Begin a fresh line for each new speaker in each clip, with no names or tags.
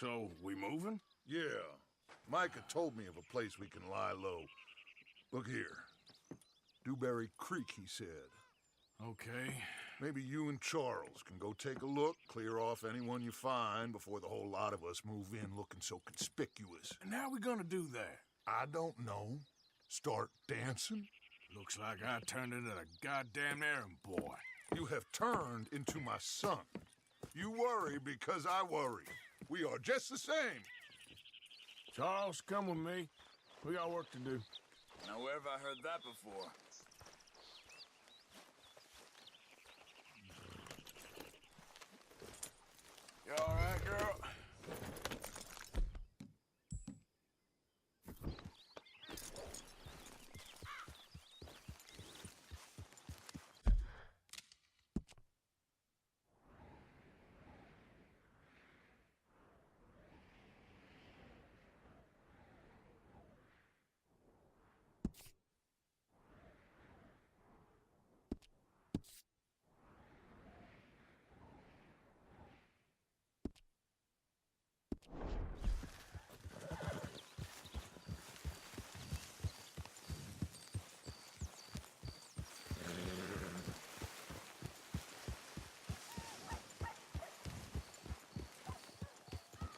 So, we moving?
Yeah. Micah told me of a place we can lie low. Look here. Dewberry Creek, he said.
Okay.
Maybe you and Charles can go take a look, clear off anyone you find before the whole lot of us move in looking so conspicuous.
And how we gonna do that?
I don't know. Start dancing?
Looks like I turned into a goddamn errand boy.
You have turned into my son. You worry because I worry. We are just the same.
Charles, come with me. We got work to do.
Now, where have I heard that before?
You all right, girl?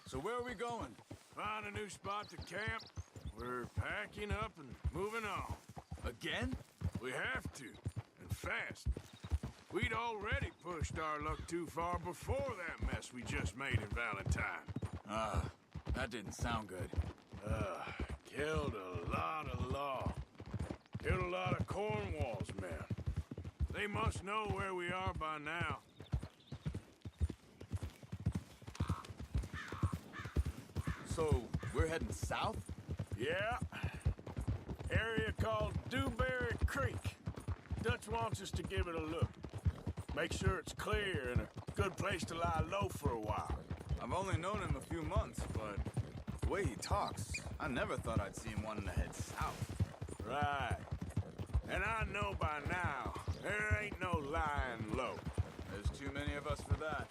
So where are we going?
Find a new spot to camp. We're packing up and moving on.
Again?
We have to, and fast. We'd already pushed our luck too far before that mess we just made in Valentine.
That didn't sound good.
Killed a lot of law. Killed a lot of Cornwall's men. They must know where we are by now.
So, we're heading south?
Yeah. Area called Dewberry Creek. Dutch wants us to give it a look. Make sure it's clear and a good place to lie low for a while.
I've only known him a few months, but the way he talks, I never thought I'd see him wanting to head south.
Right. And I know by now, there ain't no lying low.
There's too many of us for that.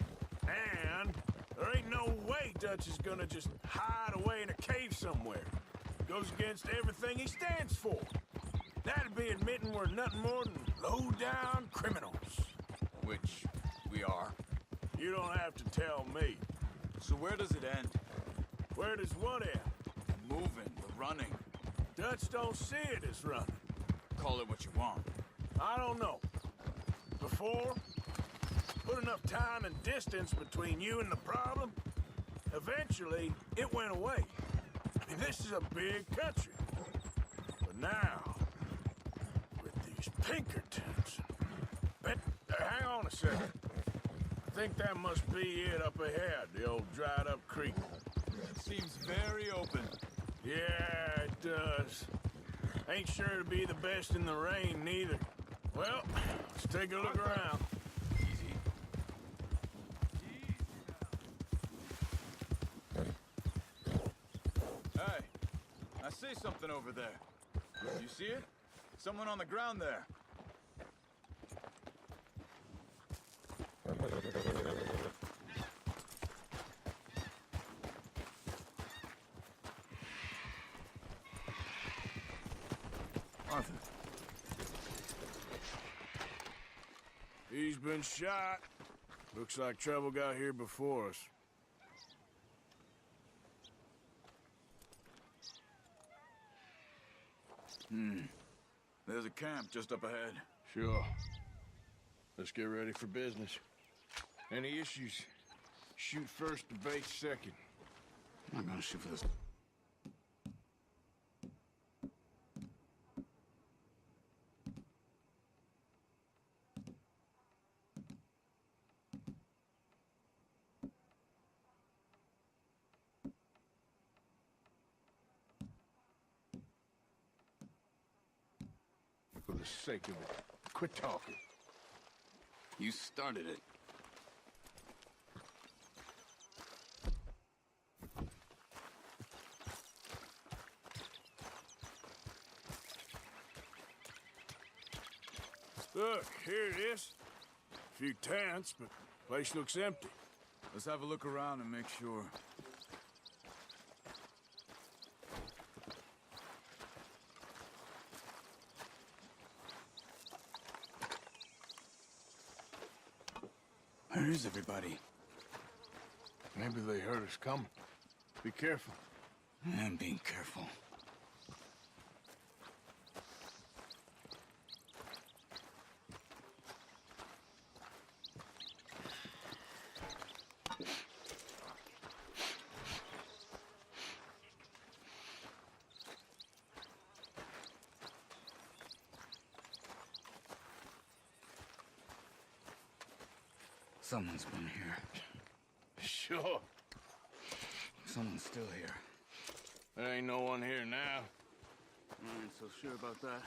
And there ain't no way Dutch is gonna just hide away in a cave somewhere. Goes against everything he stands for. That'd be admitting we're nothing more than low-down criminals.
Which we are.
You don't have to tell me.
So where does it end?
Where does what end?
The moving, the running.
Dutch don't see it as running.
Call it what you want.
I don't know. Before, put enough time and distance between you and the problem, eventually it went away. I mean, this is a big country. But now, with these Pinkertons... hang on a second. I think that must be it up ahead, the old dried-up creek.
Seems very open.
Yeah, it does. Ain't sure to be the best in the rain, neither. Well, let's take a look around.
Easy. Hey, I see something over there. You see it? Someone on the ground there. Arthur.
He's been shot. Looks like trouble got here before us.
There's a camp just up ahead.
Sure. Let's get ready for business. Any issues? Shoot first, debate second.
I'm not gonna shoot for this.
For the sake of it, quit talking.
You started it.
Look, here it is. A few tents, but place looks empty.
Let's have a look around and make sure. Where is everybody?
Maybe they heard us coming. Be careful.
I'm being careful. Someone's been here.
Sure.
Someone's still here.
There ain't no one here now.
I ain't so sure about that.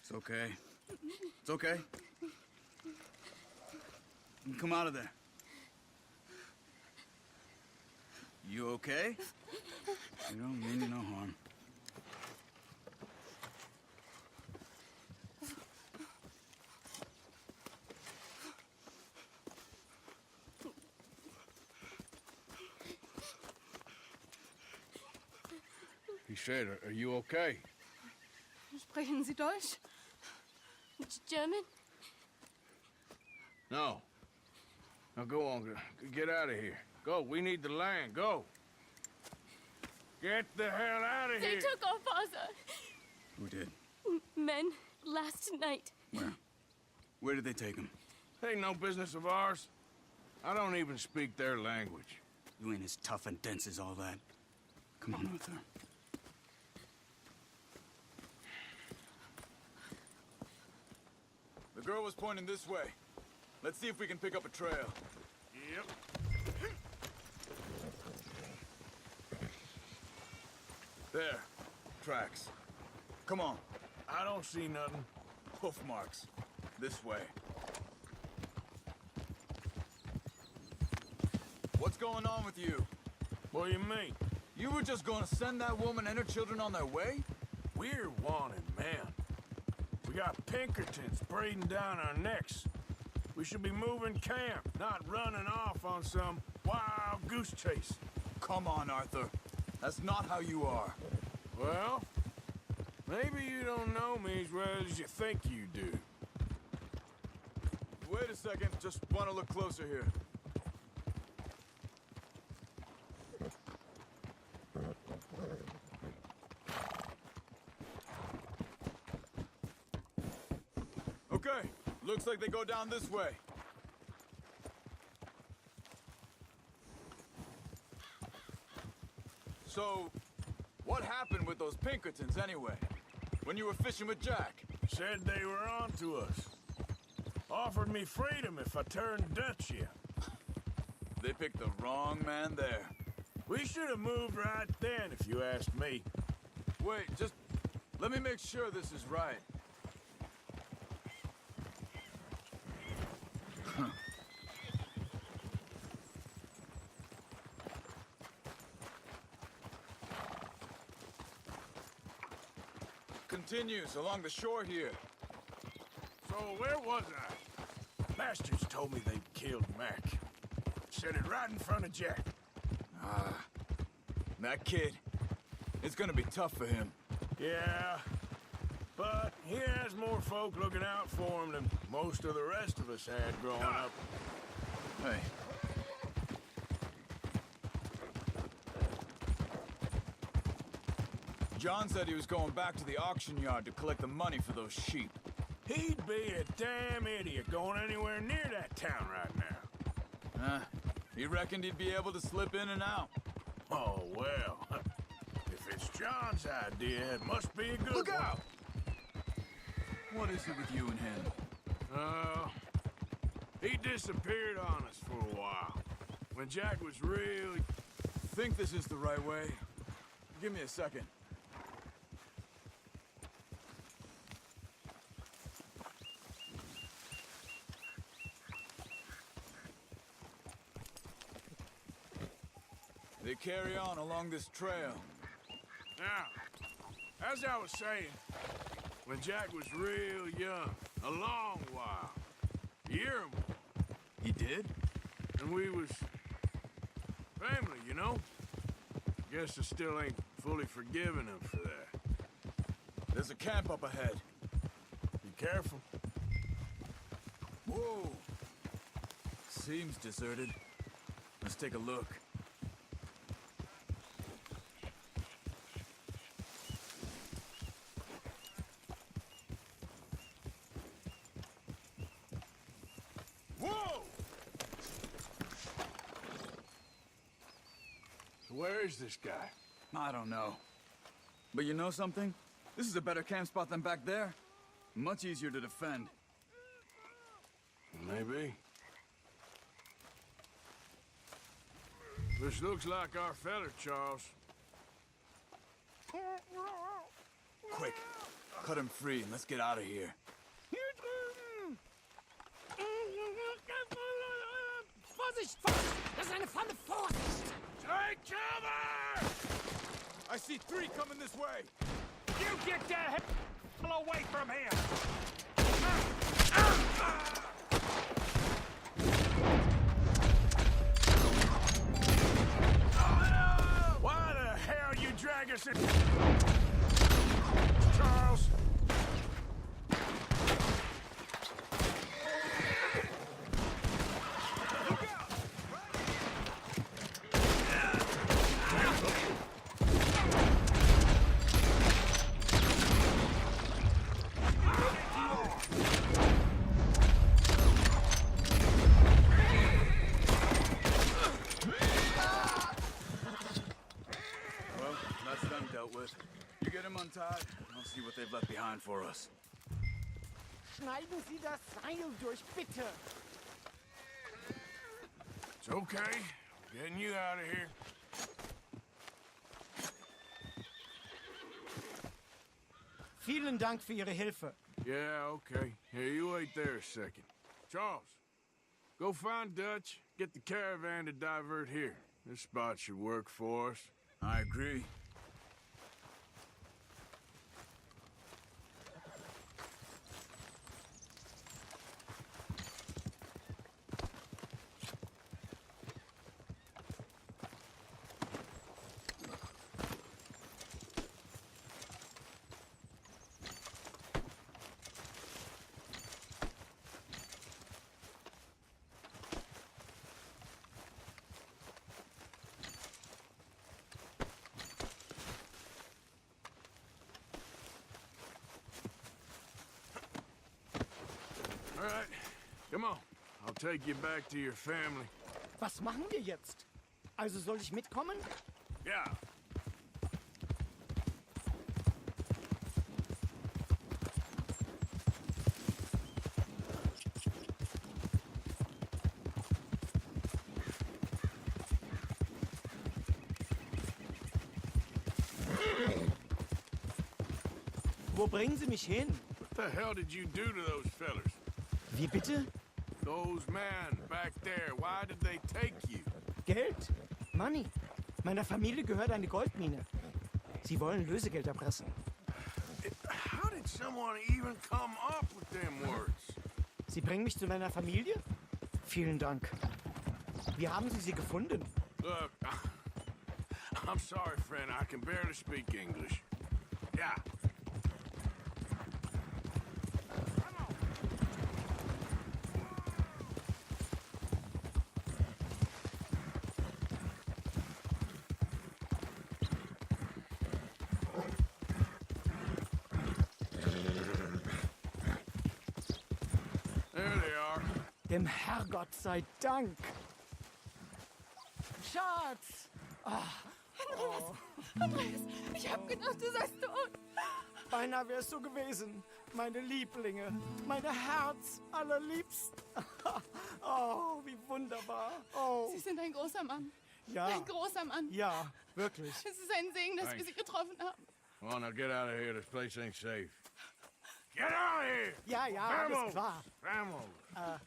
It's okay. It's okay. You come out of there. You okay? You don't mean you no harm.
He said, are you okay?
Sprechen Sie Deutsch? German?
No. Now go on, get out of here. Go, we need the land, go. Get the hell out of
They
here.
took our father.
Who did?
Men, last night.
Where? Where did they take him?
Ain't no business of ours. I don't even speak their language.
You ain't as tough and dense as all that. Come on, Arthur. The girl was pointing this way. Let's see if we can pick up a trail.
Yep.
There. Tracks. Come on.
I don't see nothing.
Hoof marks. This way. What's going on with you?
What do you mean?
You were just gonna send that woman and her children on their way?
We're wanted, man. We got Pinkertons breathing down our necks. We should be moving camp, not running off on some wild goose chase.
Come on, Arthur. That's not how you are.
Well, maybe you don't know me as well as you think you do.
Wait a second. Just want to look closer here. Okay. Looks like they go down this way. So, what happened with those Pinkertons anyway? When you were fishing with Jack?
Said they were on to us. Offered me freedom if I turned Dutch yet.
They picked the wrong man there.
We should have moved right then, if you asked me.
Wait, just let me make sure this is right. Continues along the shore here.
So where was I? Bastards told me they'd killed Mac. Said it right in front of Jack.
That kid, it's gonna be tough for him.
Yeah, but he has more folk looking out for him than most of the rest of us had growing up.
Hey. John said he was going back to the auction yard to collect the money for those sheep.
He'd be a damn idiot going anywhere near that town right now.
He reckoned he'd be able to slip in and out.
Oh, well. If it's John's idea, it must be a good
Look
one.
out! What is it with you and him?
He disappeared on us for a while. When Jack was really...
Think this is the right way? Give me a second. They carry on along this trail.
Now, as I was saying, when Jack was real young, a long while, a year or more,
He did?
and we was family, you know? Guess I still ain't fully forgiven him for that.
There's a camp up ahead.
Be careful.
Whoa! Seems deserted. Let's take a look.
Whoa! Where is this guy?
I don't know. But you know something? This is a better camp spot than back there. Much easier to defend.
Maybe. This looks like our fella, Charles.
Quick, cut him free and let's get out of here.
Vorsicht, Vorsicht! Das ist eine Falle, Vorsicht!
Take cover!
I see 3 coming this way.
You get the hell away from here!
Why the hell you drag us in? Charles!
Well, that's done dealt with. You get him untied, and I'll see what they've left behind for us.
Schneiden Sie das Seil durch, bitte!
It's okay. Getting you out of here.
Vielen Dank für Ihre Hilfe.
Yeah, okay. Here, you wait there a second. Charles, go find Dutch, get the caravan to divert here. This spot should work for us.
I agree.
All right, come on. I'll take you back to your family.
Was machen wir jetzt? Also soll ich mitkommen?
Yeah.
Wo bringen Sie mich hin?
What the hell did you do to those fellers?
Wie bitte?
Those men back there, why did they take you?
Geld? Money. Meiner Familie gehört eine Goldmine. Sie wollen Lösegeld erpressen.
How did someone even come up with them words?
Sie bringen mich zu meiner Familie? Vielen Dank. Wie haben Sie sie gefunden?
Look, I'm sorry, friend. I can barely speak English. Yeah. There they are.
Dem Herrgott sei Dank. Schatz!
Andreas, ich hab gedacht, du seist tot.
Beinahe wär's so gewesen. Meine Lieblinge, meine Herz allerliebsten. Oh, wie wunderbar. Oh,
Sie sind ein großer Mann.
ja.
Ein großer Mann.
Ja, wirklich.
Es ist ein Segen, dass wir
Thanks.
Sie getroffen haben.
Come on, now get out of here. This place ain't safe. Get out of here!
Ja, ja, alles
Vamos!
klar.
Vamos!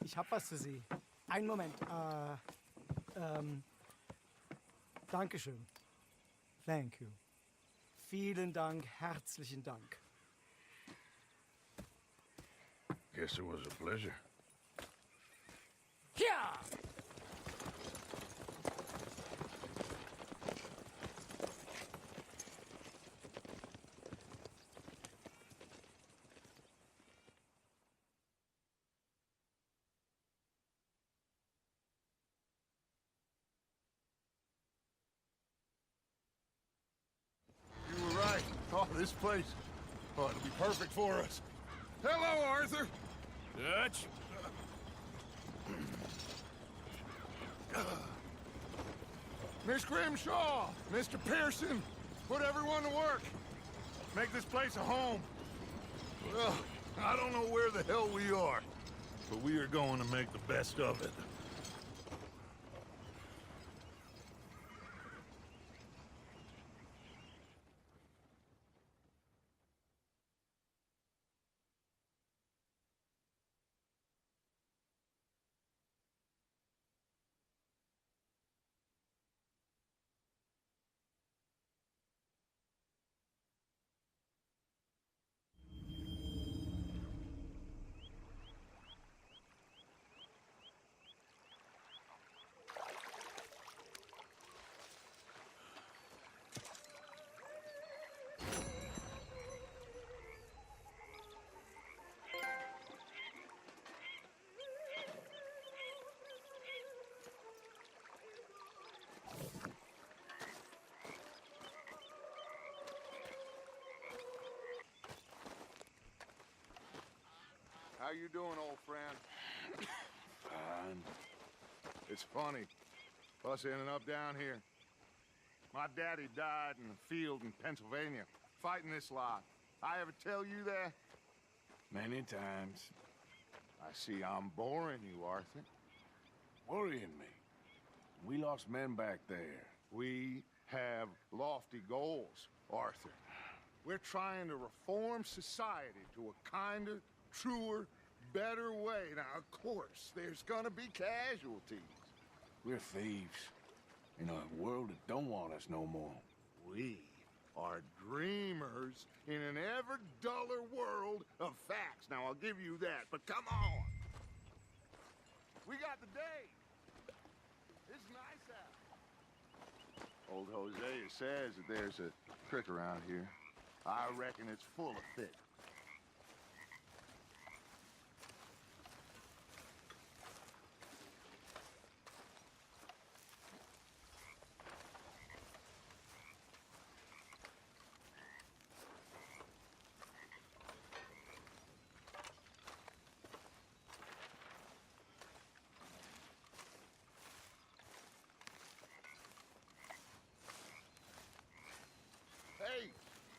Ich hab was für Sie. Einen Moment. Dankeschön. Thank you. Vielen Dank, herzlichen Dank.
Guess it was a pleasure.
Ja!
You were right. Oh, this place. Oh, it'll be perfect for us. Hello, Arthur.
Dutch?
Miss Grimshaw, Mr. Pearson, put everyone to work. Make this place a home. Well, I don't know where the hell we are, but we are going to make the best of it. How you doing, old friend?
Fine.
It's funny, us ending up down here. My daddy died in the field in Pennsylvania, fighting this lot. I ever tell you that?
Many times.
I see I'm boring you, Arthur.
Worrying me. We lost men back there.
We have lofty goals, Arthur. We're trying to reform society to a kinder, truer, better way. Now, of course, there's gonna be casualties.
We're thieves. In a world that don't want us no more.
We are dreamers in an ever duller world of facts. Now, I'll give you that, but come on. We got the day. It's nice out. Old Hosea says that there's a creek around here. I reckon it's full of fish. Hey,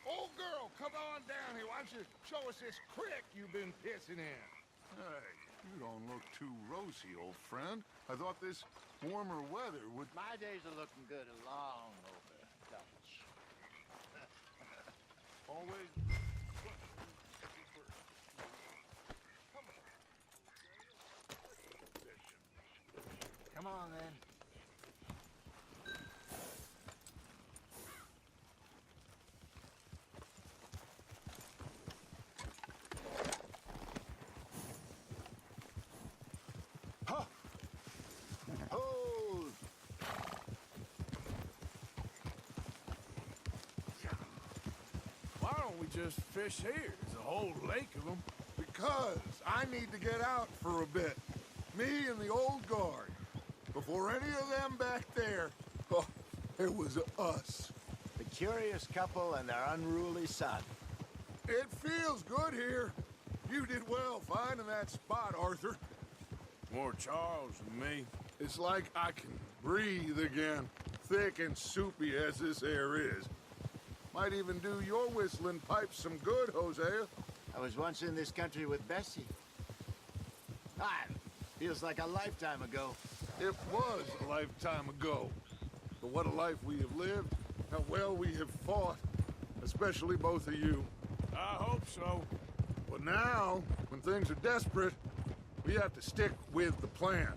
old girl, come on down here. Why don't you show us this creek you've been pissing in? Hey, you don't look too rosy, old friend. I thought this warmer weather would...
My days are looking good along over, Dutch.
Always...
Come on, then.
Oh!
Why don't we just fish here? There's a whole lake of them.
Because I need to get out for a bit. Me and the old guard. Before any of them back there, oh, it was us.
The curious couple and their unruly son.
It feels good here. You did well finding that spot, Arthur.
More Charles than me.
It's like I can breathe again, thick and soupy as this air is. Might even do your whistling pipes some good, Hosea.
I was once in this country with Bessie. Ah, feels like a lifetime ago.
It was a lifetime ago. But what a life we have lived, how well we have fought, especially both of you.
I hope so.
But now, when things are desperate, we have to stick with the plan.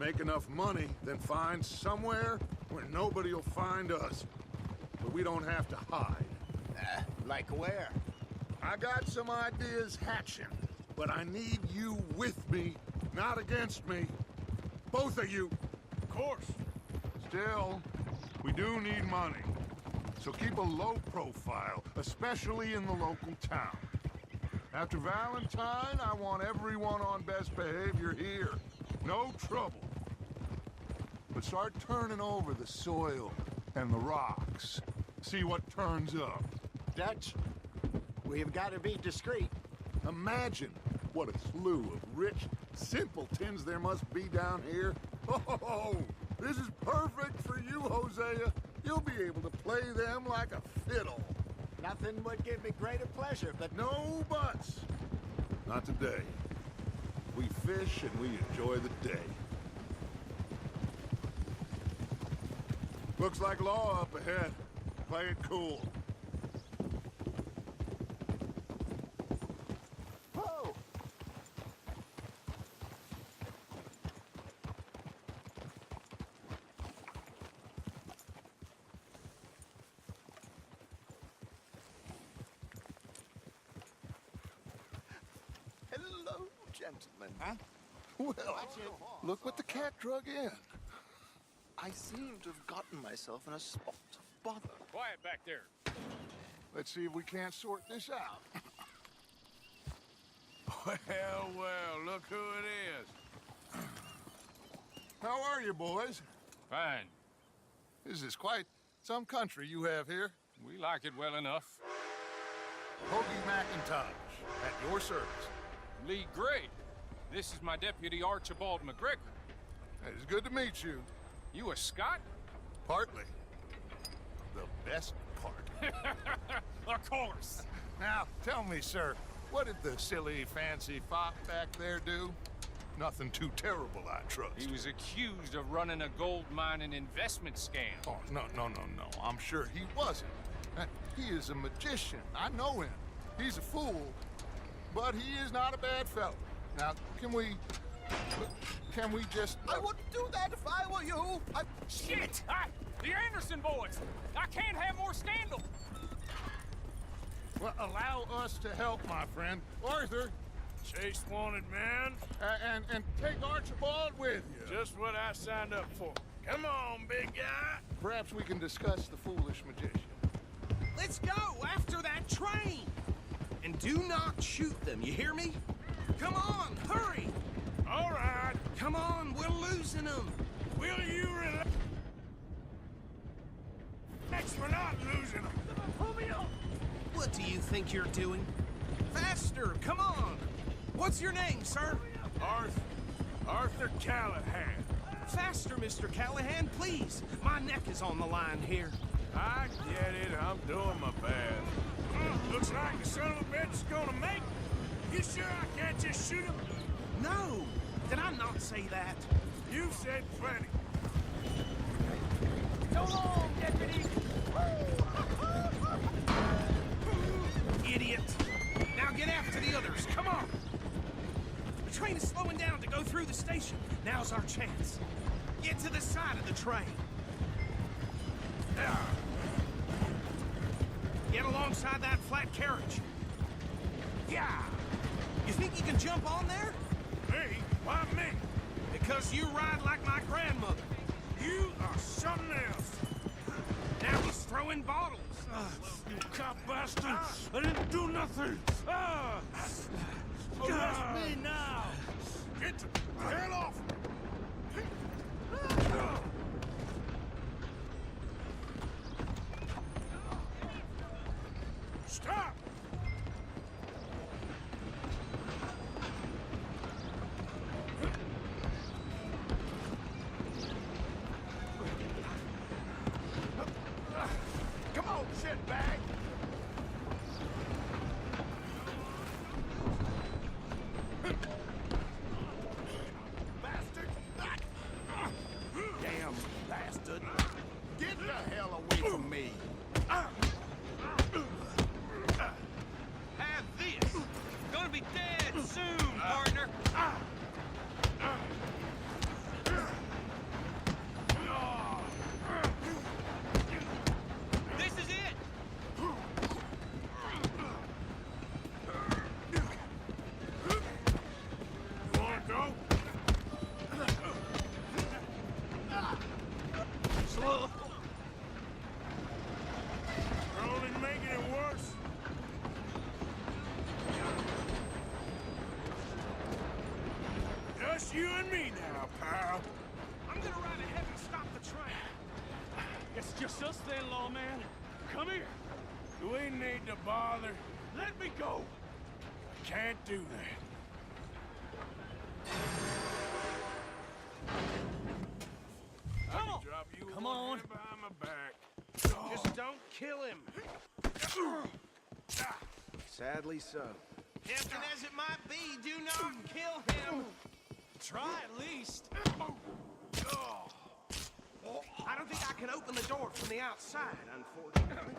make enough money, then find somewhere where nobody will find us. But we don't have to hide.
Like where?
I got some ideas hatching, but I need you with me, not against me. Both of you.
Of course.
Still, we do need money. So keep a low profile, especially in the local town. After Valentine, I want everyone on best behavior here. No trouble. But start turning over the soil and the rocks. See what turns up.
Dutch, we've got to be discreet.
Imagine what a slew of rich simpletons there must be down here. Oh, this is perfect for you, Hosea. You'll be able to play them like a fiddle.
Nothing would give me greater pleasure, but
No buts. Not today. We fish and we enjoy the day. Looks like law up ahead. Play it cool.
Whoa!
Hello, gentlemen. Huh? Well, look what the cat drug in.
I seem to have gotten myself in a spot of bother.
Quiet back there.
Let's see if we can't sort this out.
Well, look who it is.
How are you, boys?
Fine.
This is quite some country you have here.
We like it well enough.
Hoagie McIntosh, at your service.
Lee Gray. This is my deputy Archibald McGregor.
It's good to meet you.
You a Scot?
Partly. The best part.
Of course.
Now, tell me, sir, what did the silly, fancy fop back there do? Nothing too terrible, I trust.
He was accused of running a gold mining investment scam.
Oh, no. I'm sure he wasn't. He is a magician. I know him. He's a fool, but he is not a bad fellow. Now, can we just...
I wouldn't do that if I were you.
Shit! The Anderson boys! I can't have more scandal!
Well, allow us to help, my friend. Arthur,
Chase wanted man.
and take Archibald with you.
Just what I signed up for. Come on, big guy.
Perhaps we can discuss the foolish magician.
Let's go after that train! And do not shoot them, you hear me? Come on, hurry!
All right.
Come on, we're losing them!
Will you relax? We're not losing them. Pull me up.
What do you think you're doing? Faster, come on! What's your name, sir?
Arthur Callahan.
Faster, Mr. Callahan, please! My neck is on the line here.
I get it. I'm doing my best. Looks like the son of a bitch is gonna make it. You sure I can't just shoot him?
No! Did I not say that?
You've said plenty.
So long, deputy!
Idiot! Now get after the others, come on! The train is slowing down to go through the station. Now's our chance. Get to the side of the train. Get alongside that flat carriage. Yeah! You think you can jump on there?
Me? Why me?
Because you ride like my grandmother.
You are something else.
Now he's throwing bottles.
You cop bastard! I didn't do nothing! Arrest me now! Get the hell off! Stop!
Come on, shitbag! Bastard!
just us then, lawman. Come here.
Do we need to bother?
Let me go.
I can't do that.
Come on.
Drop you
Come
one
on.
hand behind my back.
Just don't kill him.
Sadly so.
Tempting as it might be, do not kill him.
Try at least.
I don't think I can open the door from the outside, unfortunately.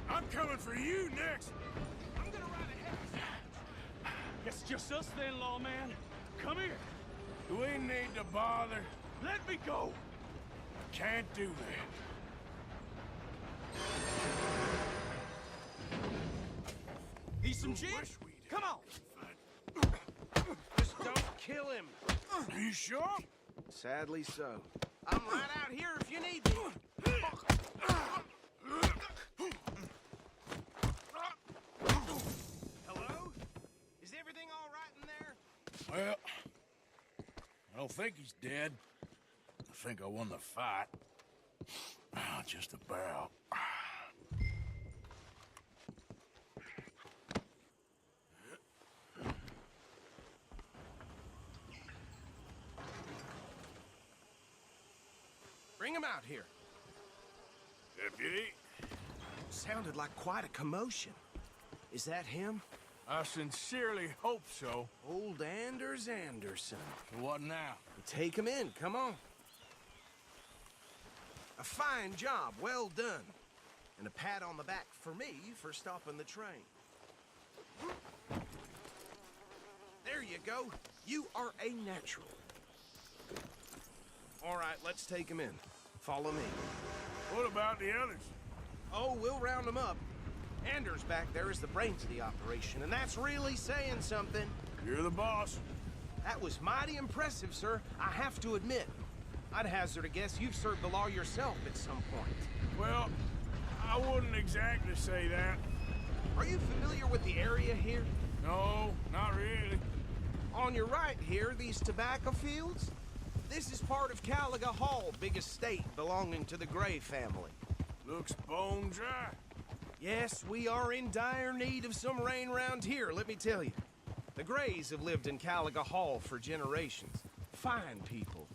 I'm coming for you next.
I'm gonna ride ahead. It's just us then, lawman. Come here.
Do we need to bother?
Let me go.
I can't do that.
Need some gin?
Wish we did.
Come on.
Just don't kill him.
Are you sure?
Sadly so.
I'm right out here if you need me. Hello? Is everything all right in there?
Well, I don't think he's dead. I think I won the fight. Just about.
Bring him out here.
Deputy,
Sounded like quite a commotion. Is that him?
I sincerely hope so.
Old Anders Anderson.
What now?
Take him in, come on. A fine job, well done. And a pat on the back for me for stopping the train. There you go. You are a natural. All right, let's take him in. Follow me.
What about the others?
Oh, we'll round them up. Anders back there is the brains of the operation, and that's really saying something.
You're the boss.
That was mighty impressive, sir. I have to admit. I'd hazard a guess you've served the law yourself at some point.
Well, I wouldn't exactly say that.
Are you familiar with the area here?
No, not really.
On your right here, these tobacco fields? This is part of Caliga Hall, big estate belonging to the Gray family.
Looks bone dry.
Yes, we are in dire need of some rain round here, let me tell you. The Grays have lived in Caliga Hall for generations. Fine people.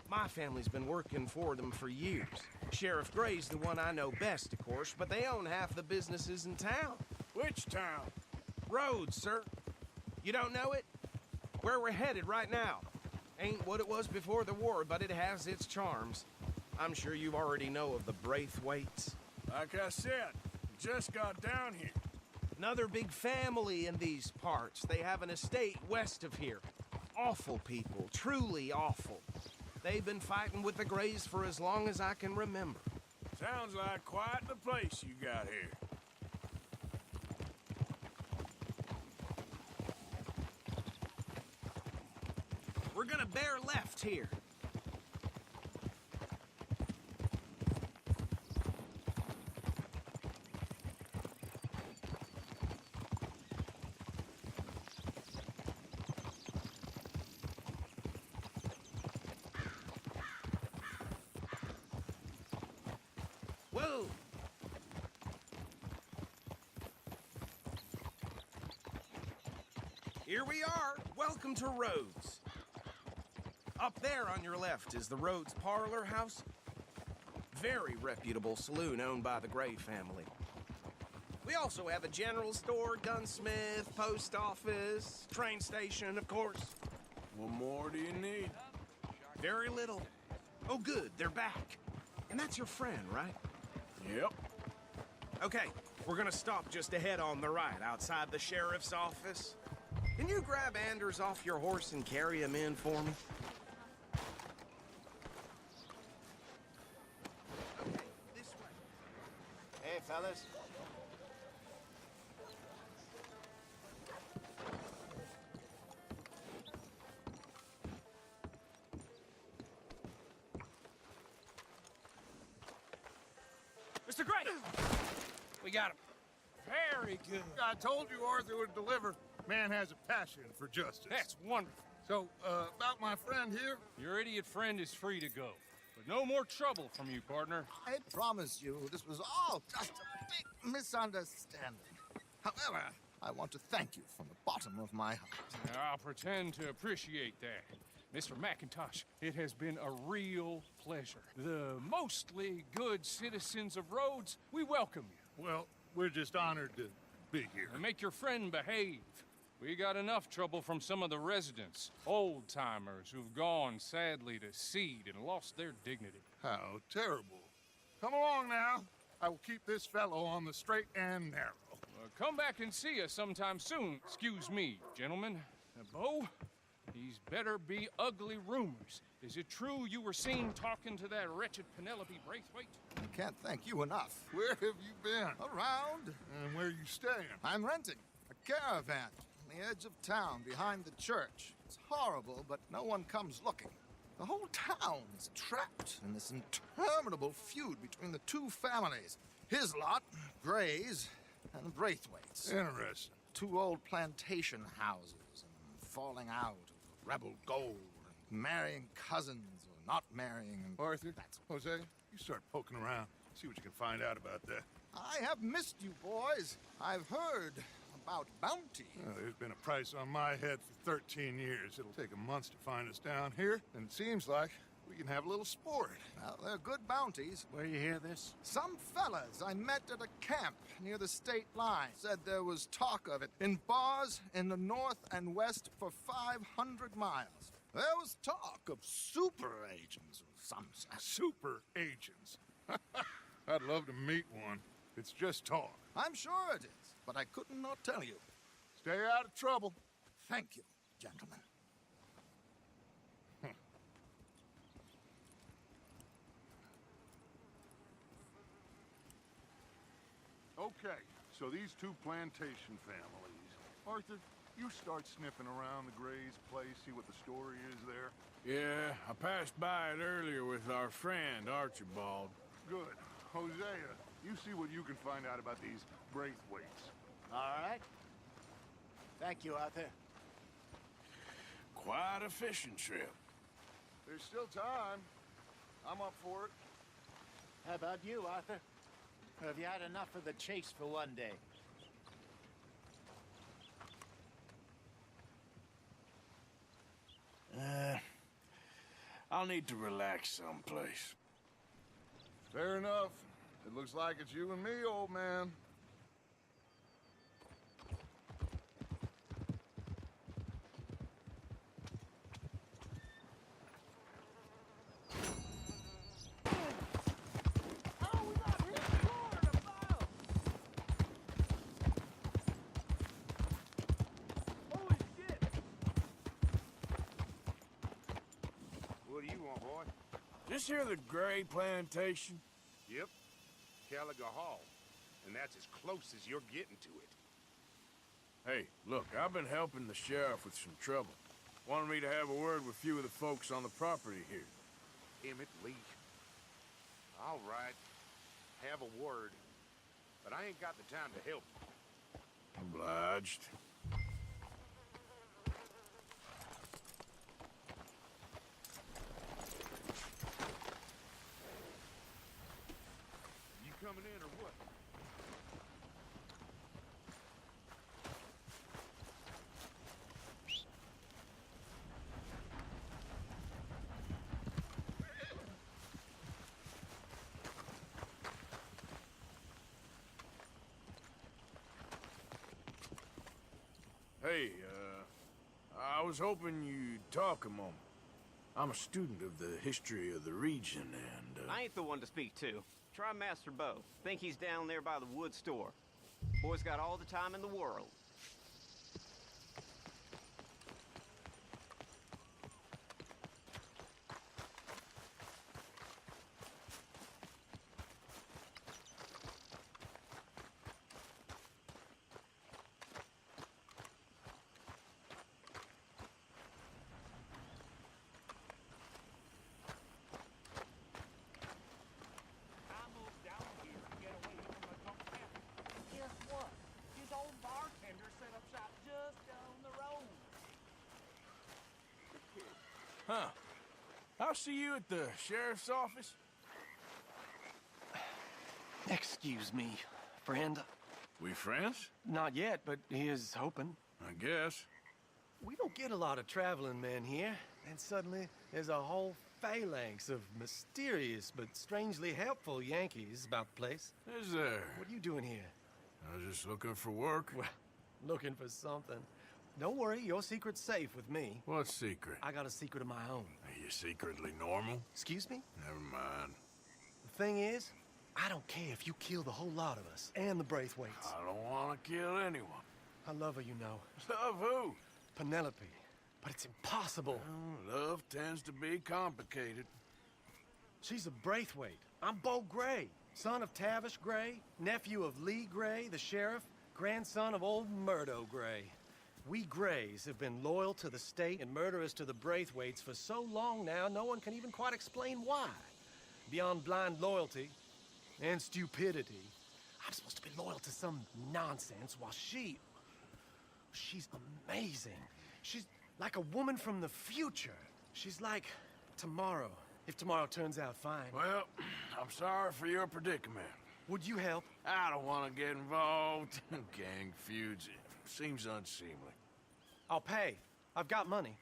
My family's been working for them for years. Sheriff Gray's the one I know best, of course, but they own half the businesses in town.
Which town?
Rhodes, sir. You don't know it? Where we're headed right now. Ain't what it was before the war, but it has its charms. I'm sure you already know of the Braithwaites.
Like I said, just got down here.
Another big family in these parts. They have an estate west of here. Awful people, truly awful. They've been fighting with the Grays for as long as I can remember.
Sounds like quite the place you got here.
We're gonna bear left here. Whoa! Here we are. Welcome to Rhodes. Up there on your left is the Rhodes Parlor House. Very reputable saloon owned by the Gray family. We also have a general store, gunsmith, post office, train station, of course.
What more do you need?
Very little. Oh, good, they're back. And that's your friend, right?
Yep.
Okay, we're gonna stop just ahead on the right, outside the sheriff's office. Can you grab Anders off your horse and carry him in for me? Okay, this way.
Hey, fellas.
Mr. Gray! We got him. Very good.
I told you Arthur would deliver. Man has a passion for justice.
That's wonderful.
So, about my friend here?
Your idiot friend is free to go. But no more trouble from you, partner.
I promise you, this was all just a big misunderstanding. However, I want to thank you from the bottom of my heart.
I'll pretend to appreciate that. Mr. McIntosh, it has been a real pleasure. The mostly good citizens of Rhodes, we welcome you.
Well, we're just honored to be here.
And make your friend behave. We got enough trouble from some of the residents, old-timers who've gone, sadly, to seed and lost their dignity.
How terrible. Come along now. I will keep this fellow on the straight and narrow.
Come back and see us sometime soon. Excuse me, gentlemen. Bo, these better be ugly rumors. Is it true you were seen talking to that wretched Penelope Braithwaite?
I can't thank you enough.
Where have you been?
Around,
And where you staying?
I'm renting a caravan on the edge of town behind the church. It's horrible, but no one comes looking. The whole town is trapped in this interminable feud between the two families. His lot, Gray's, and the Braithwaites.
Interesting.
Two old plantation houses and falling out of rebel gold, and marrying cousins or not marrying. And
Arthur,
that's
Jose, you start poking around. See what you can find out about that.
I have missed you, boys. I've heard about bounty.
There's been a price on my head for 13 years. It'll take a month to find us down here, and it seems like we can have a little sport.
Well, they're good bounties.
Where you hear this?
Some fellas I met at a camp near the state line said there was talk of it in bars in the north and west for 500 miles. There was talk of super agents of some sort.
Super agents. I'd love to meet one. It's just talk.
I'm sure it is, but I couldn't not tell you.
Stay out of trouble.
Thank you, gentlemen.
Okay, so these two plantation families. Arthur, you start sniffing around the Gray's place, see what the story is there.
Yeah, I passed by it earlier with our friend, Archibald.
Good. Hosea, you see what you can find out about these Braithwaites.
All right. Thank you, Arthur.
Quite a fishing trip.
There's still time. I'm up for it.
How about you, Arthur? Have you had enough of the chase for one day?
I'll need to relax someplace.
Fair enough. It looks like it's you and me, old man. What do you want, boy?
This here the Gray plantation?
Yep. Caliga Hall. And that's as close as you're getting to it.
Hey, look, I've been helping the sheriff with some trouble. Wanted me to have a word with a few of the folks on the property here.
Emmett Lee. All right. Have a word. But I ain't got the time to help.
Obliged.
You coming in or what?
Hey, I was hoping you'd talk a moment. I'm a student of the history of the region, and,
I ain't the one to speak to. Try Master Bo. Think he's down there by the wood store. Boy's got all the time in the world.
Huh. I'll see you at the sheriff's office.
Excuse me, friend.
We friends?
Not yet, but he is hoping.
I guess.
We don't get a lot of traveling men here, and suddenly there's a whole phalanx of mysterious but strangely helpful Yankees about the place.
Is there?
What are you doing here?
I was just looking for work.
Well, looking for something. Don't worry, your secret's safe with me.
What secret?
I got a secret of my own.
Are you secretly normal?
Excuse me?
Never mind.
The thing is, I don't care if you kill the whole lot of us, and the Braithwaites.
I don't want to kill anyone.
I love her, you know.
Love who?
Penelope. But it's impossible.
Well, love tends to be complicated.
She's a Braithwaite. I'm Bo Gray, son of Tavish Gray, nephew of Lee Gray, the sheriff, grandson of old Murdo Gray. We Grays have been loyal to the state and murderous to the Braithwaites for so long now, no one can even quite explain why. Beyond blind loyalty and stupidity, I'm supposed to be loyal to some nonsense while she's amazing. She's like a woman from the future. She's like tomorrow, if tomorrow turns out fine.
Well, I'm sorry for your predicament.
Would you help?
I don't want to get involved in gang feuds. It seems unseemly.
I'll pay. I've got money.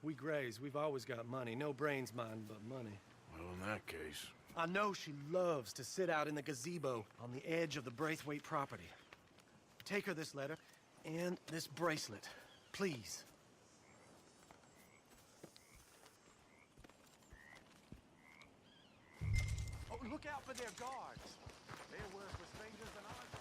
We Grays, we've always got money. No brains, mind, but money.
Well, in that case...
I know she loves to sit out in the gazebo on the edge of the Braithwaite property. Take her this letter and this bracelet, please. Oh, look out for their guards. They're worse for strangers than ours are.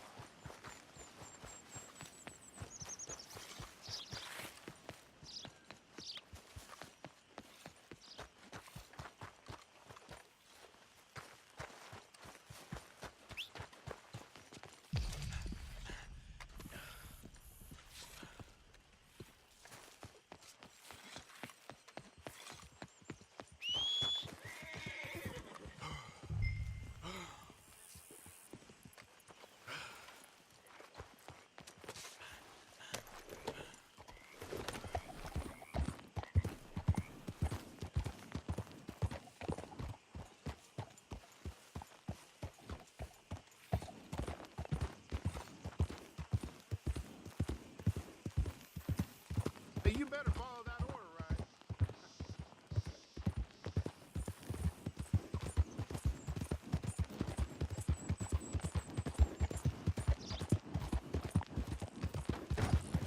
Hey, you better follow that order, right?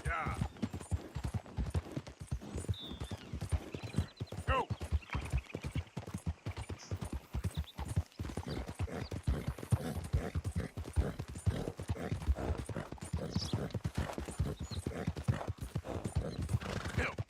Yeah. Go! Help!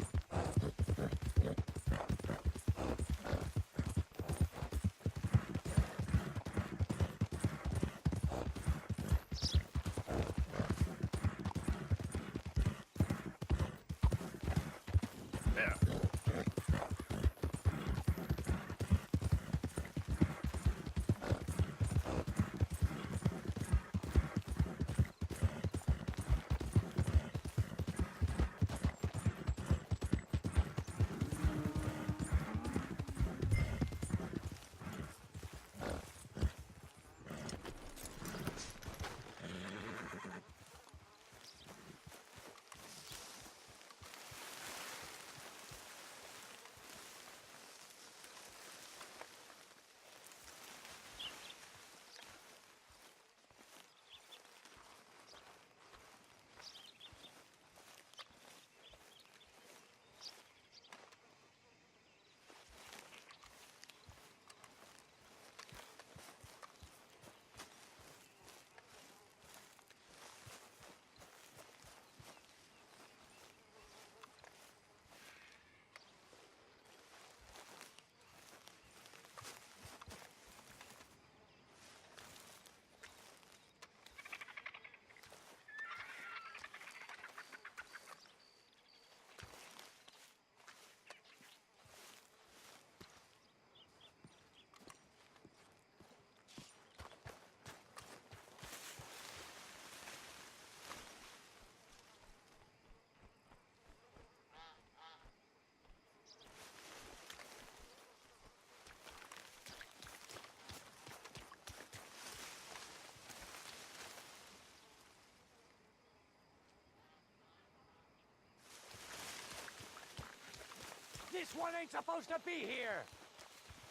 This one ain't supposed to be here!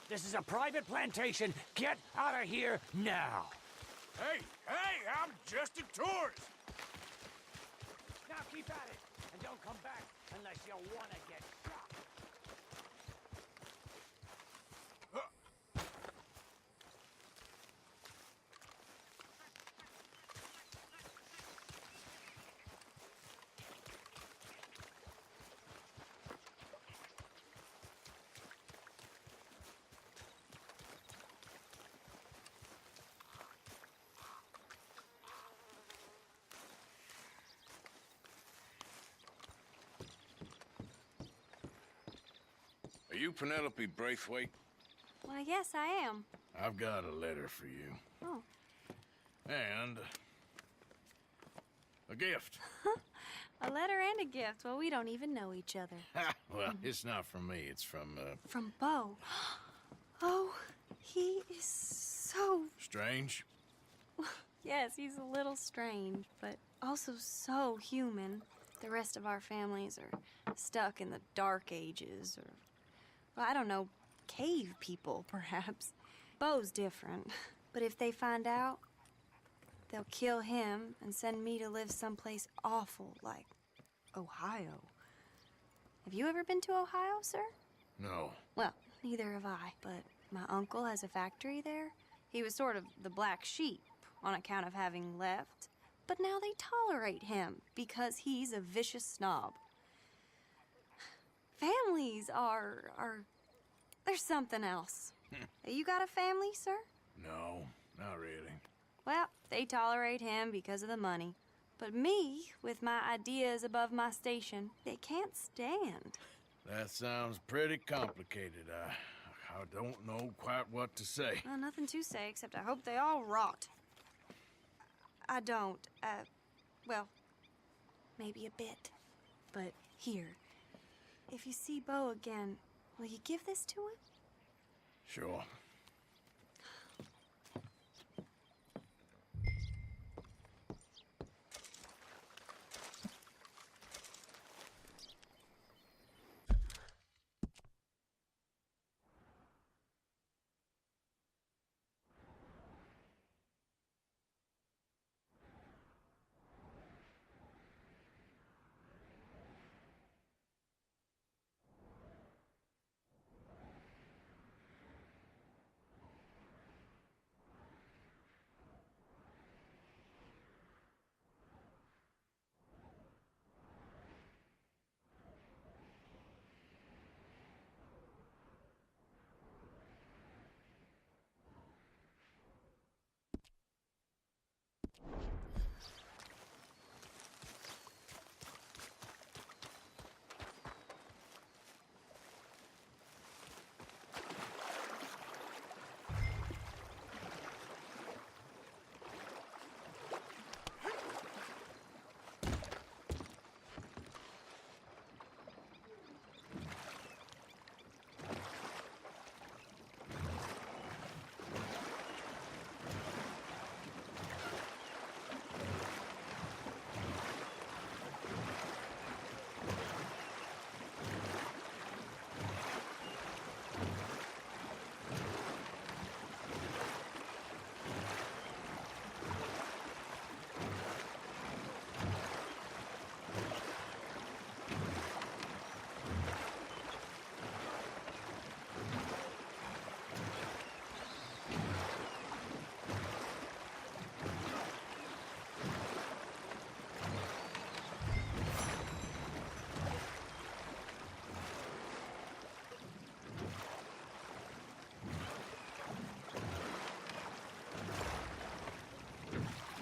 This is a private plantation. Get out of here now!
Hey, I'm just a tourist.
Now keep at it, and don't come back unless you want to get shot.
Are you Penelope Braithwaite?
Why, yes, I am.
I've got a letter for you.
Oh.
And a gift.
A letter and a gift. Well, we don't even know each other.
Well, it's not from me. It's from,
From Bo. Oh, he is so...
Strange?
Yes, he's a little strange, but also so human. The rest of our families are stuck in the Dark Ages, or, well, I don't know, cave people, perhaps. Bo's different, but if they find out, they'll kill him and send me to live someplace awful like Ohio. Have you ever been to Ohio, sir?
No.
Well, neither have I, but my uncle has a factory there. He was sort of the black sheep on account of having left, but now they tolerate him because he's a vicious snob. Families they're something else. You got a family, sir?
No, not really.
Well, they tolerate him because of the money. But me, with my ideas above my station, they can't stand.
That sounds pretty complicated. I don't know quite what to say.
Well, nothing to say, except I hope they all rot. I don't, well, maybe a bit. But here, if you see Bo again, will you give this to him?
Sure.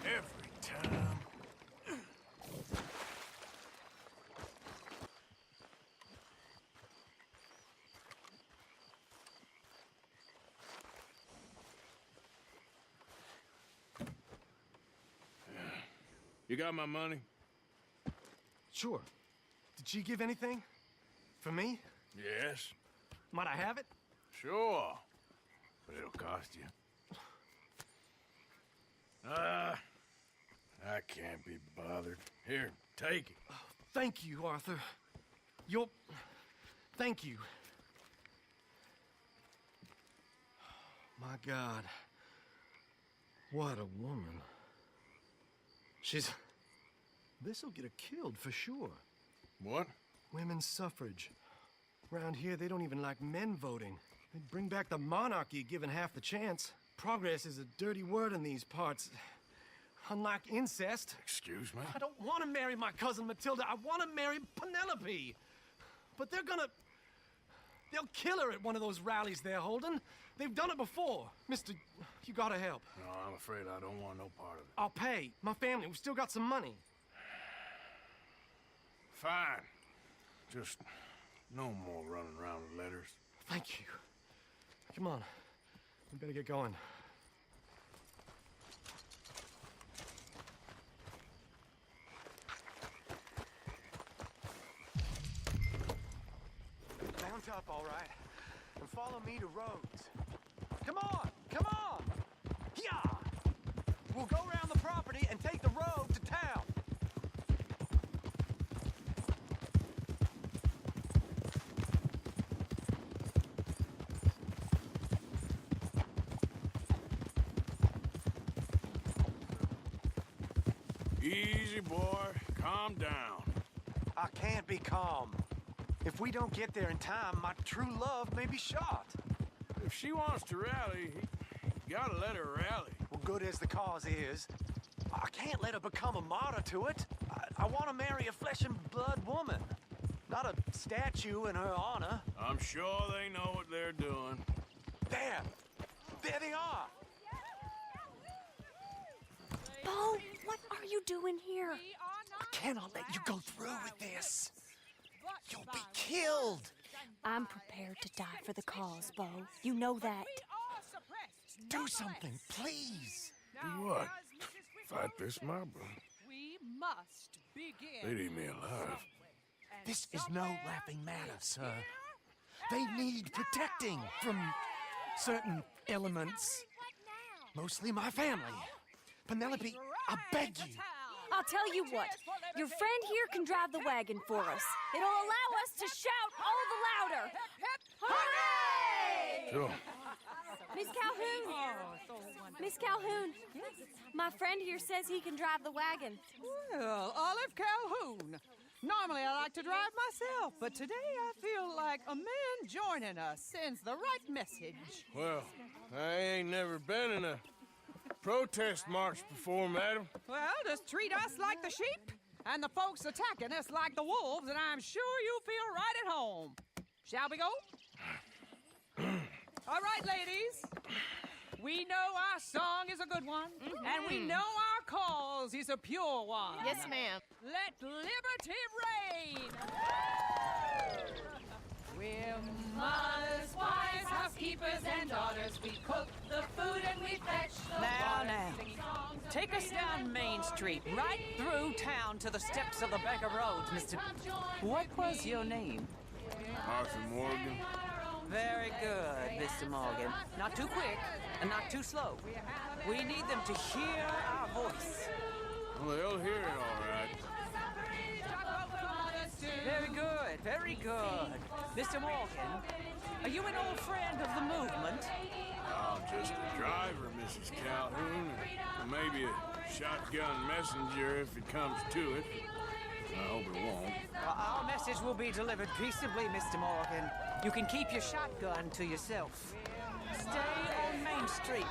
Every time. You got my money?
Sure. Did she give anything? For me?
Yes.
Might I have it?
Sure. But it'll cost you. I can't be bothered. Here, take it.
Thank you, Arthur. Thank you My God. What a woman. She's... This'll get her killed for sure.
What?
Women's suffrage. Around here, they don't even like men voting. They'd bring back the monarchy given half the chance. Progress is a dirty word in these parts. Unlike incest.
Excuse me?
I don't want to marry my cousin Matilda. I want to marry Penelope. But they're gonna... They'll kill her at one of those rallies they're holding. They've done it before. Mister, you gotta help.
No, I'm afraid I don't want no part of it.
I'll pay. My family, we've still got some money.
Fine. Just no more running around with letters.
Thank you. Come on. We better get going. Mount up, all right, and follow me to Rhodes. Come on! Come on! Yeah! We'll go around the property and take the road to town.
Easy, boy. Calm down.
I can't be calm. If we don't get there in time, my true love may be shot.
If she wants to rally, you gotta let her rally.
Well, good as the cause is, I can't let her become a martyr to it. I want to marry a flesh and blood woman, not a statue in her honor.
I'm sure they know what they're doing.
There! There they are!
Bo, what are you doing here?
I cannot let you go through with this. You'll be killed.
I'm prepared to die for the cause, Bo. You know that.
Do something, please.
Do what? Fight this mob?
We must begin.
They'd eat me alive.
This is no laughing matter, sir. They need protecting from certain elements. Mostly my family. Penelope, I beg you.
I'll tell you what. Your friend here can drive the wagon for us. It'll allow us to shout all the louder. Hooray!
Sure.
Miss Calhoun. Miss Calhoun. My friend here says he can drive the wagon.
Well, Olive Calhoun. Normally I like to drive myself, but today I feel like a man joining us sends the right message.
Well, I ain't never been in a protest march before, madam.
Well, just treat us like the sheep, and the folks attacking us like the wolves, and I'm sure you'll feel right at home. Shall we go? All right, ladies. We know our song is a good one, and we know our cause is a pure one.
Yes, ma'am.
Let liberty reign! We're mothers, wives, housekeepers, and daughters. We cook the food and we fetch the water.
Now, take us down Main Street, right through town to the steps of the Becker Roads, Mr. What was your name?
Arthur Morgan.
Very good, Mr. Morgan. Not too quick and not too slow. We need them to hear our voice.
Well, they'll hear it all right.
Very good, very good. Mr. Morgan, are you an old friend of the movement?
I'm just a driver, Mrs. Calhoun, and maybe a shotgun messenger if it comes to it. I hope it won't.
Our message will be delivered peaceably, Mr. Morgan. You can keep your shotgun to yourself. Stay on Main Street.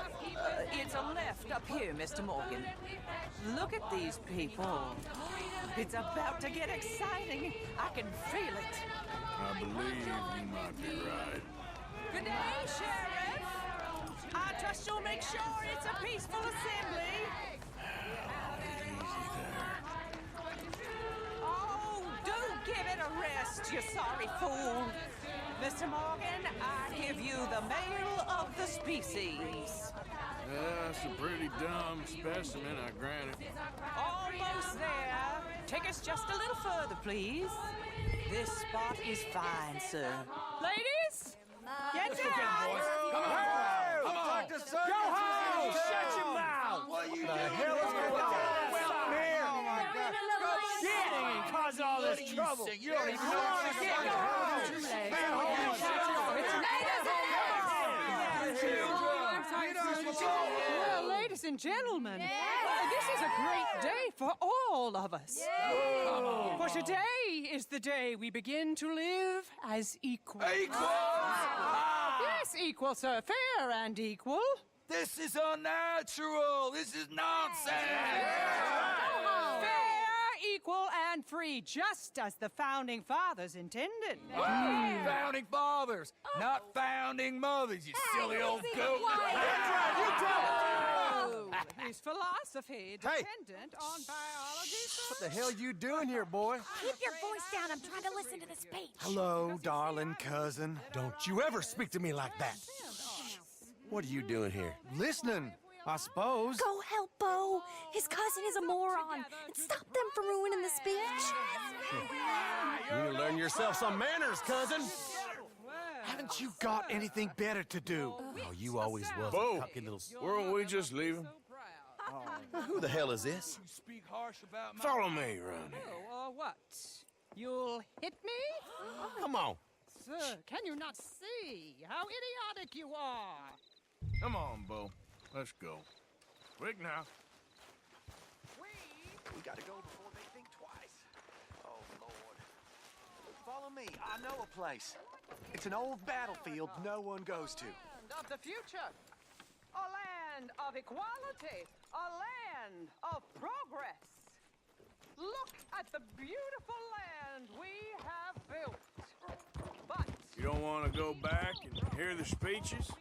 It's a left up here, Mr. Morgan. Look at these people. It's about to get exciting. I can feel it.
I believe you might be right.
Good day, Sheriff. I trust you'll make sure it's a peaceful assembly. Oh, do give it a rest, you sorry fool. Mr. Morgan, I give you the male of the species.
That's a pretty dumb specimen, I grant it.
Almost there. Take us just a little further, please. This spot is fine, sir.
Ladies, get down!
Come on! Come on! Go home! Shut your mouth! What you the hell is going on? Well, here! Oh, my God. Shit! And cause all this trouble. You don't even know what to get. Go home!
and gentlemen, this is a great day for all of us. For today is the day we begin to live as equals. Yes, equal, sir. Fair and equal.
This is unnatural. This is nonsense.
Fair, equal, and free, just as the Founding Fathers intended.
Founding fathers, not founding mothers, you silly old goat.
That's right, you tell it. His philosophy dependent on biology.
What the hell you doing here, boy?
Keep your voice down. I'm trying to listen to the speech.
Hello, darling cousin. Don't you ever speak to me like that. What are you doing here? Listening, I suppose.
Go help Bo. His cousin is a moron. And stop them from ruining the speech.
You need to learn yourself some manners, cousin. Haven't you got anything better to do? Oh, you always was
Bo,
a cocky little...
weren't we just leaving?
Who the hell is this?
Follow me around here.
Oh, what? You'll hit me?
Come on.
Sir, can you not see how idiotic you are?
Come on, Bo. Let's go. Quick now.
We gotta go before they think twice. Oh, Lord. Follow me. I know a place. It's an old battlefield no one goes to.
Land of the future. A land of equality. A land of progress. Look at the beautiful land we have built. But
You don't want to go back and hear the speeches?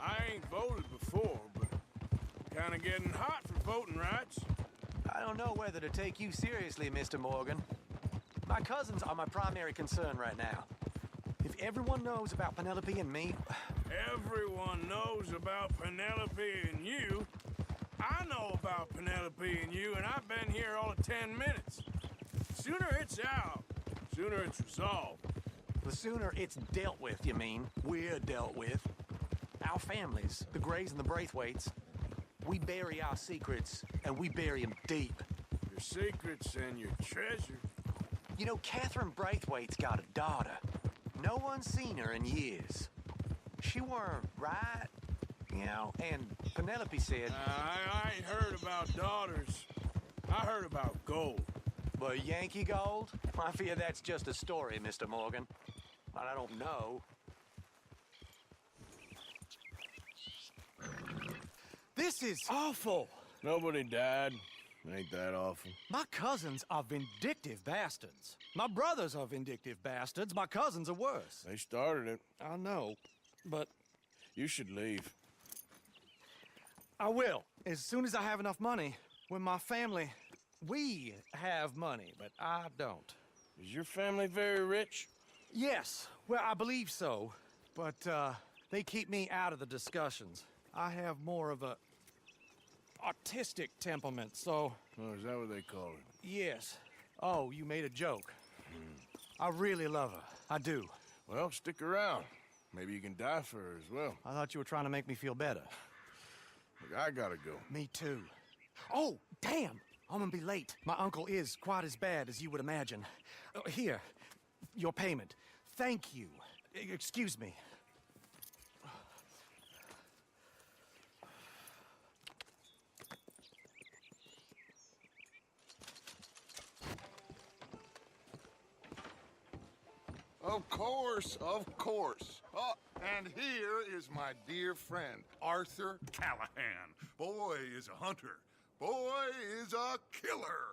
I ain't voted before, but kind of getting hot for voting rights.
I don't know whether to take you seriously, Mr. Morgan. My cousins are my primary concern right now. If everyone knows about Penelope and me...
Everyone knows about Penelope and you. I know about Penelope and you, and I've been here all of 10 minutes. Sooner it's out, sooner it's resolved.
The sooner it's dealt with, you mean? We're dealt with. Our families, the Grays and the Braithwaites, we bury our secrets, and we bury them deep.
Your secrets and your treasure.
You know, Catherine Braithwaite's got a daughter. No one's seen her in years. She weren't right, you know, and Penelope said...
I ain't heard about daughters. I heard about gold.
But Yankee gold? I fear that's just a story, Mr. Morgan. But I don't know.
This is awful.
Nobody died. Ain't that awful?
My cousins are vindictive bastards. My brothers are vindictive bastards. My cousins are worse.
They started it.
I know, but...
You should leave.
I will, as soon as I have enough money. When my family... We have money, but I don't.
Is your family very rich?
Yes, well, I believe so. But, they keep me out of the discussions. I have more of a... artistic temperament, so...
Oh, is that what they call it?
Yes. Oh, you made a joke. I really love her. I do.
Well, stick around. Maybe you can die for her as well.
I thought you were trying to make me feel better.
Look, I gotta go.
Me too. Oh, damn! I'm gonna be late. My uncle is quite as bad as you would imagine. Here, your payment. Thank you. Excuse me.
Of course, of course. Oh, and here is my dear friend, Arthur Callahan. Boy is a hunter. Boy is a killer.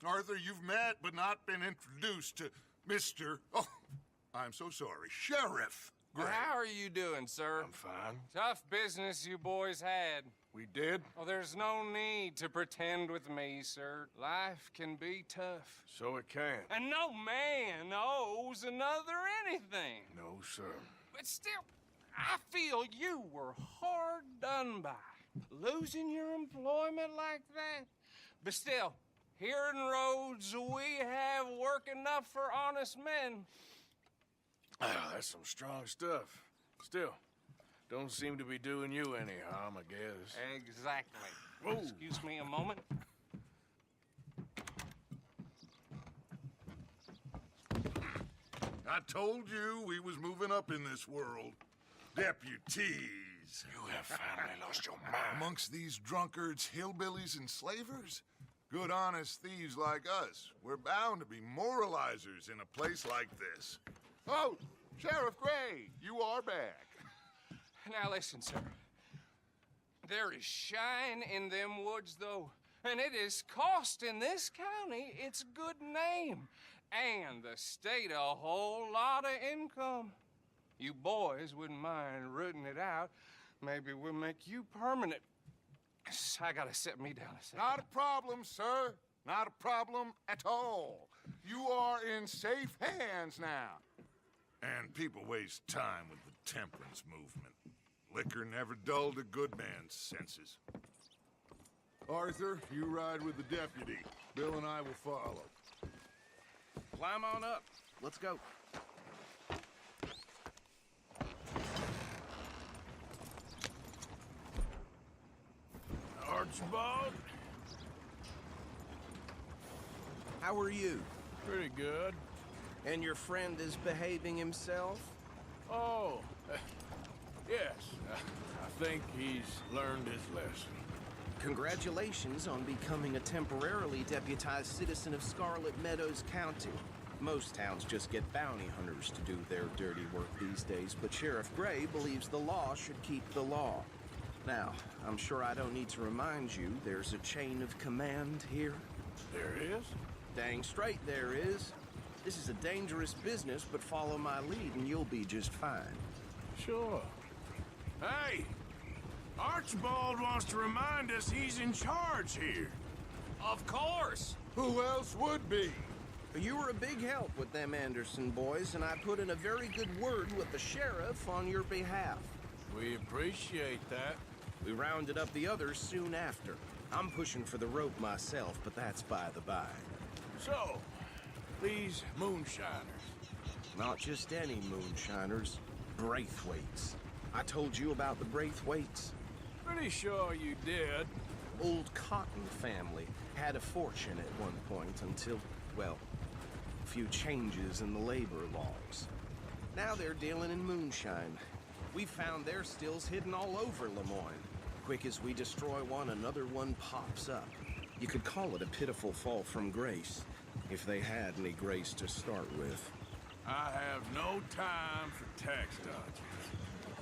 Arthur, you've met but not been introduced to Mr. Oh, I'm so sorry, Sheriff Gray.
How are you doing, sir?
I'm fine.
Tough business you boys had.
We did?
Oh, there's no need to pretend with me, sir. Life can be tough.
So it can.
And no man owes another anything.
No, sir.
But still, I feel you were hard done by. Losing your employment like that. But still, here in Rhodes, we have work enough for honest men.
Ah, that's some strong stuff. Still, don't seem to be doing you any harm, I guess.
Exactly.
Whoa.
Excuse me a moment.
I told you we was moving up in this world. Deputies, is.
You have finally lost your mind.
Amongst these drunkards, hillbillies, and slavers? Good, honest thieves like us. We're bound to be moralizers in a place like this. Oh, Sheriff Gray, you are back.
Now listen, sir. There is shine in them woods, though, and it is costing this county its good name and the state a whole lot of income. You boys wouldn't mind rooting it out. Maybe we'll make you permanent. I gotta sit me down a second.
Not a problem, sir. Not a problem at all. You are in safe hands now. And people waste time with the temperance movement. Liquor never dulled a good man's senses. Arthur, you ride with the deputy. Bill and I will follow.
Climb on up. Let's go.
Archibald?
How are you?
Pretty good.
And your friend is behaving himself?
Oh, yes. I think he's learned his lesson.
Congratulations on becoming a temporarily deputized citizen of Scarlet Meadows County. Most towns just get bounty hunters to do their dirty work these days, but Sheriff Gray believes the law should keep the law. Now, I'm sure I don't need to remind you there's a chain of command here.
There is?
Dang straight there is. This is a dangerous business, but follow my lead and you'll be just fine.
Sure. Hey! Archibald wants to remind us he's in charge here.
Of course!
Who else would be?
You were a big help with them Anderson boys, and I put in a very good word with the sheriff on your behalf.
We appreciate that.
We rounded up the others soon after. I'm pushing for the rope myself, but that's by the by.
So, these moonshiners.
Not just any moonshiners, Braithwaites. I told you about the Braithwaites?
Pretty sure you did.
Old Cotton family had a fortune at one point until, well, a few changes in the labor laws. Now they're dealing in moonshine. We found their stills hidden all over Lemoyne. Quick as we destroy one, another one pops up. You could call it a pitiful fall from grace, if they had any grace to start with.
I have no time for tax dodgers.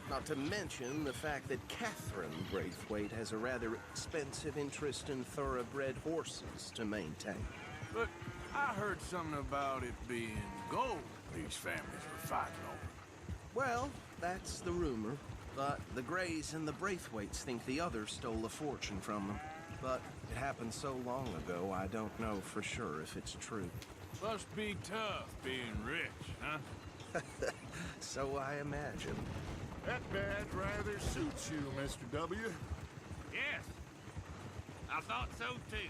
Not to mention the fact that Catherine Braithwaite has a rather expensive interest in thoroughbred horses to maintain.
But I heard something about it being gold these families were fighting over.
Well, that's the rumor. But the Grays and the Braithwaites think the others stole a fortune from them. But it happened so long ago, I don't know for sure if it's true.
Must be tough being rich, huh?
So I imagine.
That badge rather suits you, Mr. W.
Yes. I thought so, too.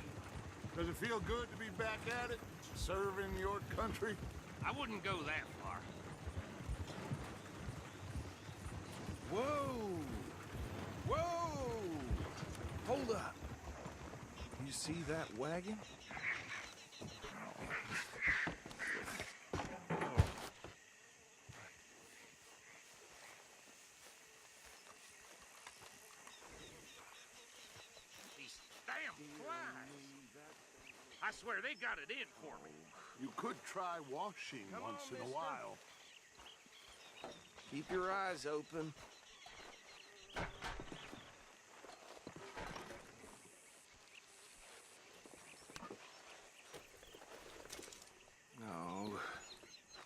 Does it feel good to be back at it, serving your country?
I wouldn't go that far.
Whoa! Whoa! Hold up. You see that wagon?
These damn flies. I swear they got it in for me.
You could try washing once in a while.
Keep your eyes open. No,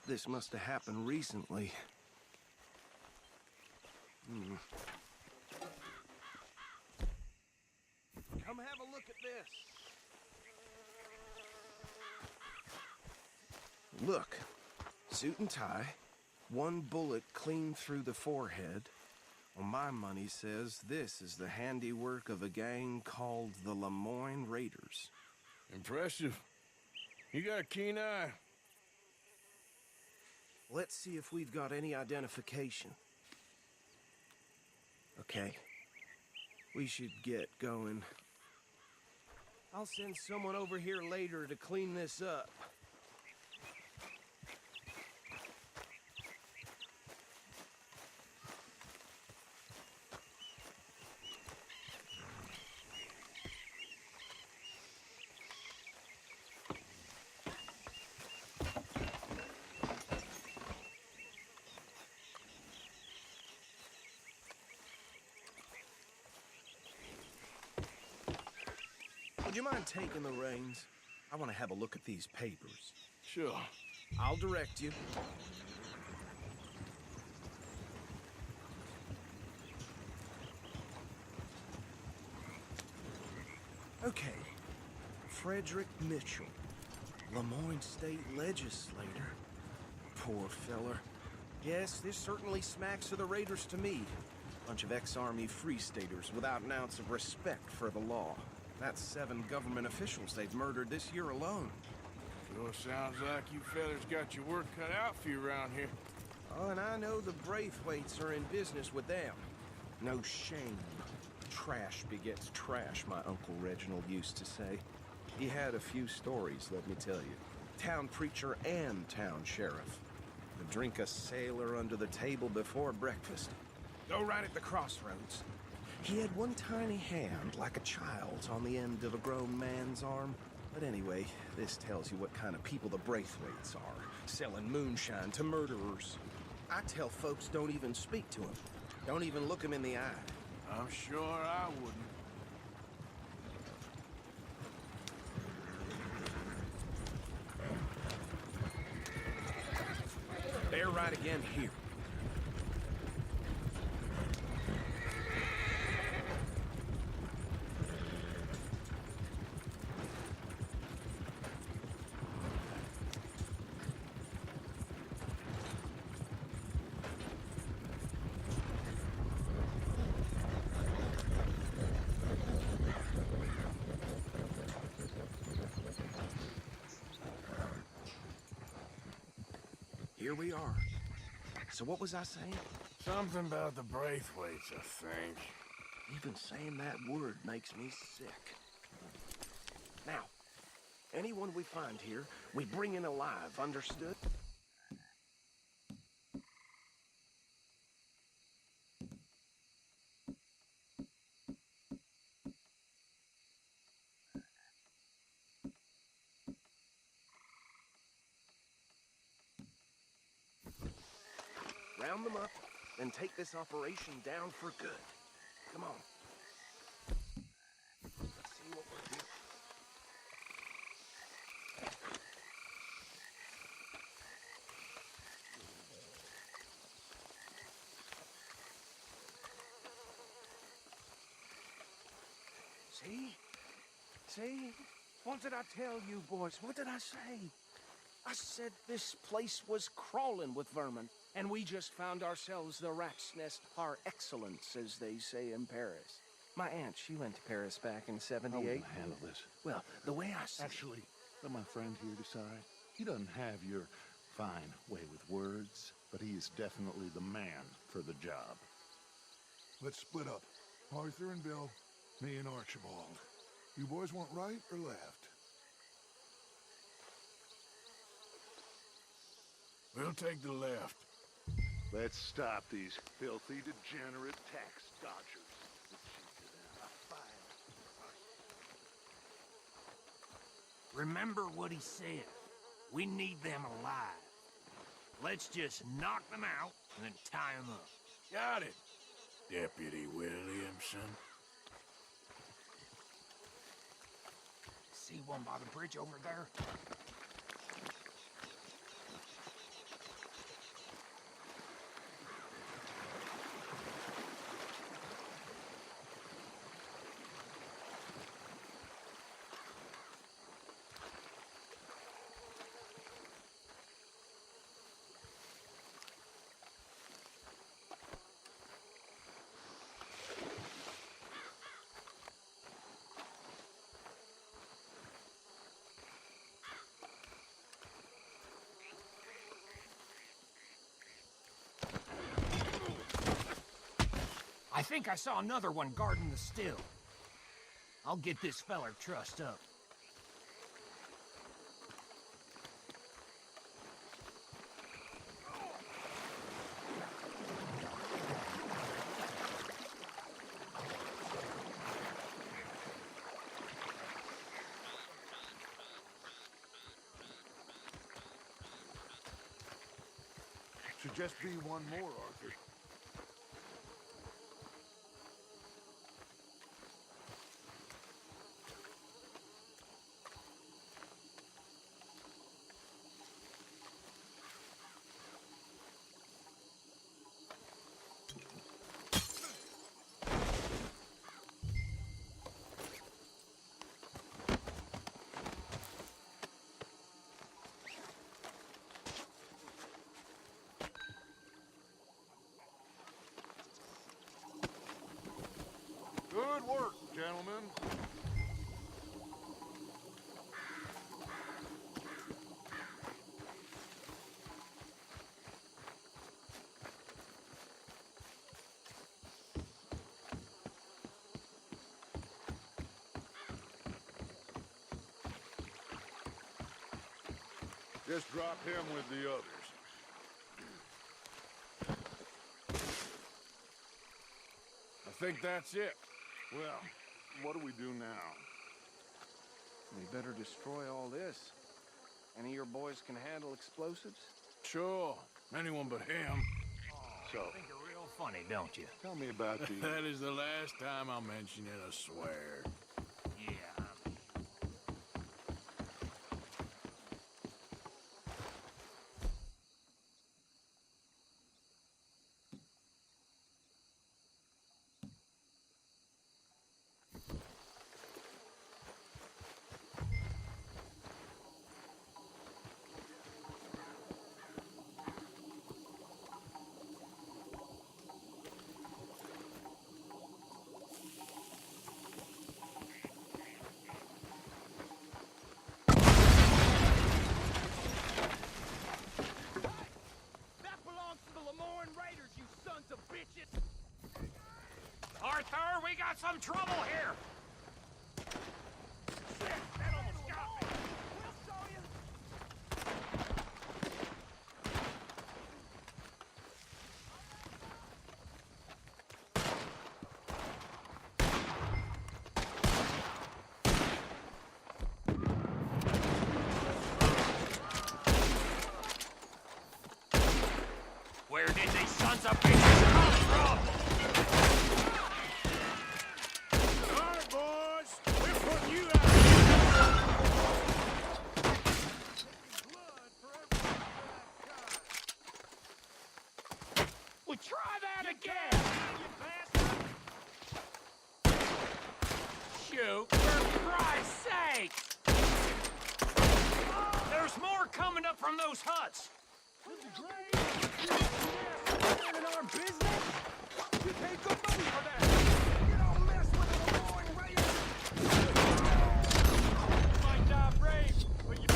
this must have happened recently. Come have a look at this. Look, suit and tie, one bullet clean through the forehead. Well, my money says this is the handiwork of a gang called the Lemoyne Raiders.
Impressive. You got a keen eye.
Let's see if we've got any identification. Okay. We should get going. I'll send someone over here later to clean this up. Would you mind taking the reins? I want to have a look at these papers.
Sure.
I'll direct you. Okay. Frederick Mitchell, Lemoyne State Legislator. Poor feller. Yes, this certainly smacks of the Raiders to me. Bunch of ex-Army Free Staters without an ounce of respect for the law. That's 7 government officials they've murdered this year alone.
Sure sounds like you fellas got your work cut out for you around here.
Oh, and I know the Braithwaites are in business with them. No shame. Trash begets trash, my Uncle Reginald used to say. He had a few stories, let me tell you. Town preacher and town sheriff. Would drink a sailor under the table before breakfast. Go right at the crossroads. He had one tiny hand, like a child's, on the end of a grown man's arm. But anyway, this tells you what kind of people the Braithwaites are, selling moonshine to murderers. I tell folks don't even speak to him. Don't even look him in the eye.
I'm sure I wouldn't.
They're right again here. Here we are. So what was I saying?
Something about the Braithwaites, I think.
Even saying that word makes me sick. Now, anyone we find here, we bring in alive, understood? Round them up, and take this operation down for good. Come on. Let's see what we're doing. See? See? What did I tell you, boys? What did I say? I said this place was crawling with vermin, and we just found ourselves the rat's nest par excellence, as they say in Paris. My aunt, she went to Paris back in '78.
How will you handle this?
Well, the way I see
Actually, let my friend here decide. He doesn't have your fine way with words, but he is definitely the man for the job.
Let's split up. Arthur and Bill, me and Archibald. You boys want right or left?
We'll take the left.
Let's stop these filthy, degenerate tax dodgers.
Remember what he said. We need them alive. Let's just knock them out and then tie them up.
Got it, Deputy Williamson.
See one by the bridge over there? I think I saw another one guarding the still. I'll get this feller trussed up.
Should just be one more, Arthur.
Just drop him with the others.
I think that's it.
Well, what do we do now?
We better destroy all this. Any of your boys can handle explosives?
Sure. Anyone but him.
So,
Think you're real funny, don't you?
tell me about the...
That is the last time I'll mention it, I swear.
Yeah. Arthur, we got some trouble here! Shit, that almost got me! We'll show you! Where did these sons of bitches come from? Try that again! Shoot, for Christ's sake! There's more coming up from those huts!
In our business? You pay good money for that! You don't mess with the Lemoyne Raiders!
You might die brave, but you...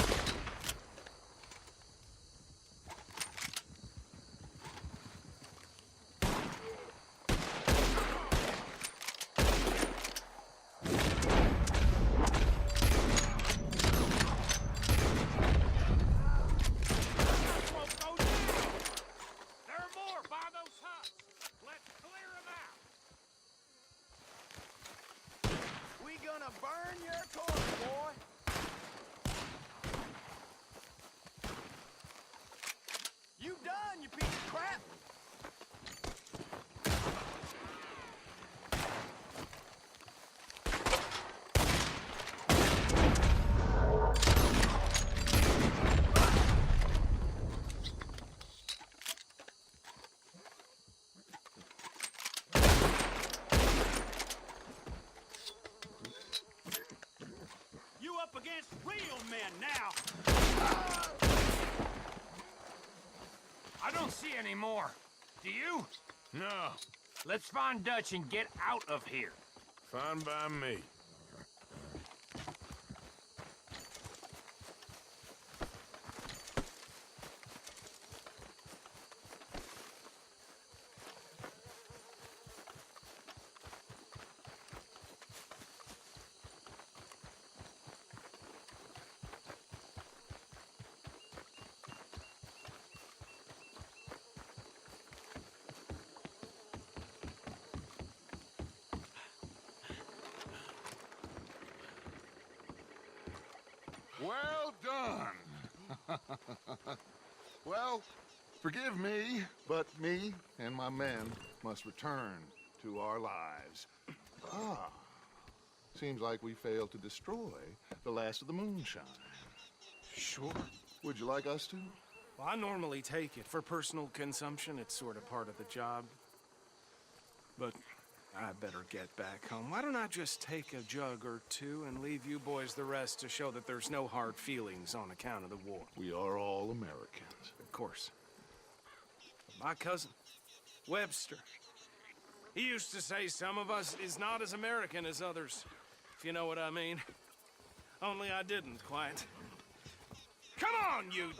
Burn your corn, boy! You done, you piece of crap!
Against real men now. I don't see any more. Do you?
No.
Let's find Dutch and get out of here.
Fine by me.
Well done. Well, forgive me, but me and my men must return to our lives. Ah, seems like we failed to destroy the last of the moonshine.
Sure.
Would you like us to?
Well, I normally take it. For personal consumption, it's sort of part of the job. But I better get back home. Why don't I just take a jug or two and leave you boys the rest to show that there's no hard feelings on account of the war?
We are all Americans.
Of course. My cousin, Webster, he used to say some of us is not as American as others, if you know what I mean. Only I didn't quite. Come on, you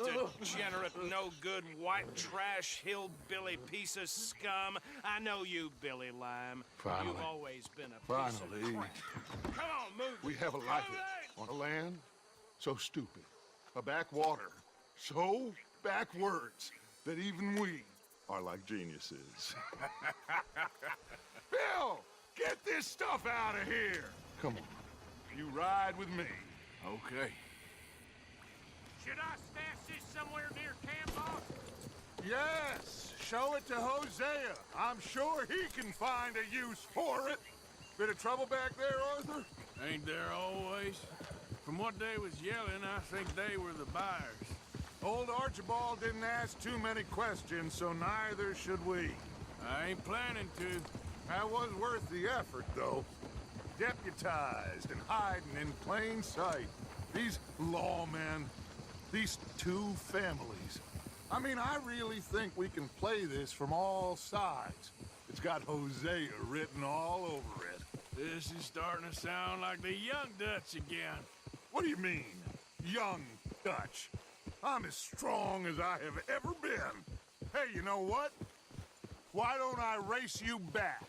degenerate, no-good, white trash, hillbilly piece of scum. I know you, Billy Lime.
Finally.
You've always been a piece of crap. Come on, move.
We have a life on a land so stupid. A backwater
So backwards that even we are like geniuses. Bill, get this stuff out of here. Come on, you ride with me.
Okay.
Should I stash this somewhere near camp, boss?
Yes, show it to Hosea. I'm sure he can find a use for it. Bit of trouble back there, Arthur?
Ain't there always? From what they was yelling, I think they were the buyers.
Old Archibald didn't ask too many questions, so neither should we.
I ain't planning to.
That was worth the effort, though. Deputized and hiding in plain sight. These lawmen, these two families. I mean, I really think we can play this from all sides. It's got Hosea written all over it.
This is starting to sound like the Young Dutch again.
What do you mean, Young Dutch? I'm as strong as I have ever been. Hey, you know what? Why don't I race you back?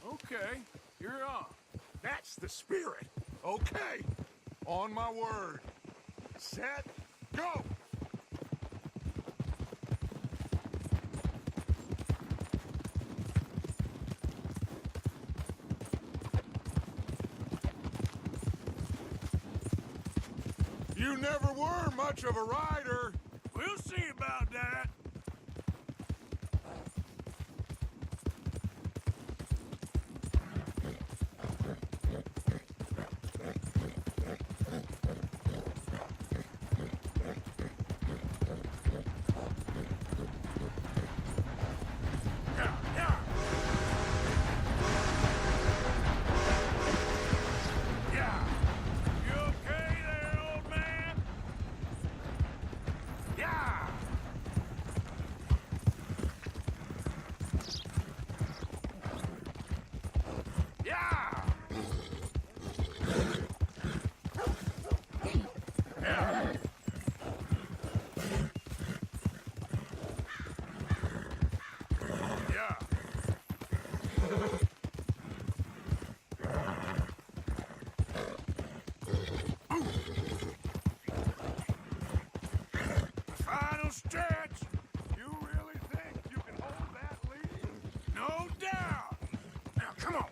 Okay, you're on.
That's the spirit. Okay, on my word. Set, go! You never were much of a rider.
We'll see about that. Stretch! You really think you can hold that lead? No doubt! Now, come on!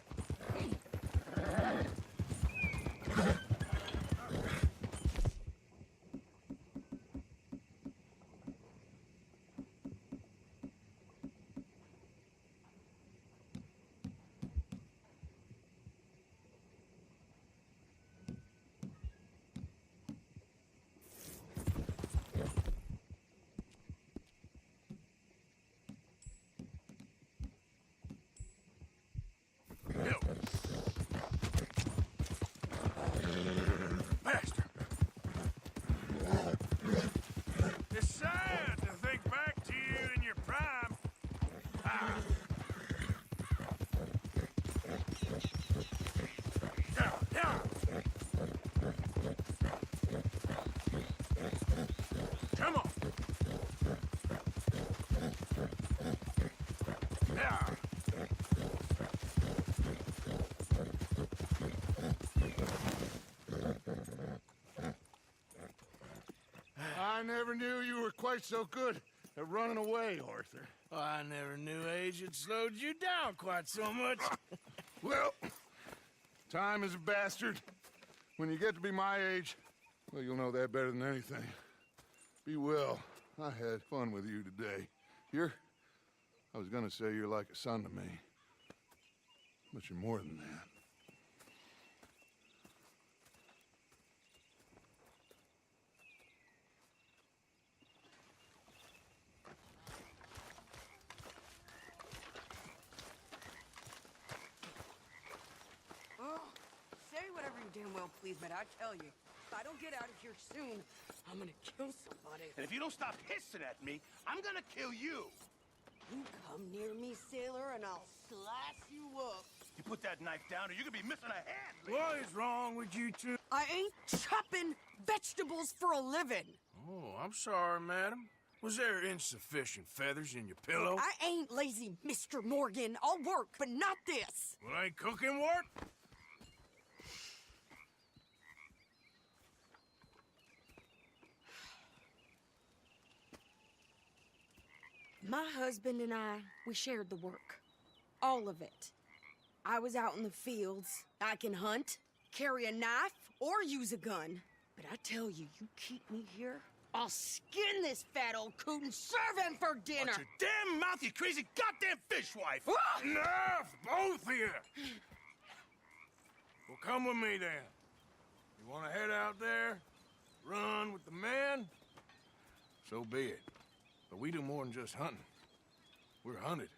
It's sad to think back to you in your prime. Come on.
I never knew you were quite so good at running away, Arthur.
I never knew age had slowed you down quite so much.
Well, time is a bastard. When you get to be my age, well, you'll know that better than anything. Be well. I had fun with you today. I was gonna say you're like a son to me. But you're more than that.
Say whatever you damn well please, but I tell you, if I don't get out of here soon, I'm gonna kill somebody.
And if you don't stop hissing at me, I'm gonna kill you.
You come near me, sailor, and I'll slice you up.
You put that knife down or you're gonna be missing a hand.
What is wrong with you two?
I ain't chopping vegetables for a living.
Oh, I'm sorry, madam. Was there insufficient feathers in your pillow?
I ain't lazy, Mr. Morgan. I'll work, but not this.
Well, ain't cooking work?
My husband and we shared the work. All of it. I was out in the fields. I can hunt, carry a knife, or use a gun. But I tell you, you keep me here, I'll skin this fat old coot and serve him for dinner.
Watch your damn mouth, you crazy goddamn fishwife!
Ah!
Enough, both of you! Well, come with me then. You want to head out there, run with the men? So be it. But we do more than just hunting. We're hunted.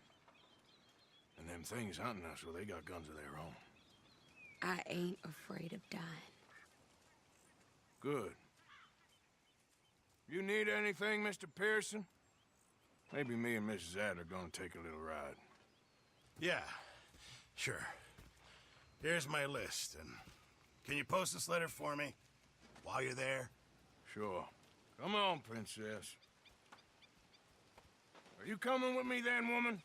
And them things hunting us, well, they got guns of their own.
I ain't afraid of dying.
Good. You need anything, Mr. Pearson? Maybe me and Mrs. Adler are gonna take a little ride.
Yeah, sure. Here's my list, and can you post this letter for me while you're there?
Sure. Come on, Princess. Are you coming with me then, woman?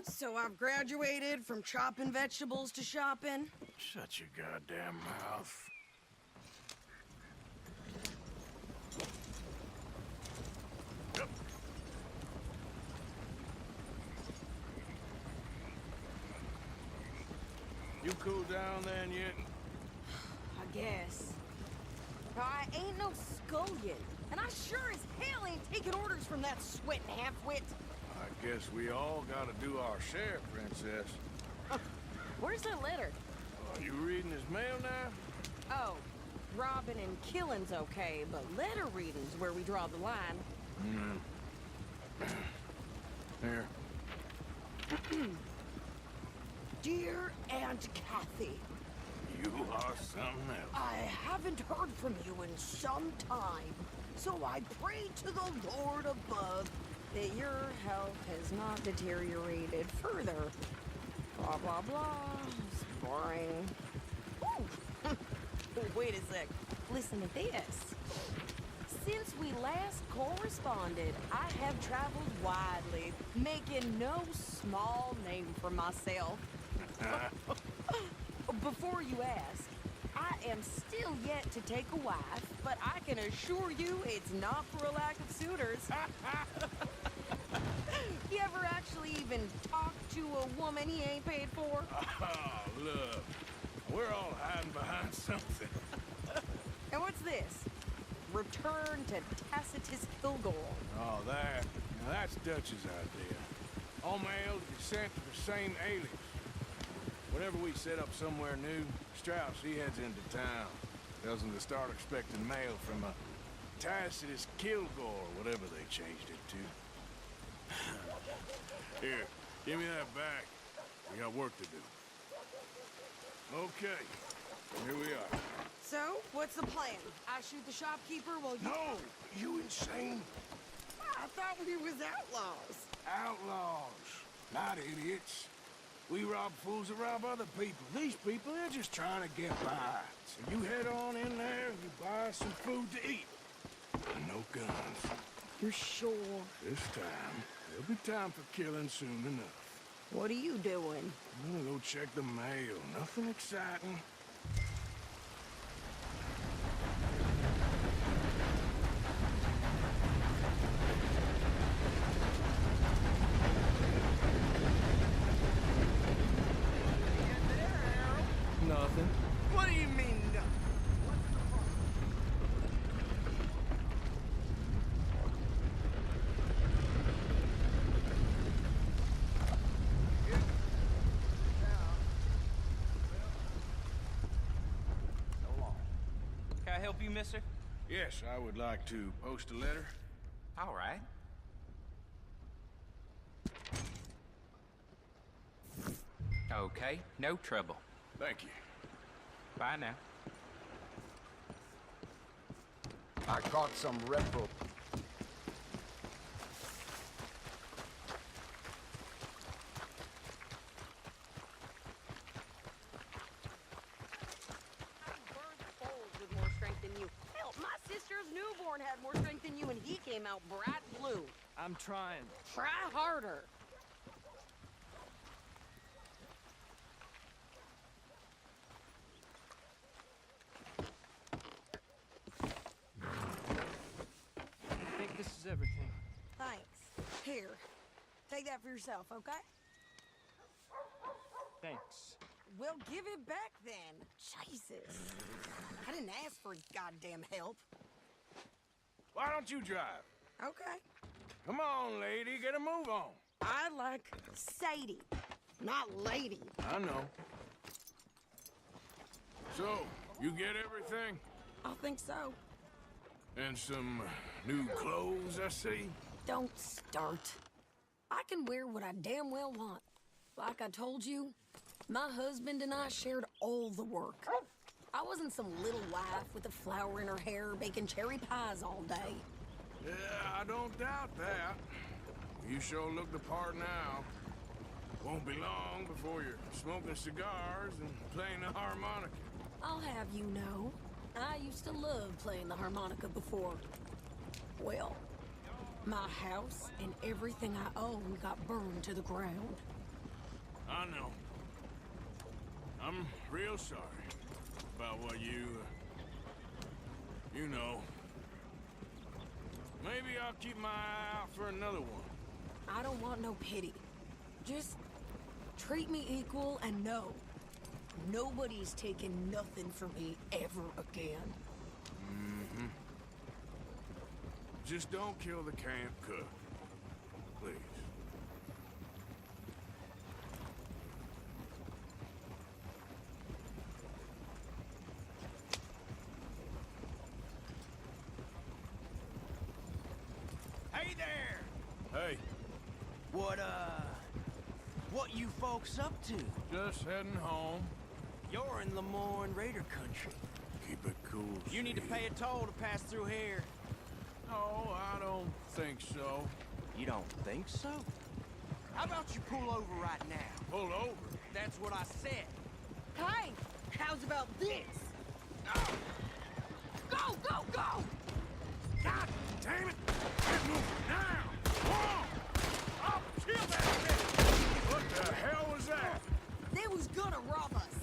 So I've graduated from chopping vegetables to shopping.
Shut your goddamn mouth. Yep. You cool down then yet?
I guess. I ain't no scullion, and I sure as hell ain't taking orders from that sweating half-wit.
I guess we all gotta do our share, Princess.
Where's that letter?
Are you reading his mail now?
Oh, robbing and killing's okay, but letter reading's where we draw the line.
Here.
Dear Aunt Kathy,
You are something else.
I haven't heard from you in some time, so I pray to the Lord above that your health has not deteriorated further. Blah, blah, blah. It's boring. Ooh. Wait a sec. Listen to this. Since we last corresponded, I have traveled widely, making no small name for myself. Before you ask, I am still yet to take a wife, but I can assure you it's not for a lack of suitors. You ever actually even talked to a woman he ain't paid for?
Oh, look. We're all hiding behind something.
And what's this? Return to Tacitus Kilgore.
Oh, that. Now, that's Dutch's idea. All mail to be sent to the same alias. Whenever we set up somewhere new, Strauss, he heads into town. Tells them to start expecting mail from a Tacitus Kilgore, whatever they changed it to. Here, give me that back. We got work to do. Okay, here we are.
So, what's the plan? I shoot the shopkeeper while you...
No! You insane?
I thought we was outlaws.
Outlaws, not idiots. We rob fools that rob other people. These people, they're just trying to get by. So you head on in there and you buy some food to eat. And no guns.
You're sure?
This time, there'll be time for killing soon enough.
What are you doing?
I'm gonna go check the mail. Nothing exciting.
Nothing.
What do you mean, no?
Can I help you, mister?
Yes, I would like to post a letter.
All right. Okay, no trouble.
Thank you.
Bye now.
I caught some repro.
With more strength than you. Hell, my sister's newborn had more strength than you, and he came out bright blue.
I'm trying.
Try harder. Here, take that for yourself, okay?
Thanks.
Well, give it back then. Jesus. I didn't ask for goddamn help.
Why don't you drive?
Okay.
Come on, lady, get a move on.
I like Sadie, not lady.
I know. So, you get everything?
I think so.
And some new clothes, I see?
Don't start. I can wear what I damn well want. Like I told you, my husband and I shared all the work. I wasn't some little wife with a flower in her hair baking cherry pies all day.
Yeah, I don't doubt that. You sure look the part now. Won't be long before you're smoking cigars and playing the harmonica.
I'll have you know, I used to love playing the harmonica before. Well, my house and everything I owned got burned to the ground.
I know. I'm real sorry about what you know. Maybe I'll keep my eye out for another one.
I don't want no pity. Just treat me equal and know nobody's taking nothing from me ever again.
Mm-hmm. Just don't kill the camp cook. Please.
Hey there!
Hey.
What you folks up to?
Just heading home.
You're in Lemoyne Raider country.
Keep it cool.
You need to pay a toll to pass through here.
No, I don't think so.
You don't think so? How about you pull over right now?
Pull over?
That's what I said.
Hey, how's about this? Go, go, go!
God damn it! Get moving now! Whoa! I'll kill that bitch! What the hell was that?
They was gonna rob us.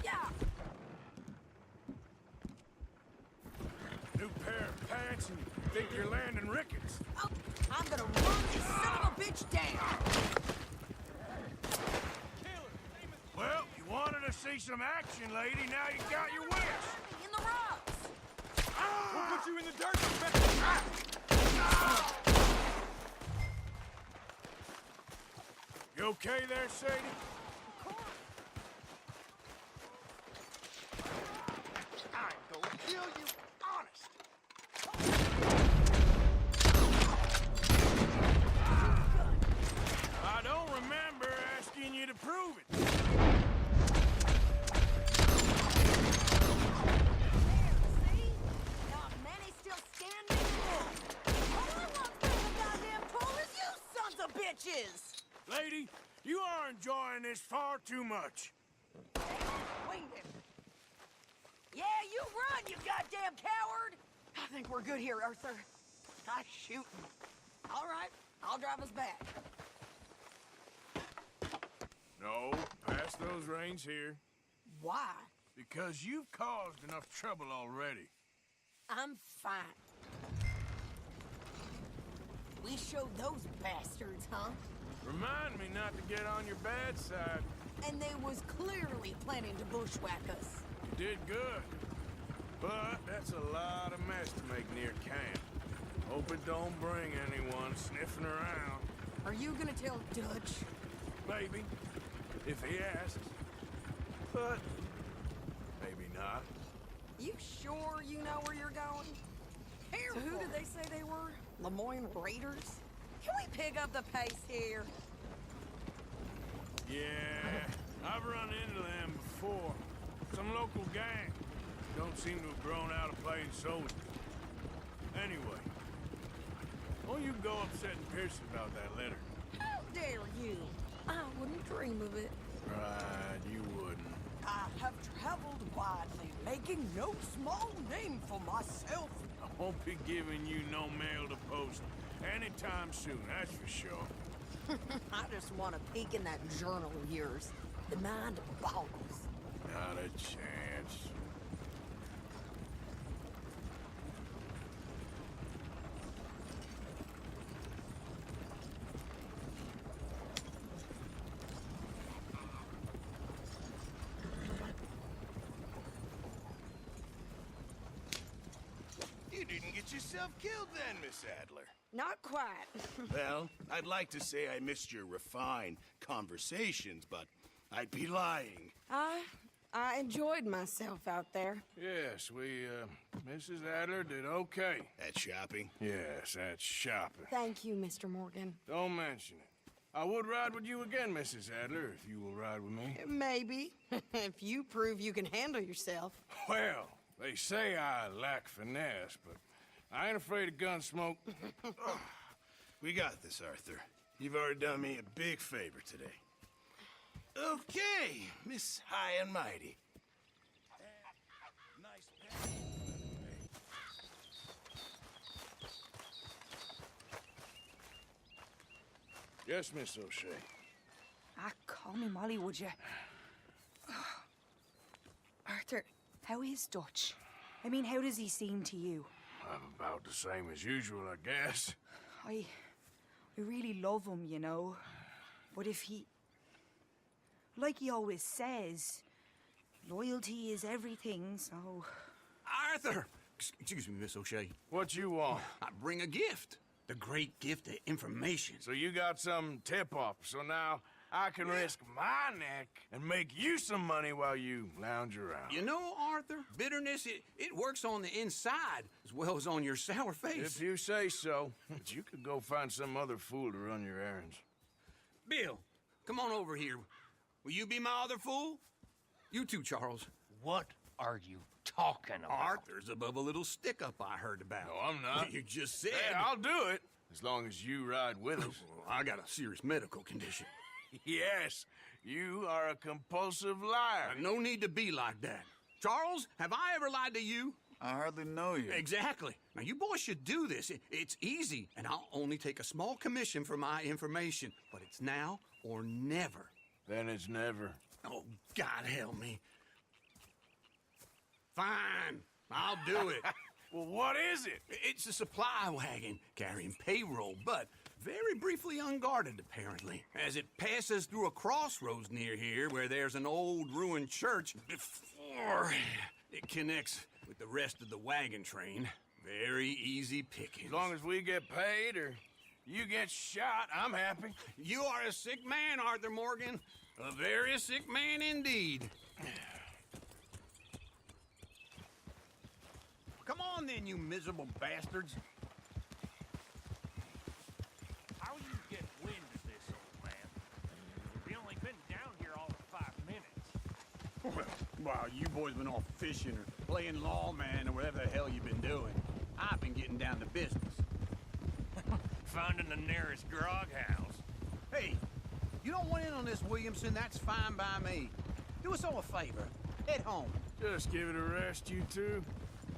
Yeah.
New pair of pants and you think you're landing rickets.
Oh, I'm gonna run this son of a bitch down.
Well, you wanted to see some action, lady. Now you got your wish.
In the rocks.
We'll put you in the dirt. You okay there, Sadie?
I'm gonna kill you, honest.
I don't remember asking you to prove it.
See? Not many still standing. All I want from the goddamn toll is you sons of bitches.
Lady, you are enjoying this far too much.
Winged him. Yeah, you run, you goddamn coward! I think we're good here, Arthur. I shoot. All right, I'll drive us back.
No, pass those reins here.
Why?
Because you've caused enough trouble already.
I'm fine. We showed those bastards, huh?
Remind me not to get on your bad side.
And they was clearly planning to bushwhack us.
You did good. But that's a lot of mess to make near camp. Hope it don't bring anyone sniffing around.
Are you gonna tell Dutch?
Maybe, if he asks. But maybe not.
You sure you know where you're going? Careful. So who did they say they were? Lemoyne Raiders? Can we pick up the pace here?
Yeah, I've run into them before. Some local gang. Don't seem to have grown out of playing soldiers. Anyway, won't you go upsetting Pearson about that letter?
How dare you? I wouldn't dream of it.
Right, you wouldn't.
I have traveled widely, making no small name for myself.
I won't be giving you no mail to post anytime soon, that's for sure.
I just want to peek in that journal of yours. The mind boggles.
Not a chance.
yourself killed then, Miss Adler?
Not quite.
Well, I'd like to say I missed your refined conversations, but I'd be lying.
I enjoyed myself out there.
Yes, Mrs. Adler did okay.
At shopping?
Yes, at shopping.
Thank you, Mr. Morgan.
Don't mention it. I would ride with you again, Mrs. Adler, if you will ride with me.
Maybe. If you prove you can handle yourself.
Well, they say I lack finesse, but I ain't afraid of gun smoke.
We got this, Arthur. You've already done me a big favor today. Okay, Miss High and Mighty.
Yes, Miss O'Shea.
Call me Molly, would you? Arthur, how is Dutch? I mean, how does he seem to you?
I'm about the same as usual, I guess.
I really love him, you know. But if he... Like he always says, loyalty is everything, so...
Arthur! Excuse me, Miss O'Shea.
What you want?
I bring a gift. The great gift of information.
So you got some tip-off, so now I can risk my neck and make you some money while you lounge around.
You know, Arthur, bitterness, it works on the inside as well as on your sour face.
If you say so. But you could go find some other fool to run your errands.
Bill, come on over here. Will you be my other fool? You too, Charles.
What are you talking about?
Arthur's above a little stick-up I heard about.
No, I'm not.
You just said...
Hey, I'll do it, as long as you ride with us.
I got a serious medical condition.
Yes, you are a compulsive liar.
No need to be like that. Charles, have I ever lied to you?
I hardly know you.
Exactly. Now, you boys should do this. It's easy, and I'll only take a small commission for my information. But it's now or never.
Then it's never.
Oh, God help me. Fine, I'll do it.
Well, what is it?
It's a supply wagon carrying payroll, but very briefly unguarded, apparently. As it passes through a crossroads near here where there's an old ruined church before it connects with the rest of the wagon train. Very easy pickings.
As long as we get paid or you get shot, I'm happy.
You are a sick man, Arthur Morgan. A very sick man indeed. Come on then, you miserable bastards.
How you get wind of this, old man? We only been down here all of 5 minutes.
Well, you boys been off fishing or playing lawman or whatever the hell you've been doing. I've been getting down to business.
Finding the nearest grog house.
Hey, you don't want in on this, Williamson, that's fine by me. Do us all a favor. Head home.
Just give it a rest, you two.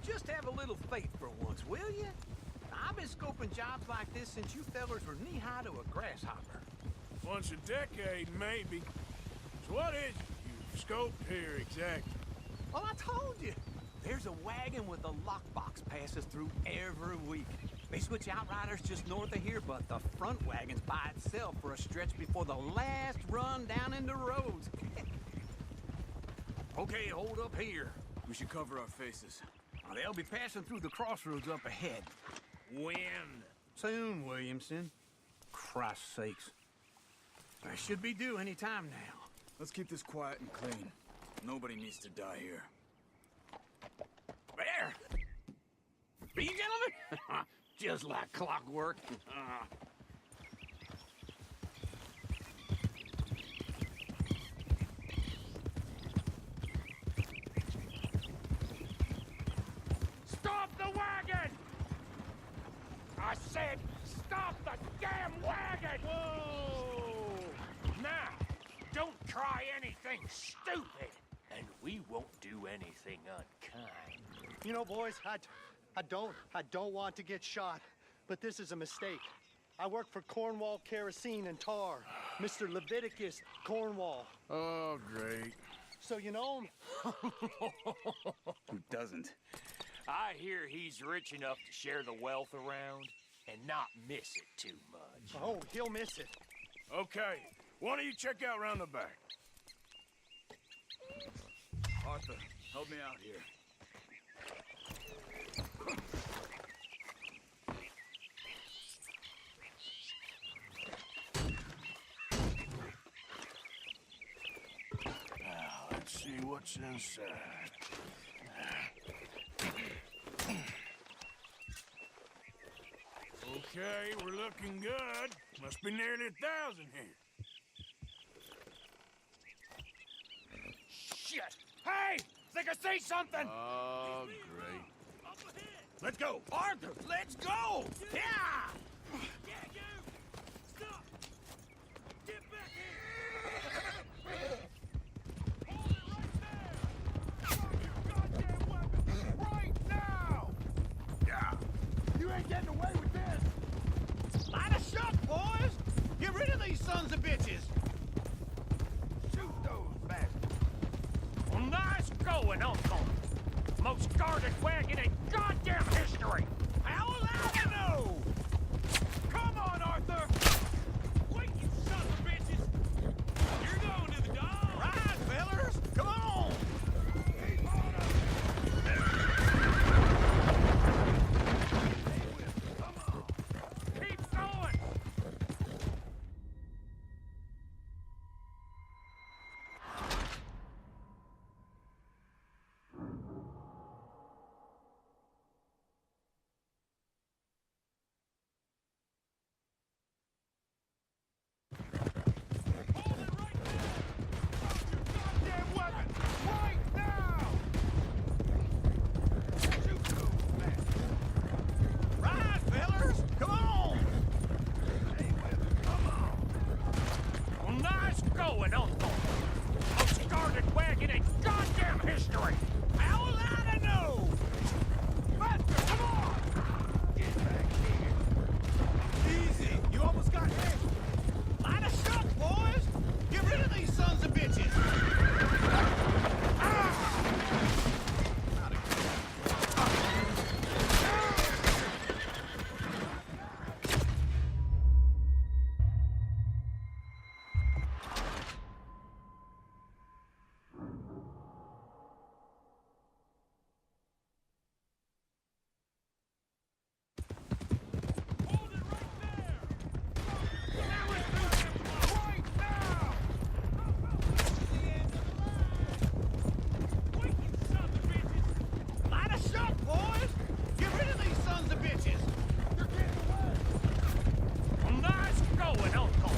Just have a little faith for once, will you? I've been scoping jobs like this since you fellers were knee-high to a grasshopper.
Once a decade, maybe. So what is it you've scoped here exactly?
Well, I told you. There's a wagon with a lockbox passes through every week. They switch outriders just north of here, but the front wagon's by itself for a stretch before the last run down into roads. Okay, hold up here. We should cover our faces. They'll be passing through the crossroads up ahead.
When?
Soon, Williamson. Christ's sakes. I should be due any time now.
Let's keep this quiet and clean. Nobody needs to die here.
There! Be you, gentlemen? Just like clockwork.
Stop the wagon! I said, stop the damn wagon!
Whoa! Now, don't try anything stupid, and we won't do anything unkind.
You know, boys, I don't want to get shot, but this is a mistake. I work for Cornwall Kerosene and Tar, Mr. Leviticus Cornwall.
Oh, great.
So you know him?
Who doesn't?
I hear he's rich enough to share the wealth around and not miss it too much.
Oh, he'll miss it.
Okay, why don't you check out round the back?
Arthur, help me out here.
see what's inside. Okay, we're looking good. Must be nearly 1,000 here.
Shit! Hey! Think I see something!
Oh, great.
Let's go! Arthur, let's go! Yeah!
Right now!
Yeah! You ain't getting away with this! Line a shot, boys! Get rid of these sons of bitches! Shoot those bastards! Well, nice going, Uncle! Most guarded wagon in goddamn history! How will I know? Come on, Arthur! Wait, you son of bitches! You're going to the dog! Right, fellers! Come on! Keep going! Goddamn weapon! Right now! Shoot those bastards! Right, fellers! Come on! Come on! Well, nice going, Uncle! Most guarded wagon in goddamn history! How will I know? Buster, come on! Get back here! Easy! You almost got hit! Line a shot, boys! Get rid of these sons of bitches! Line a shot, boys! Get rid of these sons of bitches! You're getting away! Well, nice going, Uncle!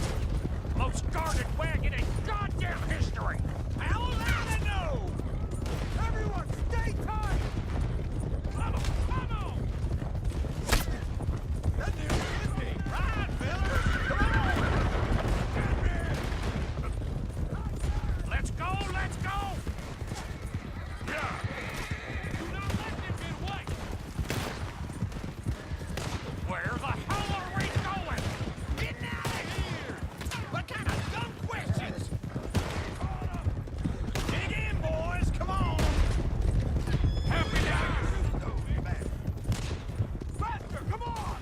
Most guarded wagon in goddamn history! How will I know? Everyone, stay tight! Come on, come on! That dude's with me! Right, fellers! Come on! Let's go, let's go! Yeah! Do not let them get away! Where the hell are we going? Getting out of here! What kind of dumb questions? Dig in, boys! Come on! Help me down! Faster, come on!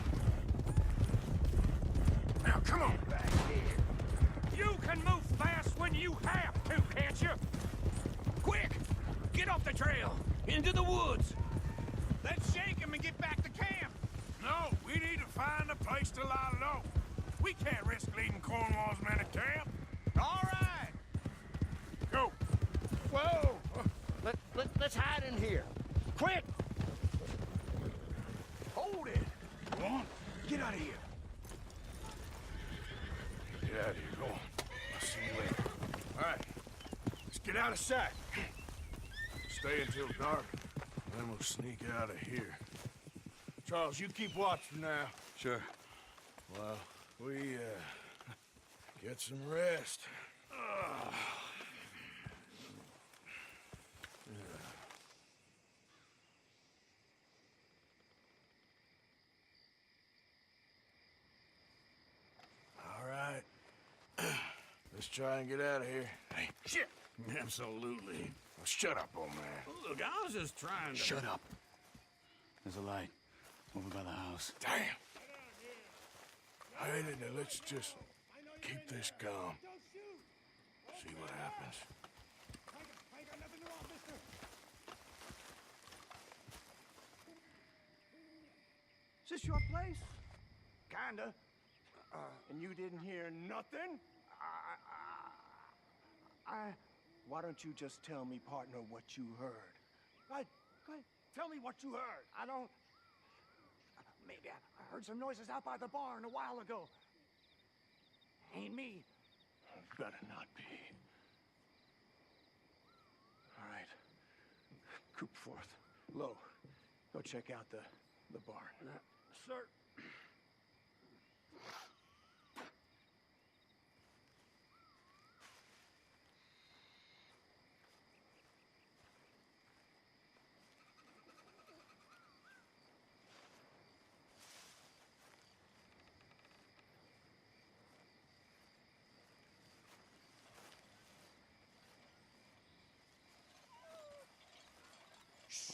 Now, come on! Back here. You can move fast when you have to, can't you? Quick! Get off the trail! Into the woods! Let's shake him and get back to camp!
No, we need to find a place to lie low. We can't risk leading Cornwall's men to camp.
All right!
Go.
Whoa! Let's hide in here. Quick! Hold it!
Go on.
Get out of here.
Get out of here. Go on. I'll see you later. All right. Let's get out of sight. Stay until dark, then we'll sneak out of here. Charles, you keep watch for now.
Sure.
Well, we, get some rest. All right. Let's try and get out of here. Hey, shit! Absolutely. Well, shut up, old man.
Look, I was just trying to...
Shut up. There's a light over by the house.
Damn. Hey, now let's just keep this calm. See what happens.
Is this your place? Kinda. And you didn't hear nothing?
Why don't you just tell me, partner, what you heard? Go ahead. Tell me what you heard. I don't... Maybe I heard some noises out by the barn a while ago. Ain't me.
Better not be. All right. Cooperforth.
Low, go check out the barn.
Sir.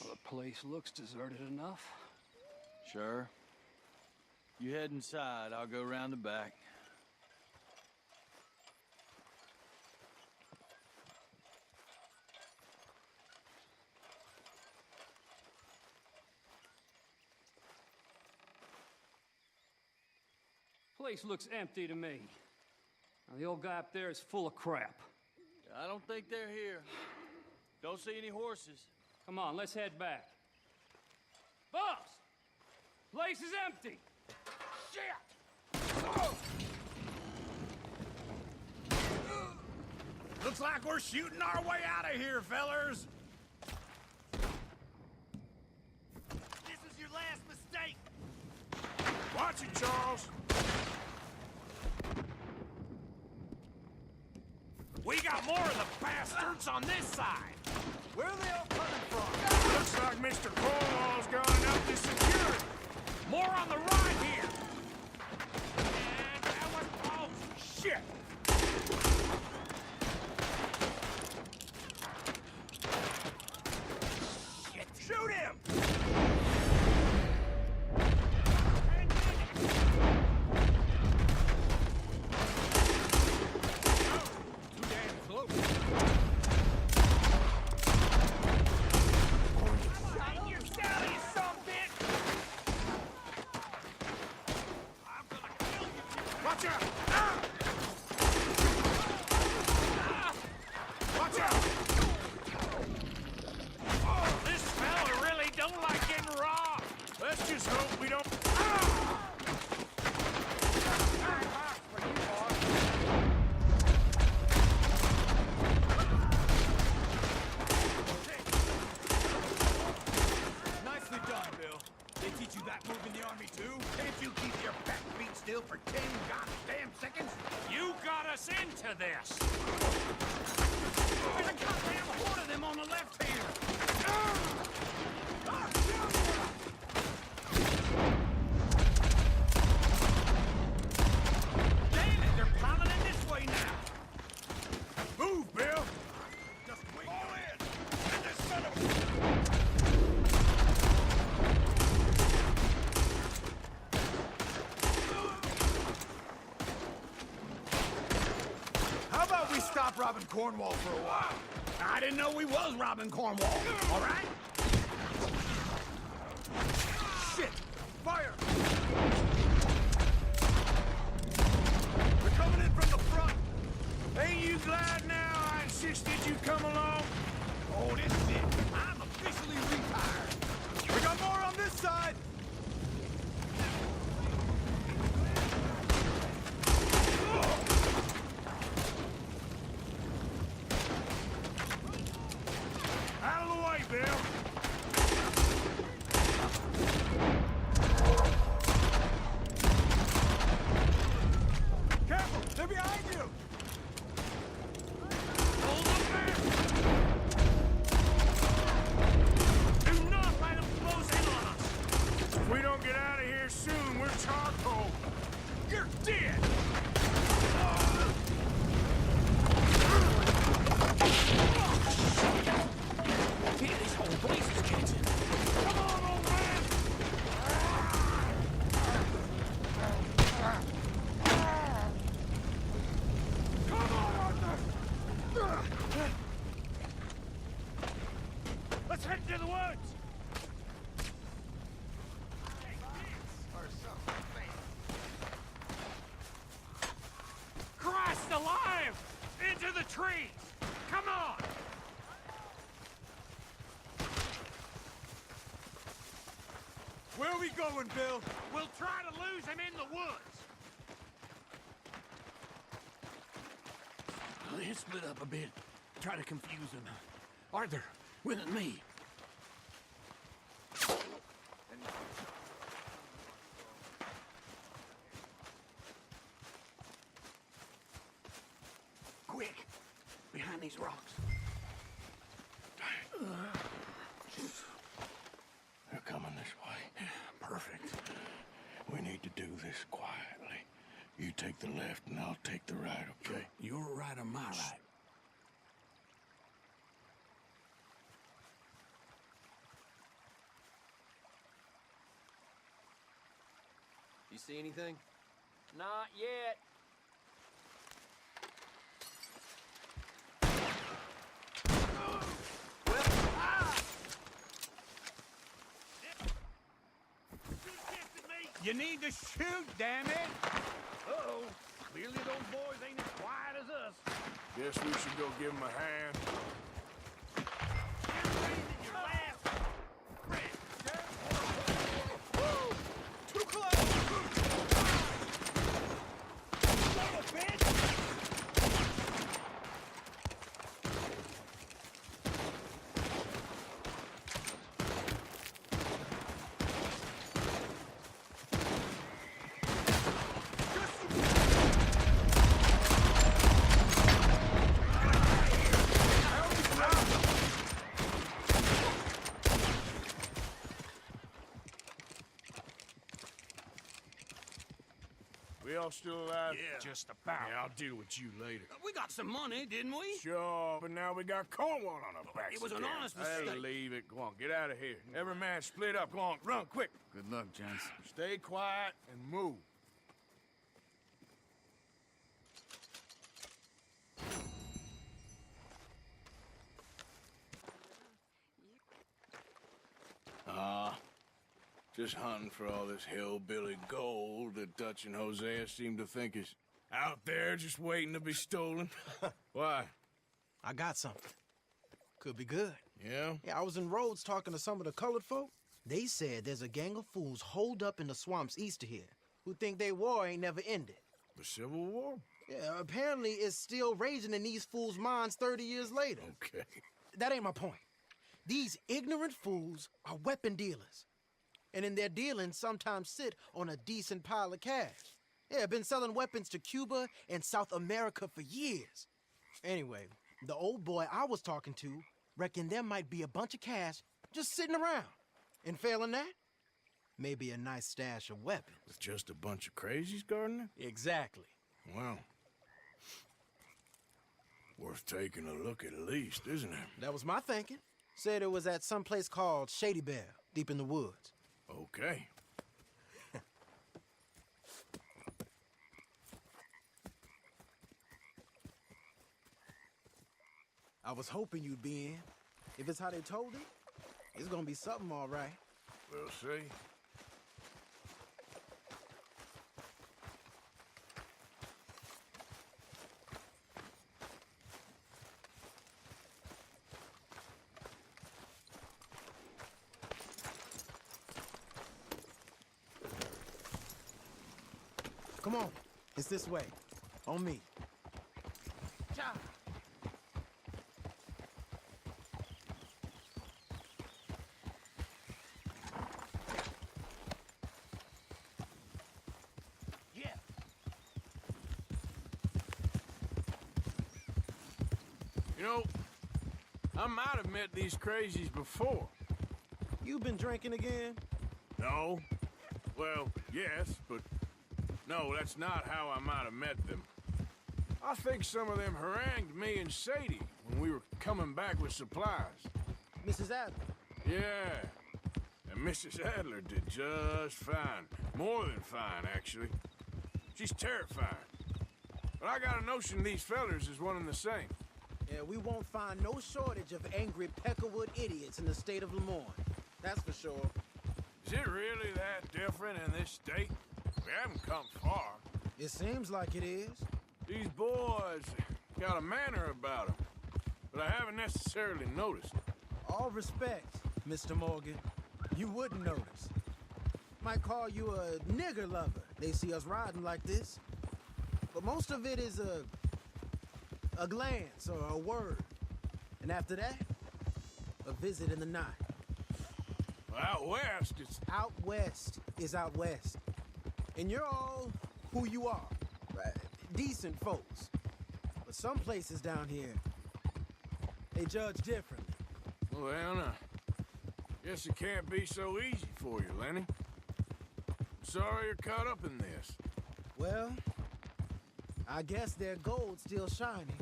Well, the place looks deserted enough.
Sure. You head inside, I'll go around the back.
Place looks empty to me. Now, the old guy up there is full of crap.
I don't think they're here. Don't see any horses.
Come on, let's head back. Boss! Place is empty! Shit!
Looks like we're shooting our way out of here, fellers.
This is your last mistake.
Watch it, Charles.
We got more of the bastards on this side.
Where are they all coming from?
Looks like Mr. Cornwall's gone up to security.
More on the right here. And that was... Oh, shit. Shit. Shoot him!
Too damn close.
Watch out! Watch out!
Oh, this fella really don't like getting robbed.
Let's just hope we don't...
Nicely done, Bill. They teach you that move in the army, too? Can't you keep your back feet still for 10 goddamn seconds?
You got us into this.
There's a goddamn horde of them on the left here. Damn it, they're piling in this way now.
Move, Bill!
Just wait. All in. And this son of...
How about we stop robbing Cornwall for a while? I didn't know we was robbing Cornwall. All right? Shit! Fire!
They're coming in from the front.
Ain't you glad now I insisted you come along?
Oh, this is it. I'm officially retired. We got more on this side.
Out of the way, Bill!
Careful, they're behind you.
Hold up there! Do not let them close in on us! If we don't get out of here soon, we're charcoal. You're dead!
This whole place
going, Bill? We'll try to lose him in the woods.
Let's split up a bit. Try to confuse them. Arthur, with me. Quick! Behind these rocks. They're coming this way. Perfect. We need to do this quietly. You take the left and I'll take the right, okay? Your right or my right?
You see anything?
Not yet.
You need to shoot, damn it! Uh-oh. Clearly those boys ain't as quiet as us.
Guess we should go give him a hand.
Too close! Son of a bitch!
We all still alive?
Yeah.
Just about. Yeah, I'll deal with you later.
We got some money, didn't we?
Sure, but now we got Cornwall on our backs.
It was an
again.
honest
Hey,
mistake.
leave it. Go on, get out of here. Every man split up. Go on, run, quick.
Good luck, gents.
Stay quiet and move. Just hunting for all this hillbilly gold that Dutch and Hosea seem to think is out there just waiting to be stolen. Why?
I got something. Could be good.
Yeah?
Yeah, I was in Rhodes talking to some of the colored folk. They said there's a gang of fools holed up in the swamps east of here who think their war ain't never ended.
The Civil War?
Yeah, apparently it's still raging in these fools' minds 30 years later.
Okay.
That ain't my point. These ignorant fools are weapon dealers. And in their dealings sometimes sit on a decent pile of cash. Yeah, been selling weapons to Cuba and South America for years. Anyway, the old boy I was talking to reckoned there might be a bunch of cash just sitting around. And failing that, maybe a nice stash of weapons.
With just a bunch of crazies guarding it?
Exactly.
Well, worth taking a look at least, isn't it?
That was my thinking. Said it was at some place called Shady Belle, deep in the woods.
Okay.
I was hoping you'd be in. If it's how they told it, it's gonna be something all right.
We'll see.
Come on, it's this way. On me. Cha!
Yeah.
You know, I might have met these crazies before.
You been drinking again?
No. Well, yes, but no, that's not how I might have met them. I think some of them harangued me and Sadie when we were coming back with supplies.
Mrs. Adler?
Yeah. And Mrs. Adler did just fine. More than fine, actually. She's terrifying. But I got a notion these fellers is one and the same.
Yeah, we won't find no shortage of angry Peckerwood idiots in the state of Lemoyne. That's for sure.
Is it really that different in this state? We haven't come far.
It seems like it is.
These boys got a manner about them, but I haven't necessarily noticed.
All respect, Mr. Morgan. You wouldn't notice.
might call you a nigger lover. They see us riding like this. But most of it is a glance or a word. And after that, a visit in the night.
Out west, it's...
Out west is out west. And you're all who you are. Decent folks. But some places down here, they judge differently.
Well, guess it can't be so easy for you, Lenny. Sorry you're caught up in this.
Well, I guess their gold's still shining,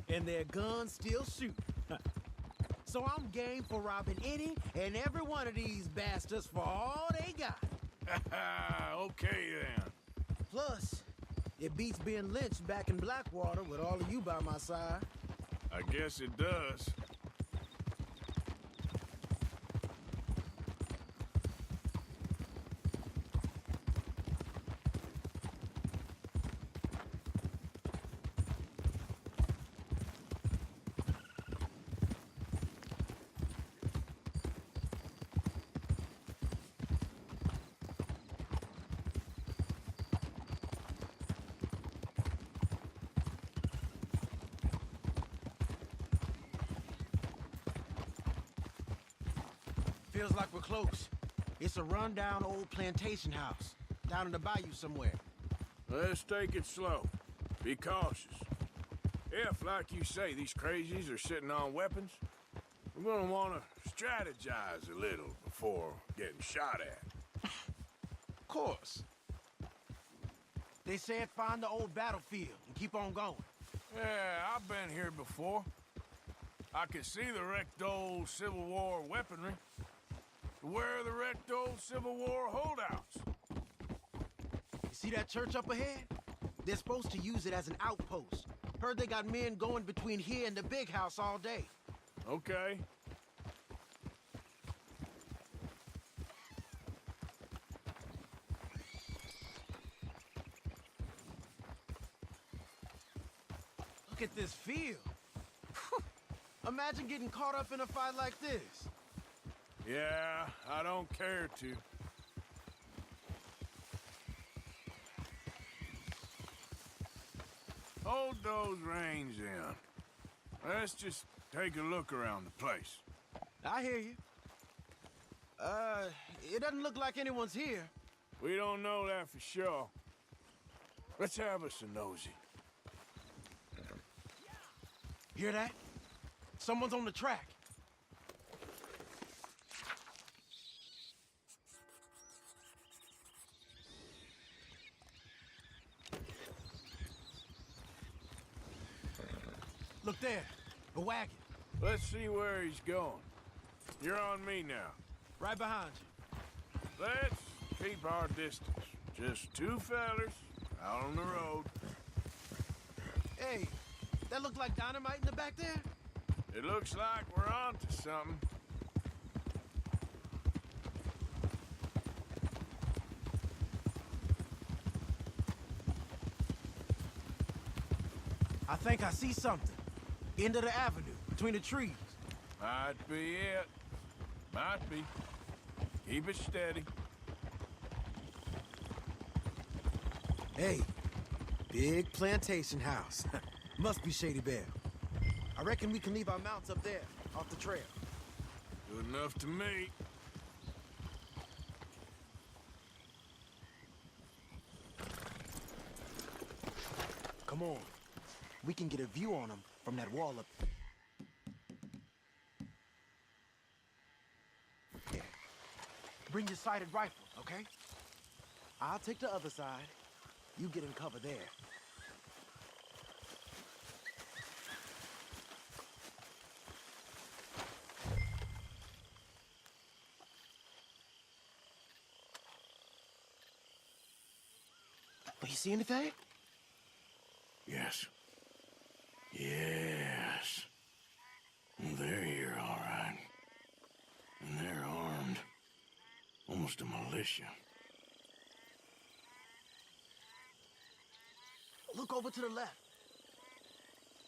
and their guns still shoot. So I'm game for robbing any and every one of these bastards for all they got.
Okay, then.
Plus, it beats being lynched back in Blackwater with all of you by my side.
I guess it does.
Feels like we're close. It's a rundown old plantation house, down in the bayou somewhere.
Let's take it slow. Be cautious. If, like you say, these crazies are sitting on weapons, we're gonna want to strategize a little before getting shot at.
Of course. They said find the old battlefield and keep on going.
Yeah, I've been here before. I can see the wrecked old Civil War weaponry. Where are the wrecked old Civil War holdouts?
You see that church up ahead? They're supposed to use it as an outpost. Heard they got men going between here and the big house all day.
Okay.
Look at this field. Imagine getting caught up in a fight like this.
Yeah, I don't care to. Hold those reins in. Let's just take a look around the place.
I hear you. It doesn't look like anyone's here.
We don't know that for sure. Let's have us a nosy.
Hear that? Someone's on the track. Look there, a wagon.
Let's see where he's going. You're on me now.
Right behind you.
Let's keep our distance. Just two fellers out on the road.
Hey, that look like dynamite in the back there?
It looks like we're onto something.
I think I see something. End of the avenue, between the trees.
Might be it. Might be. Keep it steady.
Hey, big plantation house. Must be Shady Belle. I reckon we can leave our mounts up there, off the trail.
Good enough to me.
Come on. We can get a view on them from that wall up there. Bring your sighted rifle, okay? I'll take the other side. You get in cover there. You see anything?
Yes. Yes. They're here, all right. And they're armed. Almost a militia.
Look over to the left.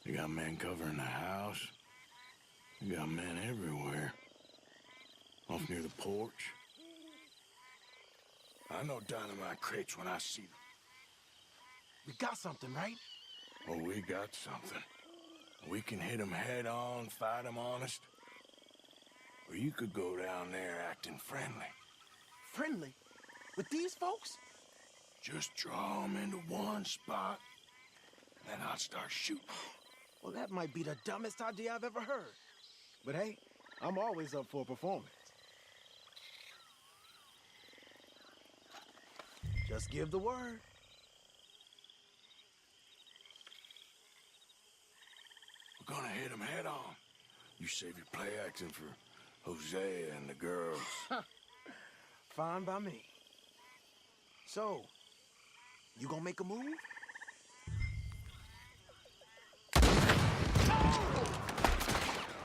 They got men covering the house. They got men everywhere. Off near the porch. I know dynamite crates when I see them.
We got something, right?
Oh, we got something. We can hit them head on, fight them honest. Or you could go down there acting friendly.
Friendly? With these folks?
Just draw them into one spot, then I'll start shooting.
Well, that might be the dumbest idea I've ever heard. But hey, I'm always up for a performance. Just give the word.
We're gonna hit them head on. You save your play acting for Hosea and the girls.
Fine by me. So, you gonna make a move?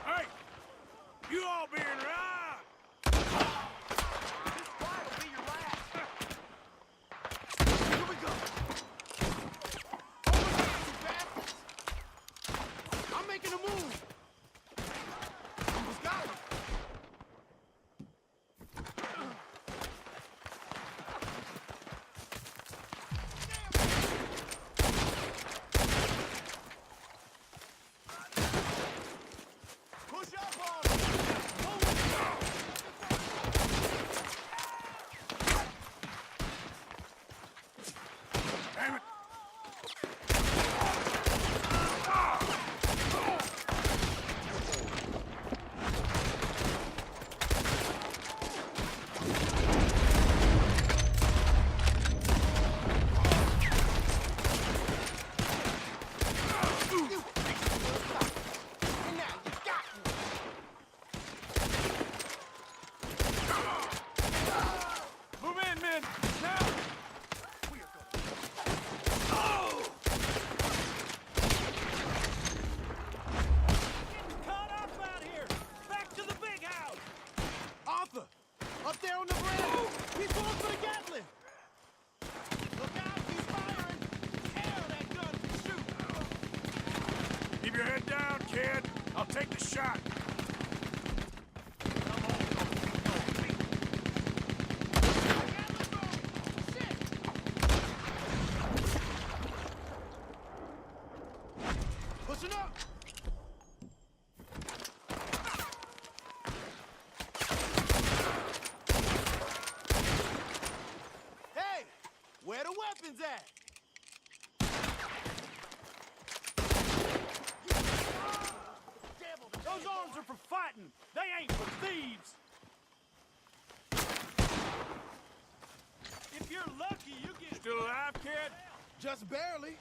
Hey! You all being right!
This fight will be your last. Here we go. Over here, you bastards! I'm making a move. Almost got him. Push up on him.
Damn it!
And now you got me.
Move in, men! Now!
Cut up out here! Back to the big house!
Arthur, up there on the bridge. He's going for the Gatling.
Look out, he's firing! Hell, that gun can shoot!
Keep your head down, kid. I'll take the shot.
Pushing up. Hey, where the weapons at?
Those arms are for fighting! They ain't for thieves! If you're lucky, you get...
Still alive, kid?
Just barely.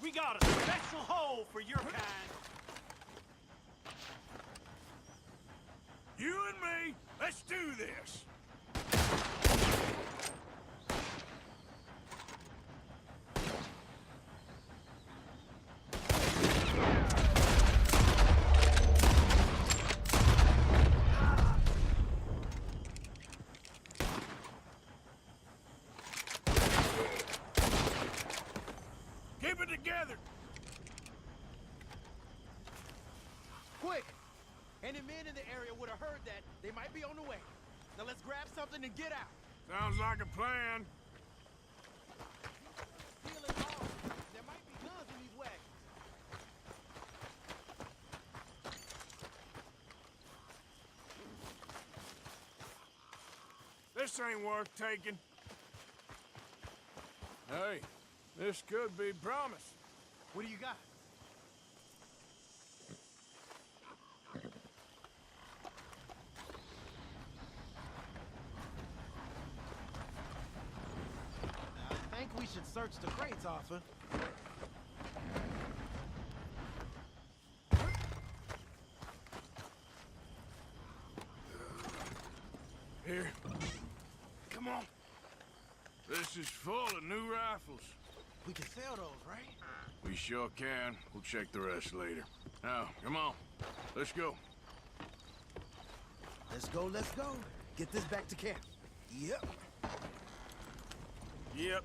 We got a special hole for your kind.
You and me, let's do this. Keep it together.
Quick. Any men in the area would have heard that. They might be on the way. Now let's grab something and get out.
Sounds like a plan.
Feeling hard. There might be guns in these wagons.
This ain't worth taking. Hey, this could be promise.
What do you got? I think we should search the crates, Arthur.
Here. Come on. This is full of new rifles.
We can sell those, right?
We sure can. We'll check the rest later. Now, come on. Let's go.
Let's go, let's go. Get this back to camp. Yep.
Yep.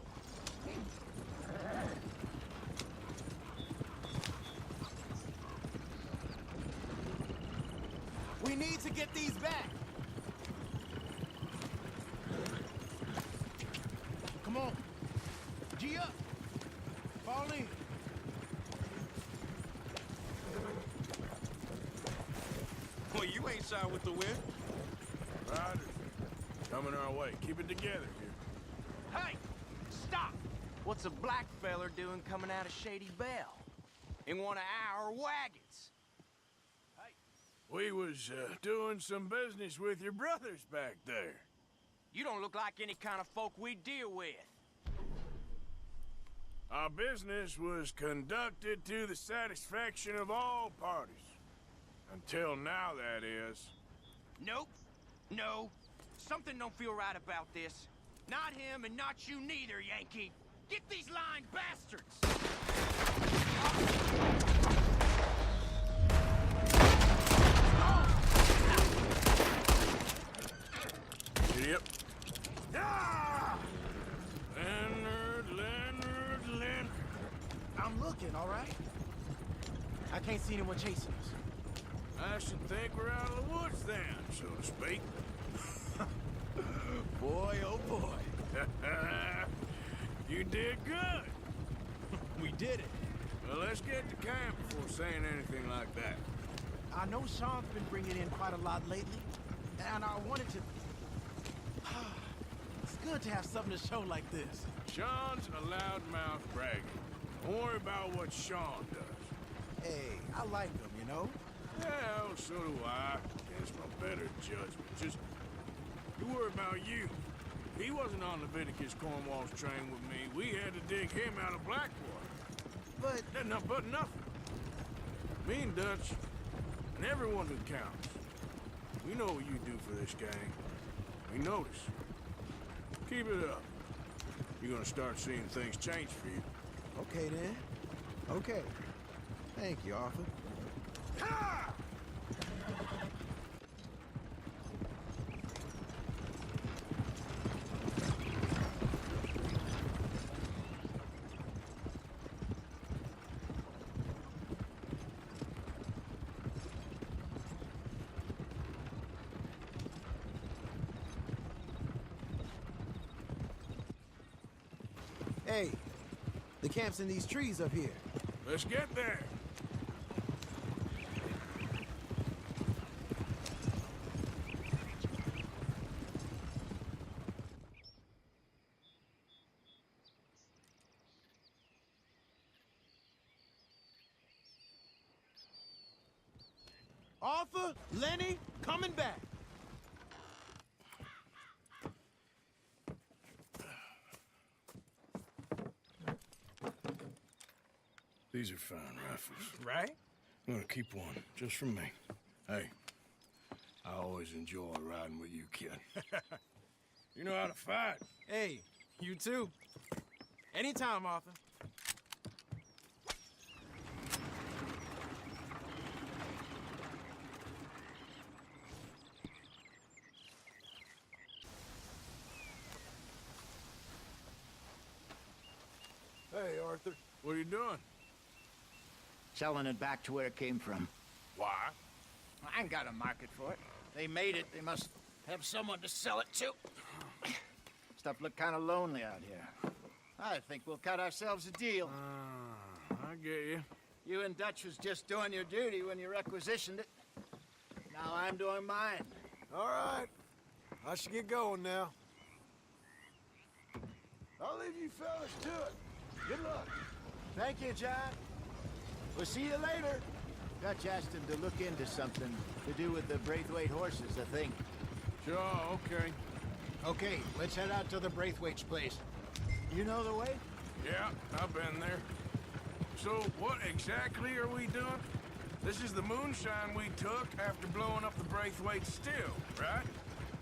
We need to get these back.
You ain't side with the wind.
Riders coming our way. Keep it together here.
Hey! Stop! What's a black feller doing coming out of Shady Belle? In one of our wagons?
We was doing some business with your brothers back there.
You don't look like any kind of folk we deal with.
Our business was conducted to the satisfaction of all parties. Until now, that is.
Nope. No. Something don't feel right about this. Not him and not you neither, Yankee. Get these lying bastards!
Giddy up. Ah! Leonard.
I'm looking, all right? I can't see anyone chasing us.
I should think we're out of the woods then, so to speak.
Boy, oh boy.
You did good.
We did it.
Well, let's get to camp before saying anything like that.
I know Sean's been bringing in quite a lot lately, and I wanted to... It's good to have something to show like this.
Sean's a loudmouth bragging. Don't worry about what Sean does.
Hey, I like him, you know?
Yeah, well, so do I. Against my better judgment. Just, you worry about you. He wasn't on Leviticus Cornwall's train with me. We had to dig him out of Blackwater.
But
nothing. Me and Dutch, and everyone who counts. We know what you do for this gang. We notice. Keep it up. You're gonna start seeing things change for you.
Okay, then. Okay. Thank you, Arthur.
Ha!
Hey, the camp's in these trees up here.
Let's get there.
Arthur, Lenny, coming back.
These are fine rifles.
Right?
I'm gonna keep one, just for me. Hey, I always enjoy riding with you, kid. You know how to fight.
Hey, you too. Anytime, Arthur.
Hey, Arthur. What are you doing?
Selling it back to where it came from.
Why?
I ain't got a market for it. They made it. They must have someone to sell it to. Stuff look kind of lonely out here. I think we'll cut ourselves a deal.
I get you.
You and Dutch was just doing your duty when you requisitioned it. Now I'm doing mine.
All right. I should get going now. I'll leave you fellas to it. Good luck.
Thank you, John. We'll see you later. Dutch asked him to look into something to do with the Braithwaite horses, I think.
Sure, okay.
Okay, let's head out to the Braithwaite's place. You know the way?
Yeah, I've been there. So, what exactly are we doing? This is the moonshine we took after blowing up the Braithwaite still, right?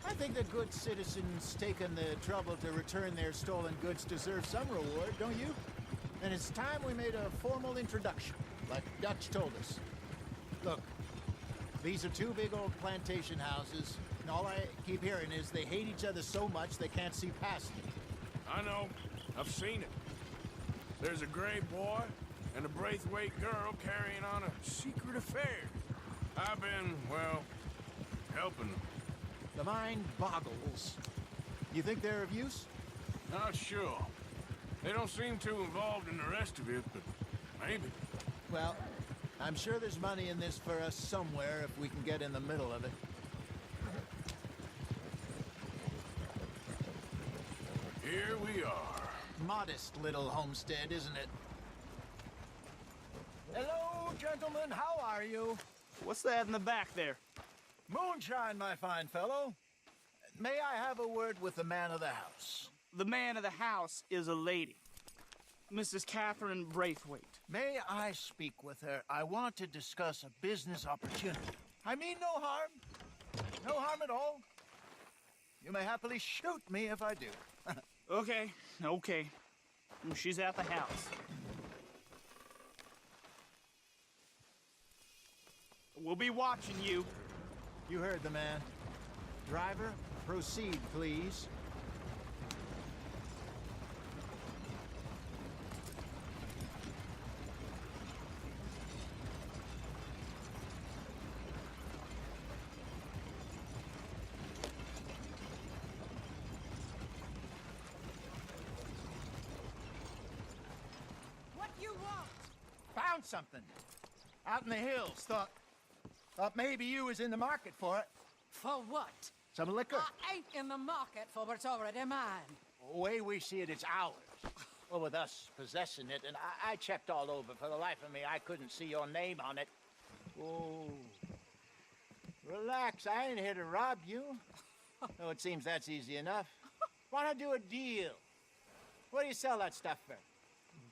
I think the good citizens taking the trouble to return their stolen goods deserve some reward, don't you? And it's time we made a formal introduction, like Dutch told us. Look, these are two big old plantation houses, and all I keep hearing is they hate each other so much they can't see past it.
I know. I've seen it. There's a gray boy and a Braithwaite girl carrying on a secret affair. I've been, well, helping them.
The mind boggles. You think they're of use?
Not sure. They don't seem too involved in the rest of it, but maybe.
Well, I'm sure there's money in this for us somewhere if we can get in the middle of it.
Here we are.
Modest little homestead, isn't it?
Hello, gentlemen. How are you?
What's that in the back there?
Moonshine, my fine fellow. May I have a word with the man of the house?
The man of the house is a lady. Mrs. Catherine Braithwaite.
May I speak with her? I want to discuss a business opportunity. I mean no harm. No harm at all. You may happily shoot me if I do.
Okay. She's at the house. We'll be watching you.
You heard the man. Driver, proceed, please.
What you want?
Found something. Out in the hills. Thought maybe you was in the market for it.
For what?
Some liquor.
I ain't in the market for what's already mine.
The way we see it, it's ours. Well, with us possessing it, and I checked all over. For the life of me, I couldn't see your name on it. Oh. Relax, I ain't here to rob you. Oh, it seems that's easy enough. Why not do a deal? What do you sell that stuff for?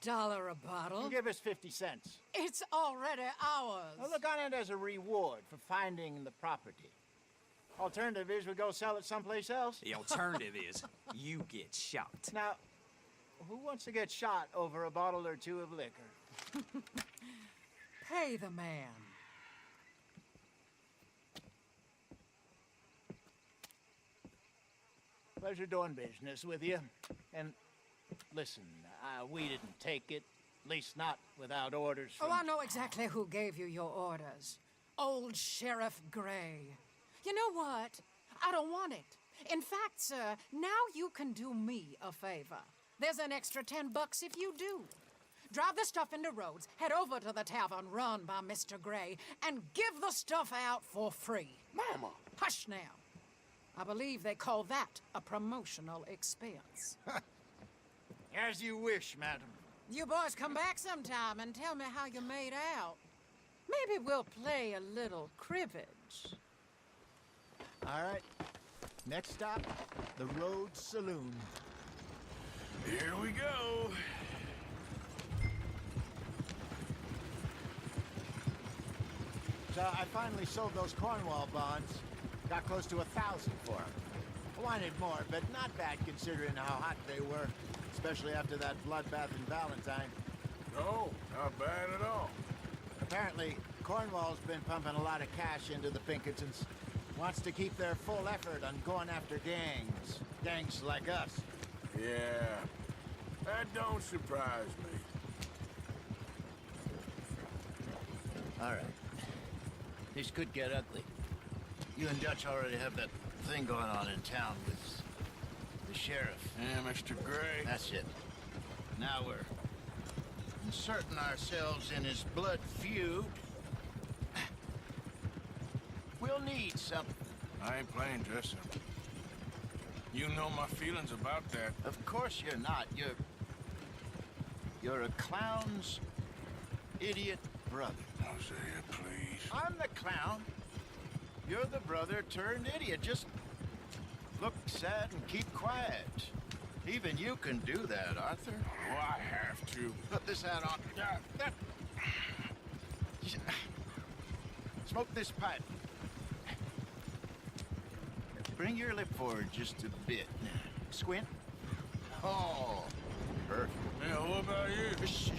$1 a bottle?
You give us 50 cents.
It's already ours.
Well, look on it as a reward for finding the property. Alternative is we go sell it someplace else.
The alternative is you get shot.
Now, who wants to get shot over a bottle or two of liquor?
Pay the man.
Pleasure doing business with you. And listen, we didn't take it. At least not without orders from...
Oh, I know exactly who gave you your orders. Old Sheriff Gray. You know what? I don't want it. In fact, sir, now you can do me a favor. There's an extra $10 if you do. Drive the stuff into Rhodes, head over to the tavern run by Mr. Gray, and give the stuff out for free.
Mama!
Hush now. I believe they call that a promotional expense.
As you wish, madam.
You boys come back sometime and tell me how you made out. Maybe we'll play a little cribbage.
All right. Next stop, the Rhodes Saloon.
Here we go.
So I finally sold those Cornwall bonds. Got close to 1,000 for them. I wanted more, but not bad considering how hot they were, especially after that bloodbath in Valentine.
No, not bad at all.
Apparently, Cornwall's been pumping a lot of cash into the Pinkertons. Wants to keep their full effort on going after gangs. Gangs like us.
Yeah, that don't surprise me.
All right. This could get ugly. You and Dutch already have that thing going on in town with the sheriff.
Yeah, Mr. Gray.
That's it. Now we're inserting ourselves in his blood feud. We'll need something.
I ain't playing dress up. You know my feelings about that.
Of course you're not. You're a clown's idiot brother.
Hosea, please.
I'm the clown. You're the brother turned idiot. Just look sad and keep quiet. Even you can do that, Arthur.
Oh, I have to.
Put this hat on. Smoke this pipe. Bring your lip forward just a bit. Squint. Oh, perfect.
Yeah, what about you?
Shh.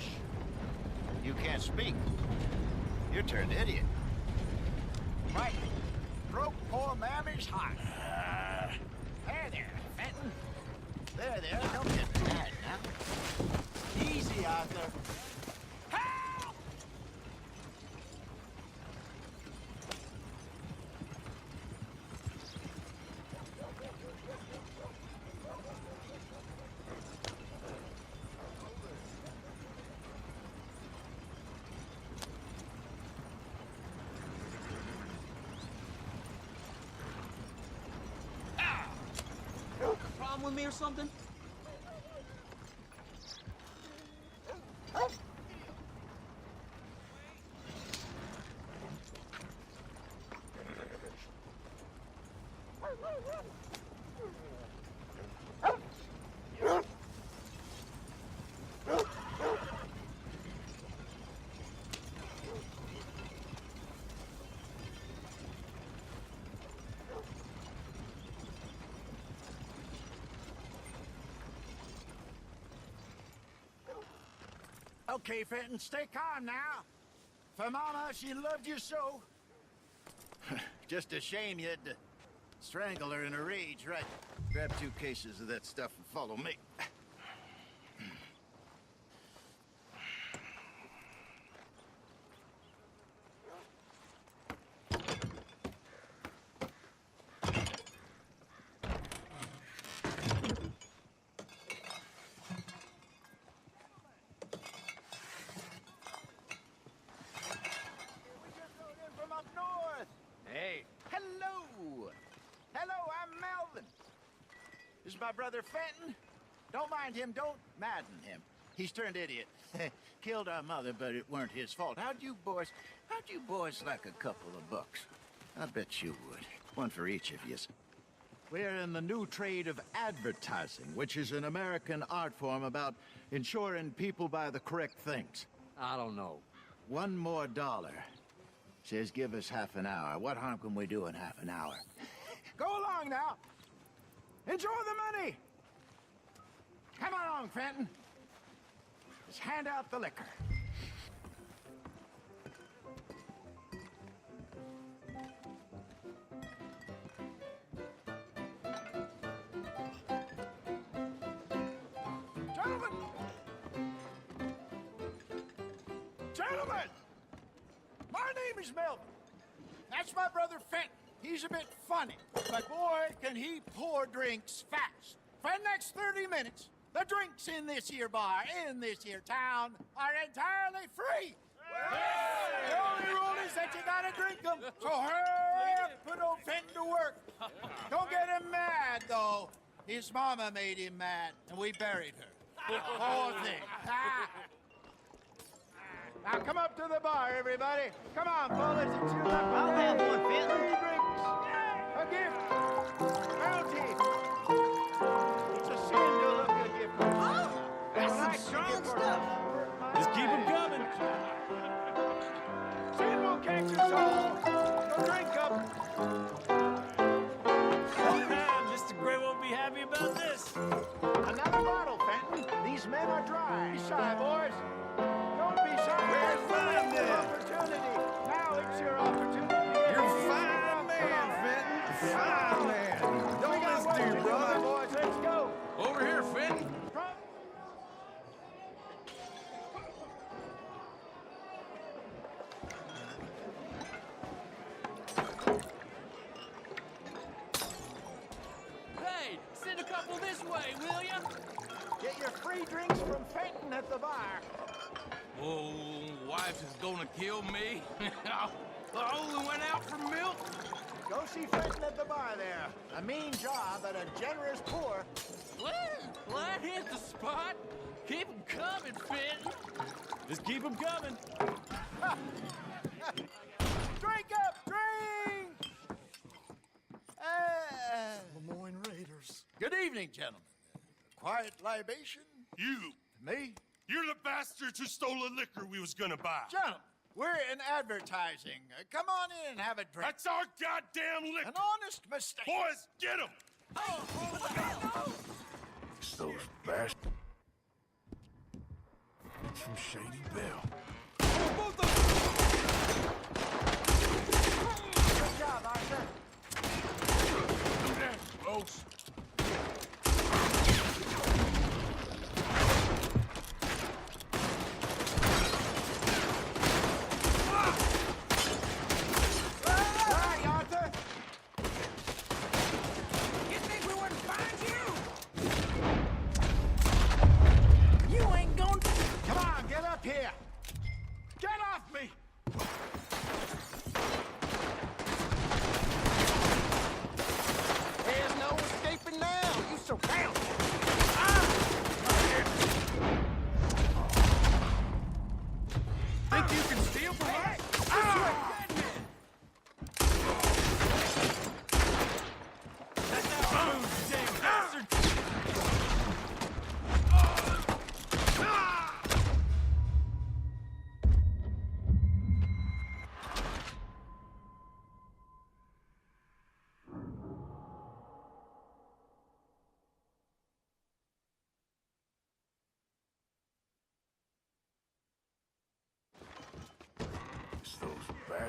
You can't speak. You're turned idiot. Mike, broke poor Mammy's heart. There, Fenton. There, don't get mad now. Easy, Arthur. Help!
me or something?
Okay, Fenton, stay calm now. For Mama, she loved you so. Just a shame you had to strangle her in a rage, right? Grab 2 cases of that stuff and follow me. This is my brother Fenton. Don't mind him, don't madden him. He's turned idiot. Killed our mother, but it weren't his fault. How'd you boys like a couple of bucks? I bet you would. One for each of you. We're in the new trade of advertising, which is an American art form about ensuring people buy the correct things.
I don't know.
$1 more. Says give us half an hour. What harm can we do in half an hour? Go along now. Enjoy the money! Come along, Fenton. Just hand out the liquor. Gentlemen! Gentlemen! My name is Melvin. That's my brother Fenton. He's a bit funny, but boy, can he pour drinks fast. For the next 30 minutes, the drinks in this here bar, in this here town, are entirely free. Yay! The only rule is that you gotta drink them, so hurry up, put old Fenton to work. Don't get him mad, though. His mama made him mad, and we buried her. Poor thing. Now come up to the bar, everybody. Come on, fellas, it's your lucky day. I'll have one, Fenton. Free drinks. A gift. Bounty. It's a sin to look at a gift. Oh, that's some strong stuff.
Just keep them coming.
Sin will catch us all. So drink up.
Mr. Gray won't be happy about this.
Another bottle, Fenton. These men are dry. Be shy, boys. Don't be shy. Where's fine, then? Opportunity. Now it's your opportunity.
You're a fine man, Fenton. Fine man. Don't listen to your brother.
Boys, let's go.
Over here, Fenton.
Hey, send a couple this way, will ya?
Get your free drinks from Fenton at the bar.
Oh, wife is gonna kill me. I only went out for milk.
Go see Fenton at the bar there. A mean job, but a generous pour.
Well, that hit the spot. Keep 'em coming, Fenton.
Just keep them coming.
Drink up, drink!
Lemoyne Raiders.
Good evening, gentlemen. Quiet libation?
You.
Me?
You're the bastards who stole the liquor we was gonna buy.
Gentlemen, we're in advertising. Come on in and have a drink.
That's our goddamn liquor.
An honest mistake.
Boys, get him!
It's those bastards from Shady Belle.
Good job, Arthur.
Folks.
Right, Arthur.
You think we wouldn't find you? You ain't going to...
Come on, get up here.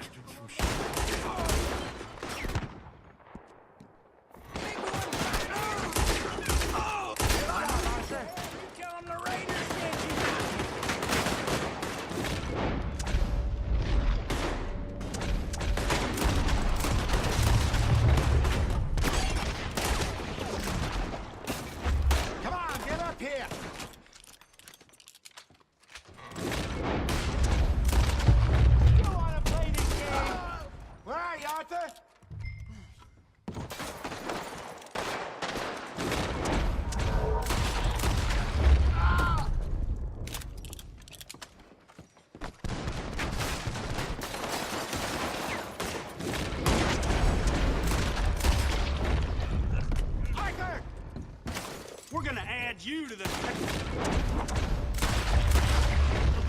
bastards from shit.
Tell them the Raiders sent you.
Come on, get up here! You wanna play this game? Where are you, Arthur?
Arthur! We're gonna add you to the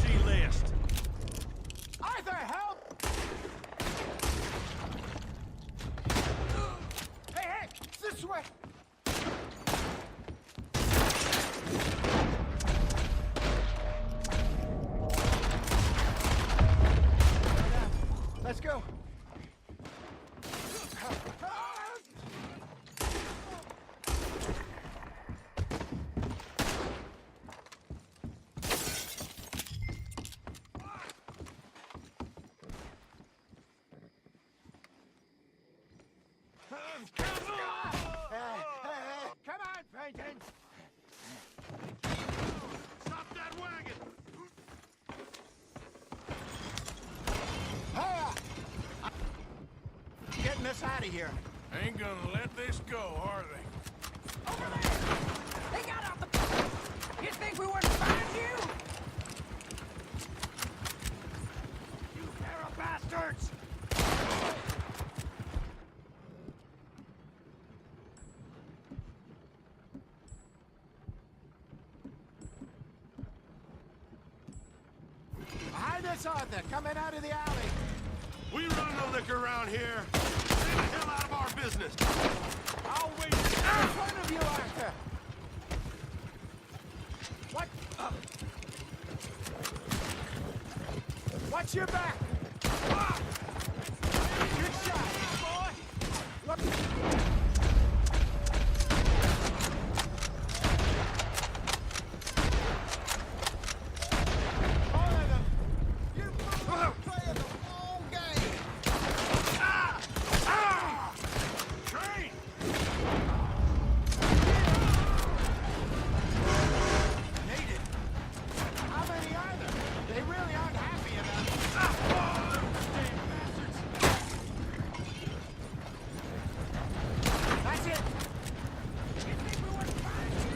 G list.
Arthur, help! Hey, hey! This way! Let's go. Come on, Paintings!
Stop that wagon!
Getting us out of here.
Ain't gonna let this go, are they?
Over there! They got out the... You think we wouldn't find you?
You pair of bastards! Behind us, Arthur, coming out of the alley.
We run no liquor around here. Stay the hell out of our business.
I'll wait in front of you, Arthur. What? Watch your back. Ah! Good shot, boy. Look. All of them. You are playing the wrong game. Ah! Ah!
Train!
Needed. How many are there? They really aren't happy enough. Ah! Damn bastards. That's it. You think we wouldn't find you?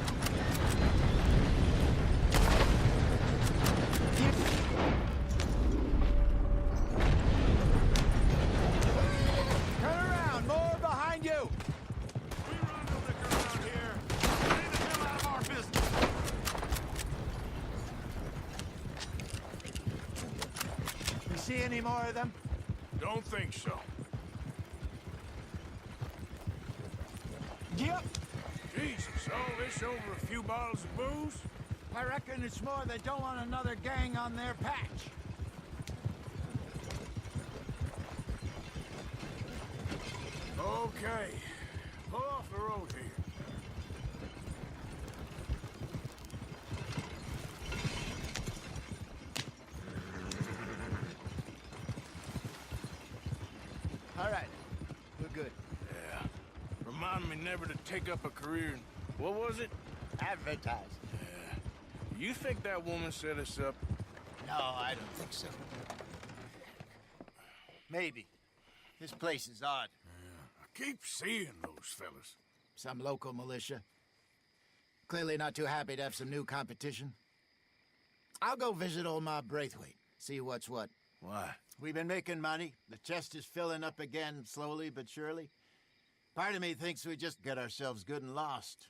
Turn around. More behind you.
We run no liquor around here. Stay the hell out of our business.
You see any more of them?
Don't think so.
Yep.
Jesus, all this over a few bottles of booze?
I reckon it's more they don't want another gang on their patch.
Okay. Pull off the road here.
All right. We're good.
Yeah. Remind me never to take up a career in... What was it?
Advertise.
Yeah. You think that woman set us up?
No, I don't think so. Maybe. This place is odd.
Yeah. I keep seeing those fellas.
Some local militia. Clearly not too happy to have some new competition. I'll go visit old Ma Braithwaite, see what's what.
Why?
We've been making money. The chest is filling up again, slowly but surely. Part of me thinks we just get ourselves good and lost.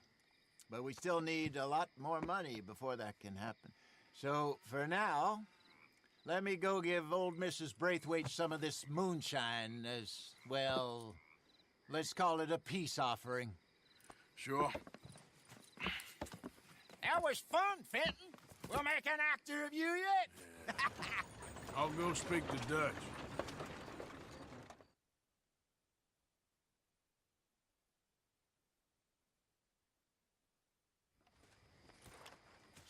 But we still need a lot more money before that can happen. So, for now, let me go give old Mrs. Braithwaite some of this moonshine as, well, let's call it a peace offering.
Sure.
That was fun, Fenton. We'll make an actor of you yet.
I'll go speak to Dutch.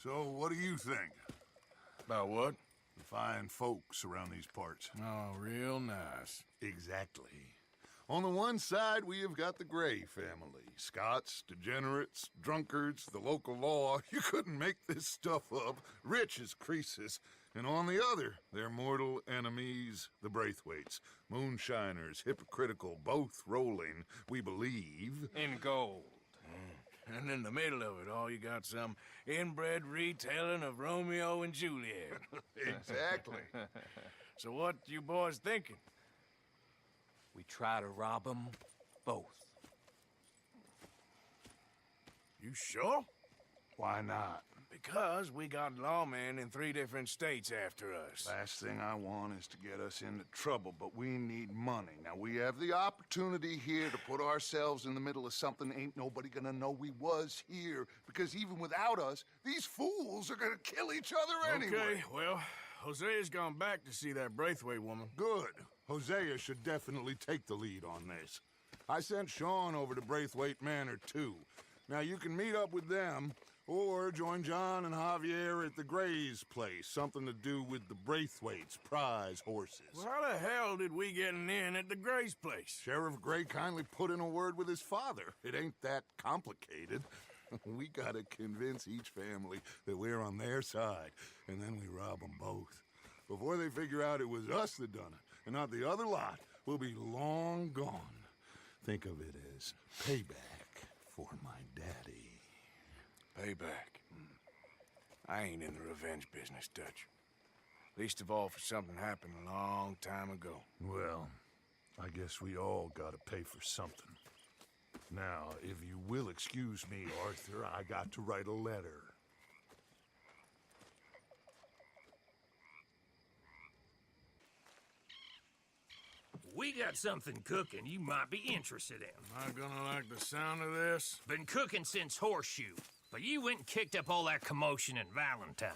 So, what do you think?
About what?
The fine folks around these parts.
Oh, real nice.
Exactly. On the one side, we have got the Gray family. Scots, degenerates, drunkards, the local law. You couldn't make this stuff up. Rich as Croesus. And on the other, their mortal enemies, the Braithwaites. Moonshiners, hypocritical, both rolling, we believe.
In gold. And in the middle of it all, you got some inbred retelling of Romeo and Juliet.
Exactly.
So what you boys thinking?
We try to rob them both.
You sure?
Why not?
Because we got lawmen in 3 different states after us.
Last thing I want is to get us into trouble, but we need money. Now, we have the opportunity here to put ourselves in the middle of something ain't nobody gonna know we was here, because even without us, these fools are gonna kill each other anyway.
Okay, well, Hosea's gone back to see that Braithwaite woman.
Good. Hosea should definitely take the lead on this. I sent Sean over to Braithwaite Manor, too. Now, you can meet up with them, or join John and Javier at the Gray's place. Something to do with the Braithwaite's prize horses.
Well, how the hell did we get in at the Gray's place?
Sheriff Gray kindly put in a word with his father. It ain't that complicated. We gotta convince each family that we're on their side, and then we rob them both. Before they figure out it was us that done it, and not the other lot, we'll be long gone. Think of it as payback for my daddy.
Payback. I ain't in the revenge business, Dutch. Least of all for something happened a long time ago.
Well, I guess we all gotta pay for something. Now, if you will excuse me, Arthur, I got to write a letter.
We got something cooking you might be interested in.
Am I gonna like the sound of this?
Been cooking since Horseshoe, but you went and kicked up all that commotion in Valentine.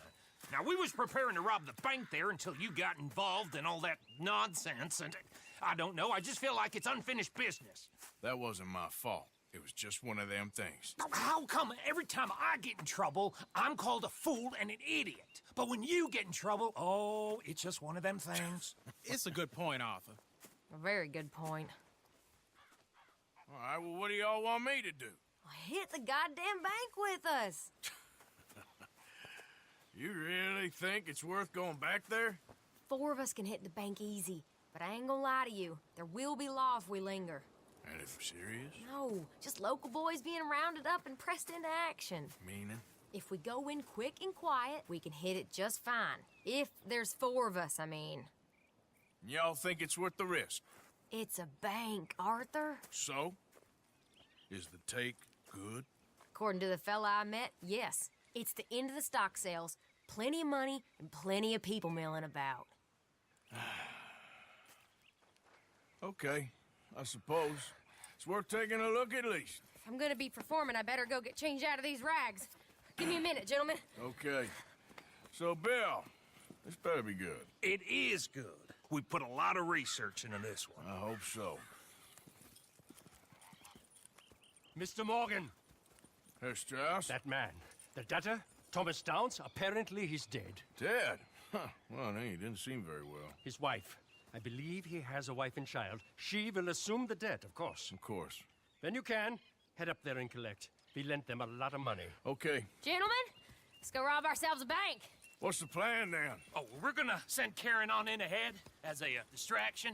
Now, we was preparing to rob the bank there until you got involved in all that nonsense, and I don't know, I just feel like it's unfinished business.
That wasn't my fault. It was just one of them things.
How come every time I get in trouble, I'm called a fool and an idiot? But when you get in trouble, oh, it's just one of them things.
It's a good point, Arthur.
A very good point.
All right, well, what do y'all want me to do?
Hit the goddamn bank with us.
You really think it's worth going back there?
4 of us can hit the bank easy, but I ain't gonna lie to you. There will be law if we linger.
And if we're serious?
No, just local boys being rounded up and pressed into action.
Meaning?
If we go in quick and quiet, we can hit it just fine. If there's 4 of us, I mean.
Y'all think it's worth the risk?
It's a bank, Arthur.
So? Is the take good?
According to the fella I met, yes. It's the end of the stock sales. Plenty of money and plenty of people milling about.
Okay, I suppose. It's worth taking a look at least.
If I'm gonna be performing, I better go get changed out of these rags. Give me a minute, gentlemen.
Okay. So, Bill, this better be good.
It is good. We put a lot of research into this one.
I hope so.
Mr. Morgan.
Herr Strauss?
That man. The debtor, Thomas Downs, apparently he's dead.
Dead? Huh. Well, no, he didn't seem very well.
His wife. I believe he has a wife and child. She will assume the debt, of course.
Of course.
Then you can head up there and collect. We lent them a lot of money.
Okay.
Gentlemen, let's go rob ourselves a bank.
What's the plan, then?
Oh, we're gonna send Karen on in ahead as a distraction.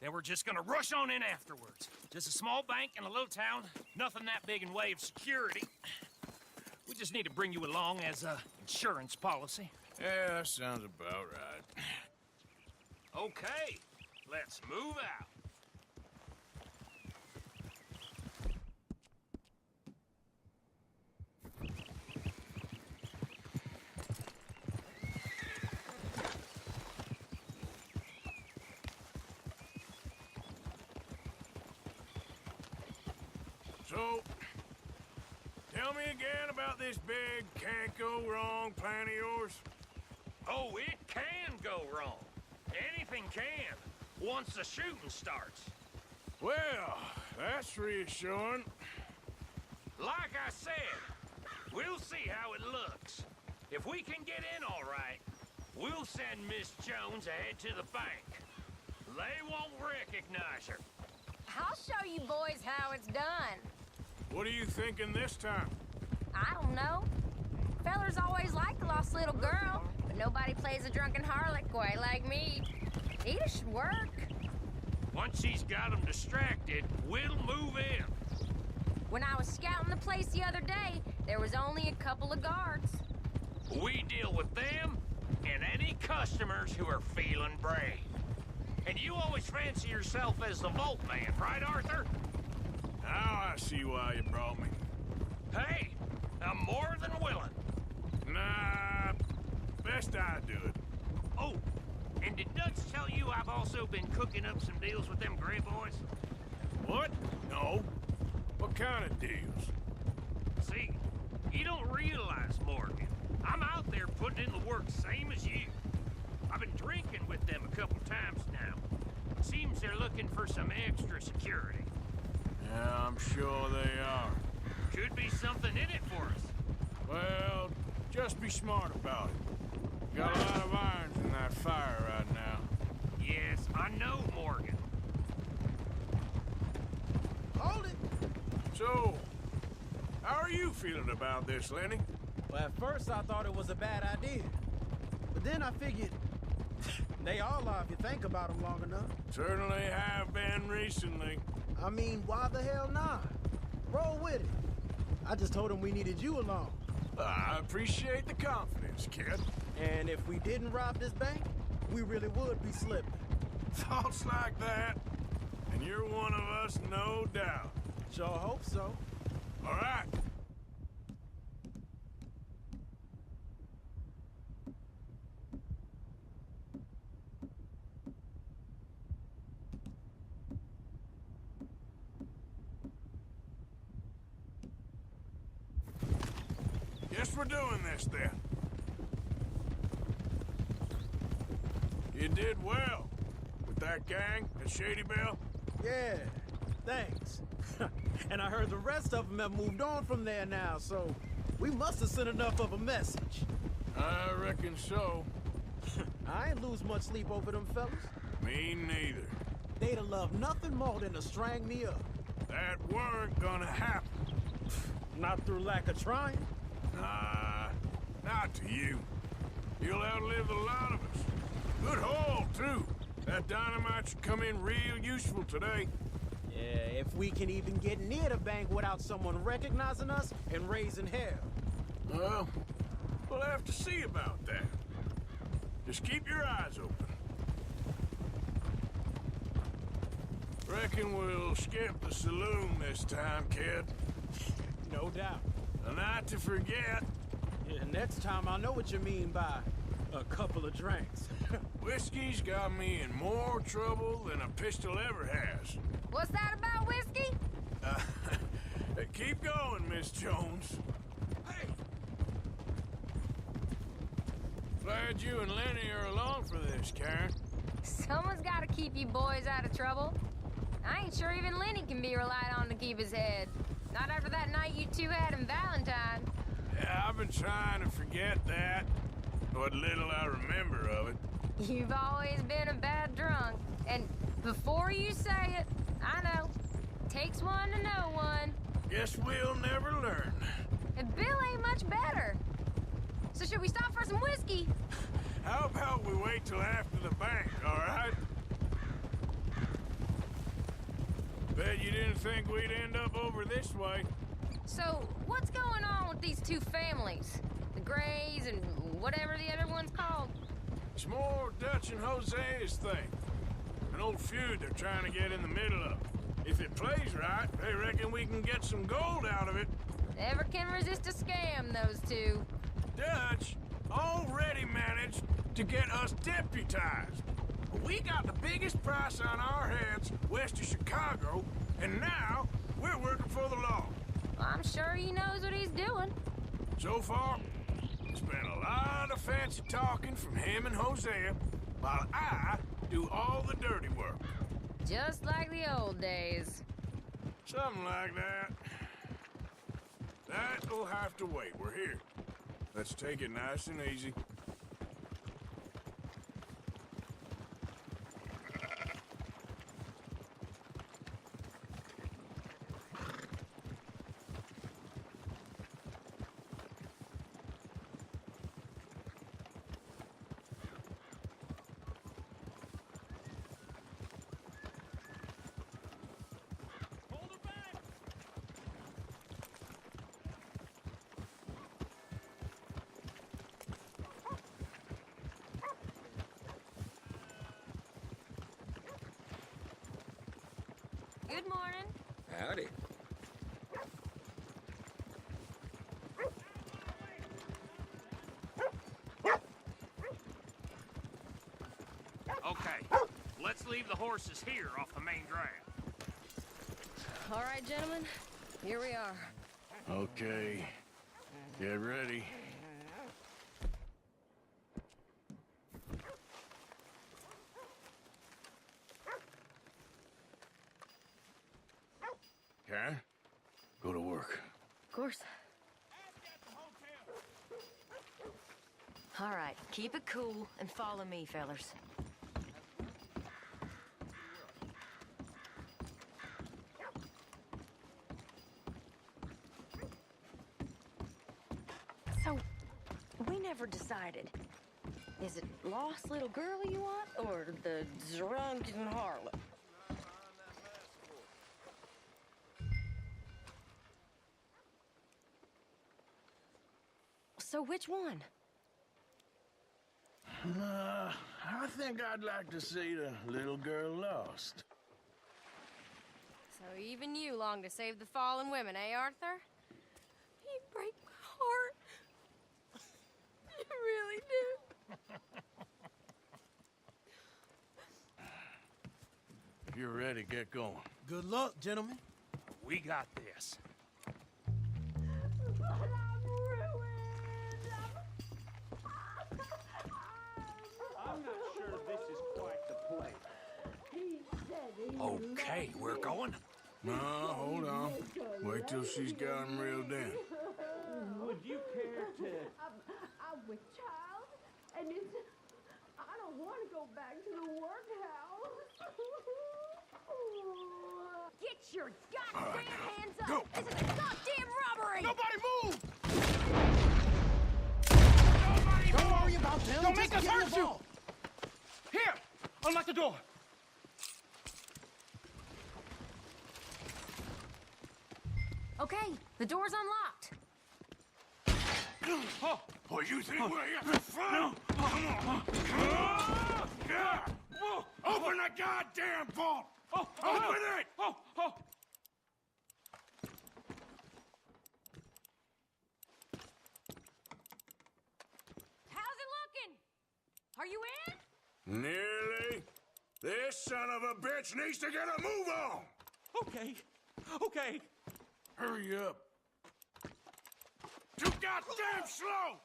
Then we're just gonna rush on in afterwards. Just a small bank in a little town. Nothing that big in way of security. We just need to bring you along as a insurance policy.
Yeah, that sounds about right.
Okay, let's move out.
So, tell me again about this big can't-go-wrong plan of yours.
Oh, it can go wrong. Anything can, once the shooting starts.
Well, that's reassuring.
Like I said, we'll see how it looks. If we can get in all right, we'll send Miss Jones ahead to the bank. They won't recognize her.
I'll show you boys how it's done.
What are you thinking this time?
I don't know. Fellers always like the lost little girl, but nobody plays a drunken harlot quite like me. Nita should work.
Once she's got them distracted, we'll move in.
When I was scouting the place the other day, there was only a couple of guards.
We deal with them and any customers who are feeling brave. And you always fancy yourself as the vault man, right, Arthur?
Now I see why you brought me.
Hey, I'm more than willing.
Nah, best I do it.
Oh, and did Dutch tell you I've also been cooking up some deals with them Gray boys?
What? No. What kind of deals?
See, you don't realize, Morgan. I'm out there putting in the work same as you. I've been drinking with them a couple times now. Seems they're looking for some extra security.
Yeah, I'm sure they are.
Could be something in it for us.
Well, just be smart about it. Got a lot of irons in that fire right now.
Yes, I know, Morgan.
Hold it!
So, how are you feeling about this, Lenny?
Well, at first I thought it was a bad idea. But then I figured they all are if you think about them long enough.
Certainly have been recently.
I mean, why the hell not? Roll with it. I just told him we needed you along.
I appreciate the confidence, kid.
And if we didn't rob this bank, we really would be slipping.
Thoughts like that? And you're one of us, no doubt.
Sure hope so.
All right. Guess we're doing this then. You did well with that gang at Shady Belle.
Yeah, thanks. And I heard the rest of them have moved on from there now, so we must have sent enough of a message.
I reckon so.
I ain't lose much sleep over them fellas.
Me neither.
They'd have loved nothing more than to strang me up.
That weren't gonna happen.
Not through lack of trying.
Nah, not to you. You'll outlive a lot of us. Good haul, too. That dynamite should come in real useful today.
Yeah, if we can even get near the bank without someone recognizing us and raising hell.
Well, we'll have to see about that. Just keep your eyes open. Reckon we'll skip the saloon this time, kid.
No doubt.
A night to forget.
Yeah, next time I know what you mean by a couple of drinks.
Whiskey's got me in more trouble than a pistol ever has.
What's that about whiskey?
Keep going, Miss Jones.
Hey!
Glad you and Lenny are along for this, Karen.
Someone's got to keep you boys out of trouble. I ain't sure even Lenny can be relied on to keep his head. Not after that night you two had in Valentine.
Yeah, I've been trying to forget that. What little I remember of it.
You've always been a bad drunk. And before you say it, I know. Takes one to know one.
Guess we'll never learn.
And Bill ain't much better. So should we stop for some whiskey?
How about we wait till after the bank, all right? Bet you didn't think we'd end up over this way.
So, what's going on with these two families? The Grays and whatever the other one's called?
It's more Dutch and Jose's thing. An old feud they're trying to get in the middle of. If it plays right, they reckon we can get some gold out of it.
Never can resist a scam, those two.
Dutch already managed to get us deputized. We got the biggest price on our heads west of Chicago, and now we're working for the law.
I'm sure he knows what he's doing.
So far, it's been a lot of fancy talking from him and Hosea, while I do all the dirty work.
Just like the old days.
Something like that. That'll have to wait. We're here. Let's take it nice and easy.
Good morning.
Howdy.
Okay, let's leave the horses here off the main drive.
All right, gentlemen, here we are.
Okay. Get ready. Karen, go to work.
Of course. All right, keep it cool and follow me, fellers. So, we never decided. Is it lost little girl you want, or the drunken harlot? So which one?
I think I'd like to see the little girl lost.
So even you long to save the fallen women, eh, Arthur? You break my heart. You really do.
If you're ready, get going.
Good luck, gentlemen.
We got this.
I'm not sure this is quite the place.
Okay, we're going.
No, hold on. Wait till she's got him reeled in.
Would you care to...
I'm with child, and it's... I don't want to go back to the workhouse.
Get your goddamn
All right,
hands up!
go.
This is a goddamn robbery!
Nobody move!
Don't worry about them.
Don't
Just
make us
get
hurt you!
involved.
Here! Unlock the door!
Okay, the door's unlocked.
Oh, you think we're having fun? Come on. Yeah. Open the goddamn vault! Open it!
How's it looking? Are you in?
Nearly. This son of a bitch needs to get a move on.
Okay. Okay.
Hurry up. Too goddamn slow.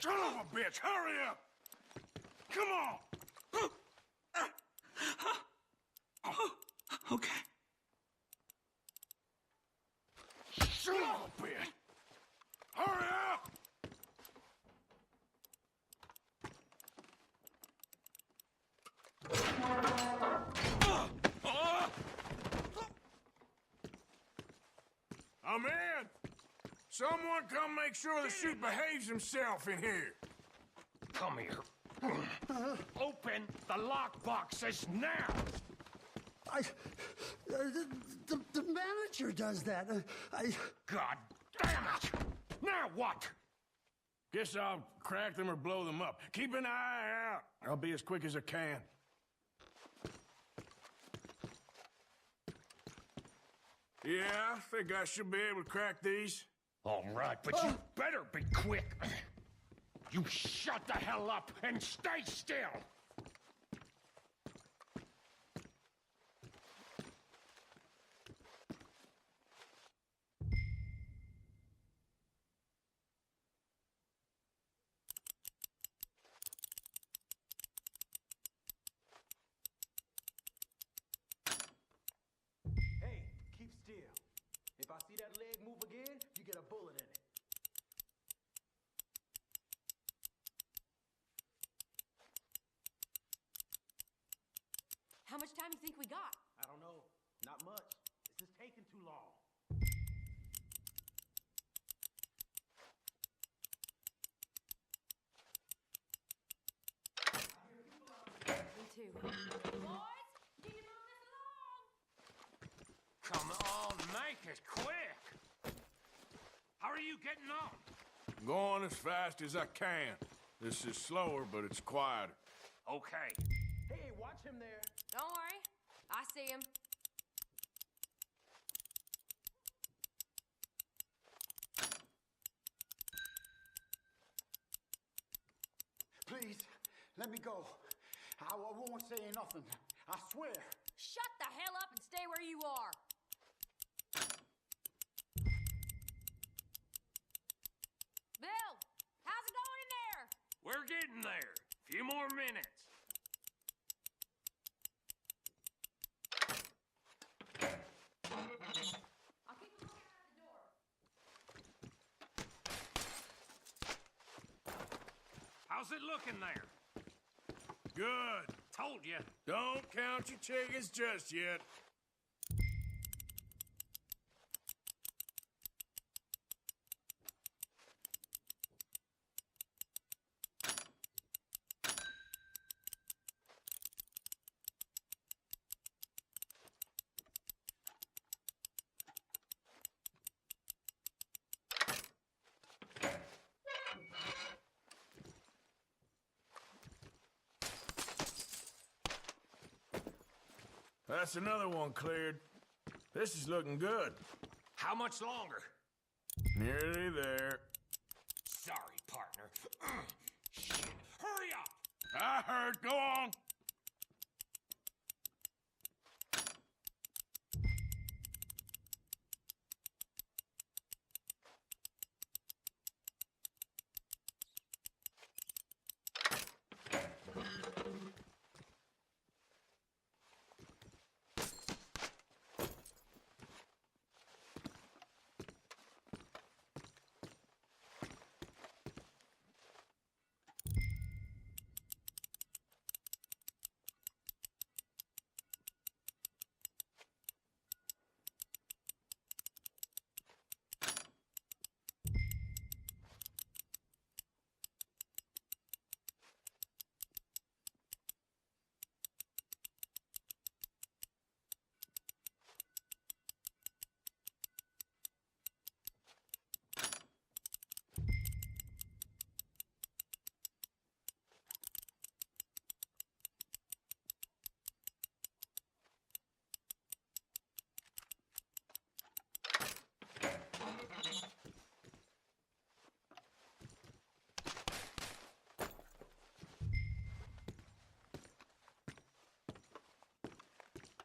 Son of a bitch, hurry up. Come on.
Okay.
Son of a bitch. Hurry up. I'm in. Someone come make sure the chute behaves himself in here.
Come here. Open the lock boxes now!
The manager does that.
God damn it! Now what?
Guess I'll crack them or blow them up. Keep an eye out. I'll be as quick as I can. Yeah, I think I should be able to crack these.
All right, but you better be quick. You shut the hell up and stay still!
much time you think we got?
I don't know. Not much. This is taking too long.
Me too. Boys, can you move this along?
Come on, make it quick. How are you getting on?
Going as fast as I can. This is slower, but it's quieter.
Okay.
Hey, watch him there.
Don't worry. I see him.
Please, let me go. I won't say nothing. I swear.
Shut the hell up and stay where you are. Bill, how's it going in there?
We're getting there. Few more minutes.
I'll keep a lookout at the door.
How's it looking there?
Good.
Told you.
Don't count your chickens just yet. That's another one cleared. This is looking good.
How much longer?
Nearly there.
Sorry, partner. Shit. Hurry up!
I heard. Go on.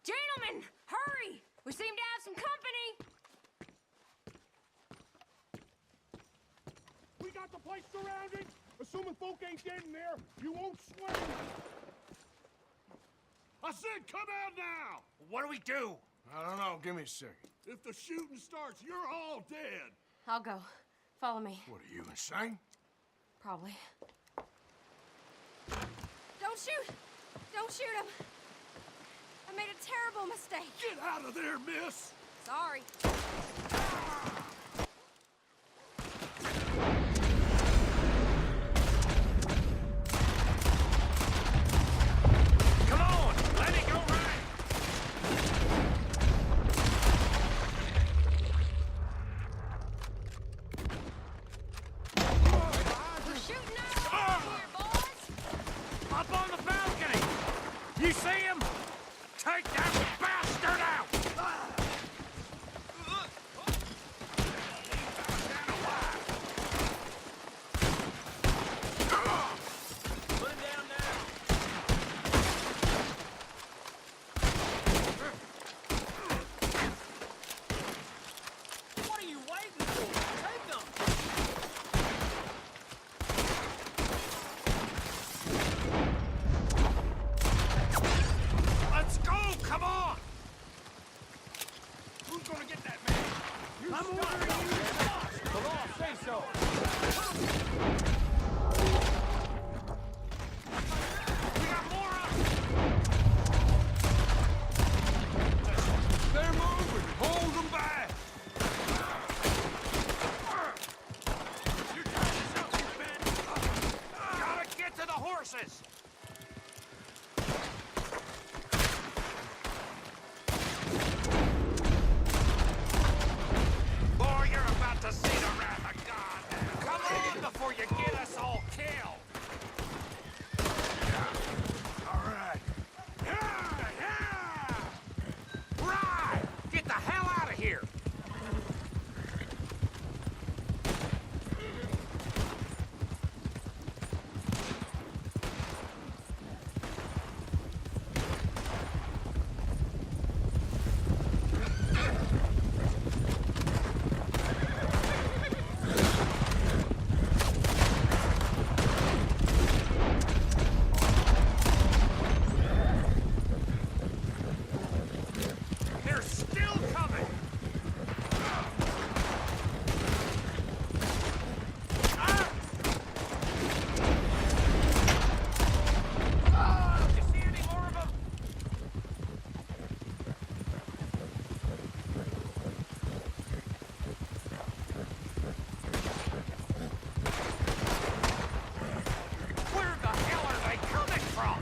Gentlemen, hurry! We seem to have some company.
We got the place surrounded. Assuming folk ain't getting there, you won't swing.
I said come out now!
What do we do?
I don't know. Give me a second.
If the shooting starts, you're all dead.
I'll go. Follow me.
What are you, insane?
Probably. Don't shoot! Don't shoot him! I made a terrible mistake.
Get out of there, miss!
Sorry.
Come on! Let it go right!
We're shooting out here, boys!
Up on the balcony! You see him? Take that bastard out!
Put him down now. What are you waiting for? Take them.
Let's go! Come horses! Boy, you're about to see the wrath of God. Come on before you get us all killed.
All right.
Right! Get the hell out of here! They're still coming! You see any more of them? Where the hell are they coming from?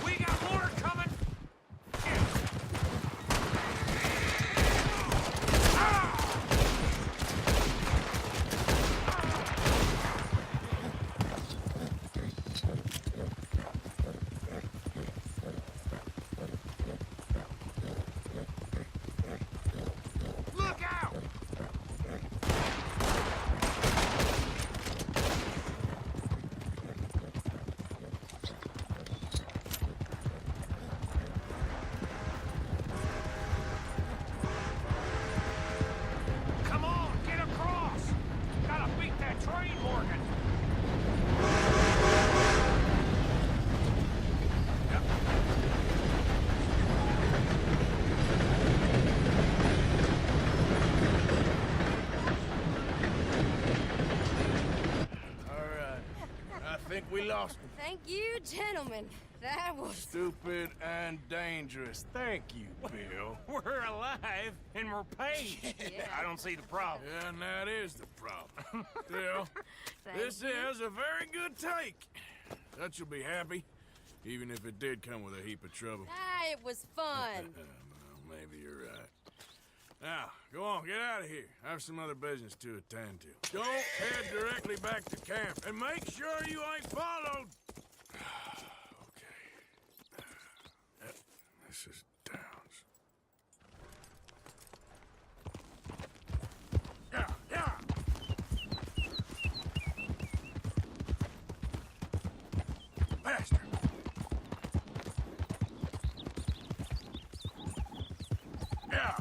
We got more coming! Look out! Come on, get across! Gotta beat that train, Morgan!
All right. I think we lost him.
Thank you, gentlemen. That was...
Stupid and dangerous. Thank you, Bill.
We're alive and we're paid. I don't see the problem.
Yeah, and that is the problem. Still, this is a very good take. That you'll be happy, even if it did come with a heap of trouble.
Ah, it was fun.
Well, maybe you're right. Now, go on, get out of here. I have some other business to attend to. Don't head directly back to camp, and make sure you ain't followed. Okay. This is Downs. Yeah, yeah. Faster. Yeah.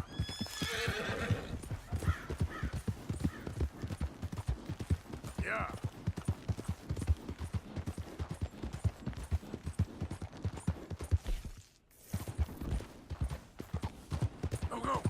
Yeah. Go, go.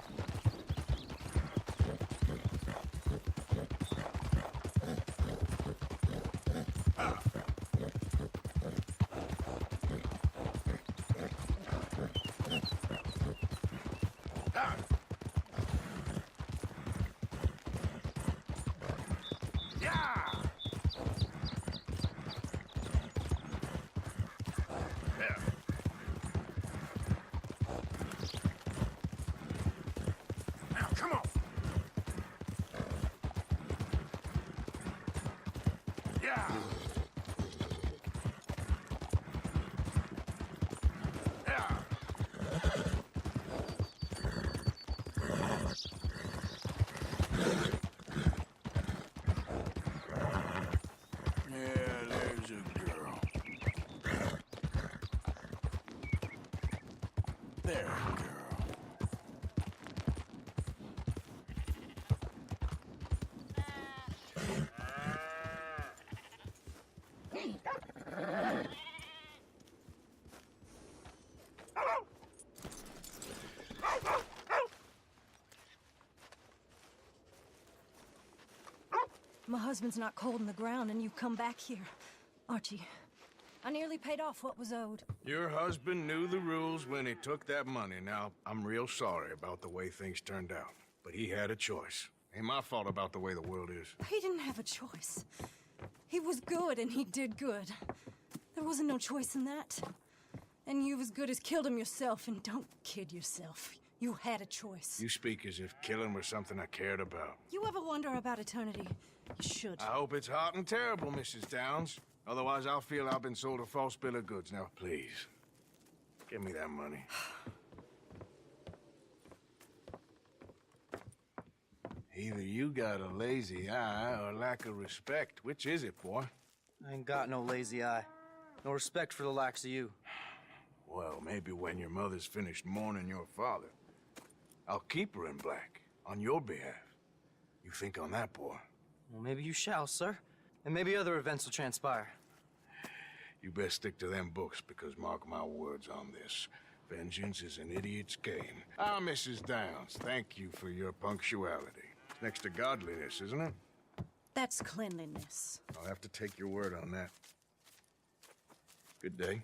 Come on. Yeah. Yeah. Yeah, there's a girl. There, girl.
husband's not cold in the ground and you come back here. Archie, I nearly paid off what was owed.
Your husband knew the rules when he took that money. Now, I'm real sorry about the way things turned out. But he had a choice. Ain't my fault about the way the world is.
He didn't have a choice. He was good and he did good. There wasn't no choice in that. And you've as good as killed him yourself, and don't kid yourself. You had a choice.
You speak as if killing was something I cared about.
You ever wonder about eternity? You should.
I hope it's hot and terrible, Mrs. Downs. Otherwise, I'll feel I've been sold a false bill of goods. Now, please, give me that money. Either you got a lazy eye or lack of respect. Which is it, boy?
I ain't got no lazy eye. No respect for the likes of you.
Well, maybe when your mother's finished mourning your father, I'll keep her in black, on your behalf. You think on that, boy?
Well, maybe you shall, sir. And maybe other events will transpire.
You best stick to them books, because mark my words on this. Vengeance is an idiot's game. Ah, Mrs. Downs, thank you for your punctuality. It's next to godliness, isn't it?
That's cleanliness.
I'll have to take your word on that. Good day.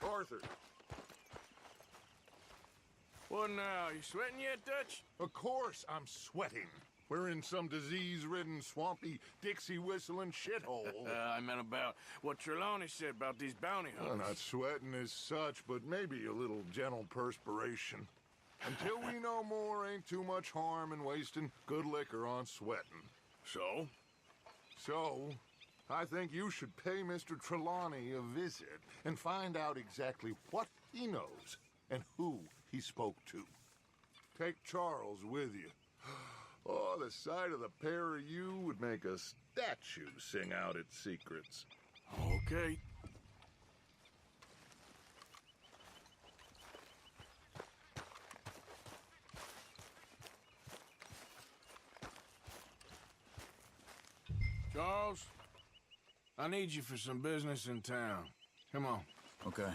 Arthur.
What now? You sweating yet, Dutch?
Of course I'm sweating. We're in some disease-ridden, swampy, Dixie-whistling shithole.
I meant about what Trelawney said about these bounty hunters.
Not sweating as such, but maybe a little gentle perspiration. Until we know more, ain't too much harm in wasting good liquor on sweating. So, I think you should pay Mr. Trelawney a visit and find out exactly what he knows and who he spoke to. Take Charles with you. Oh, the sight of the pair of you would make a statue sing out its secrets.
Okay. Charles, I need you for some business in town. Come on.
Okay.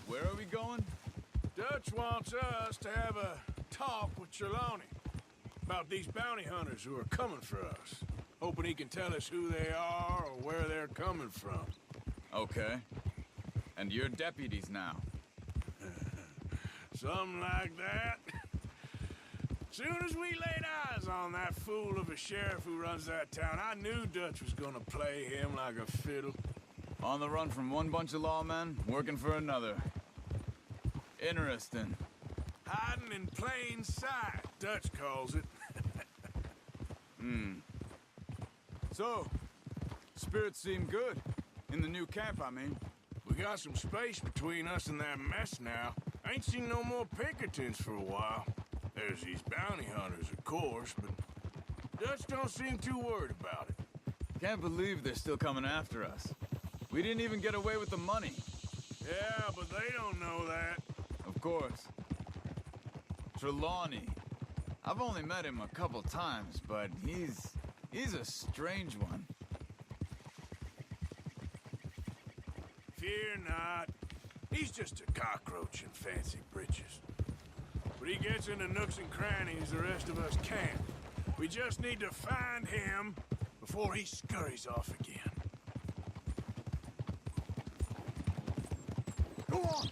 Where are we going? Dutch wants us to have a talk with Trelawney about these bounty hunters who are coming for us. Hoping he can tell us who they are or where they're coming from.
Okay. And you're deputies now?
Something like that. Soon as we laid eyes on that fool of a sheriff who runs that town, I knew Dutch was gonna play him like a fiddle.
On the run from one bunch of lawmen, working for another. Interesting.
Hiding in plain sight, Dutch calls it.
So, spirits seem good. In the new camp, I mean.
We got some space between us and that mess now. Ain't seen no more Pinkertons for a while. There's these bounty hunters, of course, but Dutch don't seem too worried about it.
Can't believe they're still coming after us. We didn't even get away with the money.
Yeah, but they don't know that.
Of course. Trelawney. I've only met him a couple times, but he's a strange one.
Fear not. He's just a cockroach in fancy breeches. But he gets into nooks and crannies the rest of us can't. We just need to find him before he scurries off again.
Go on!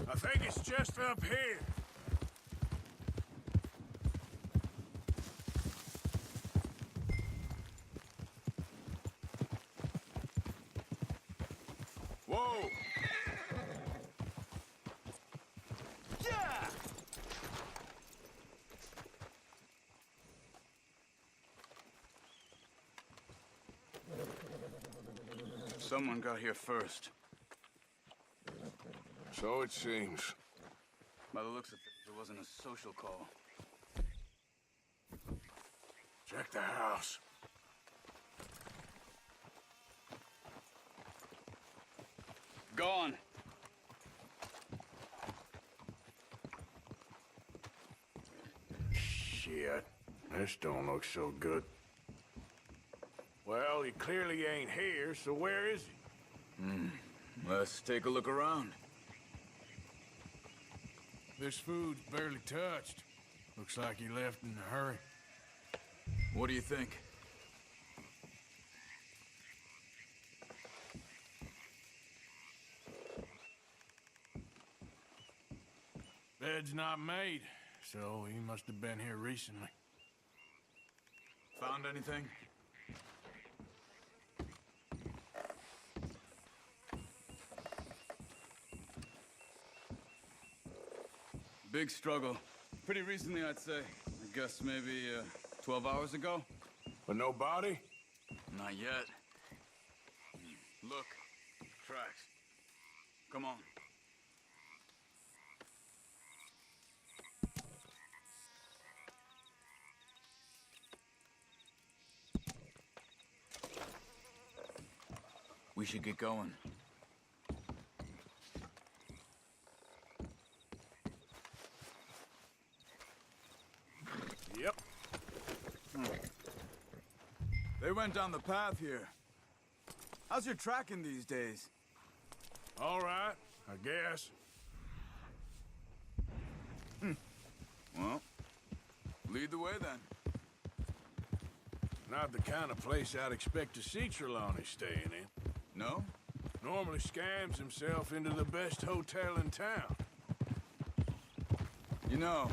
I think it's just up here.
Whoa!
Yeah!
Someone got here first.
So it seems.
By the looks of it, it wasn't a social call.
Check the house.
Gone.
Shit. This don't look so good. Well, he clearly ain't here, so where is he?
Let's take a look around.
This food's barely touched. Looks like he left in a hurry.
What do you think?
Bed's not made, so he must have been here recently.
Found anything? Big struggle. Pretty recently, I'd say. I guess maybe 12 hours ago.
But no body?
Not yet. Look. Tracks. Come on. We should get going.
Yep.
They went down the path here. How's your tracking these days?
All right, I guess.
Well, lead the way then.
Not the kind of place I'd expect to see Trelawney staying in.
No?
Normally scams himself into the best hotel in town.
You know,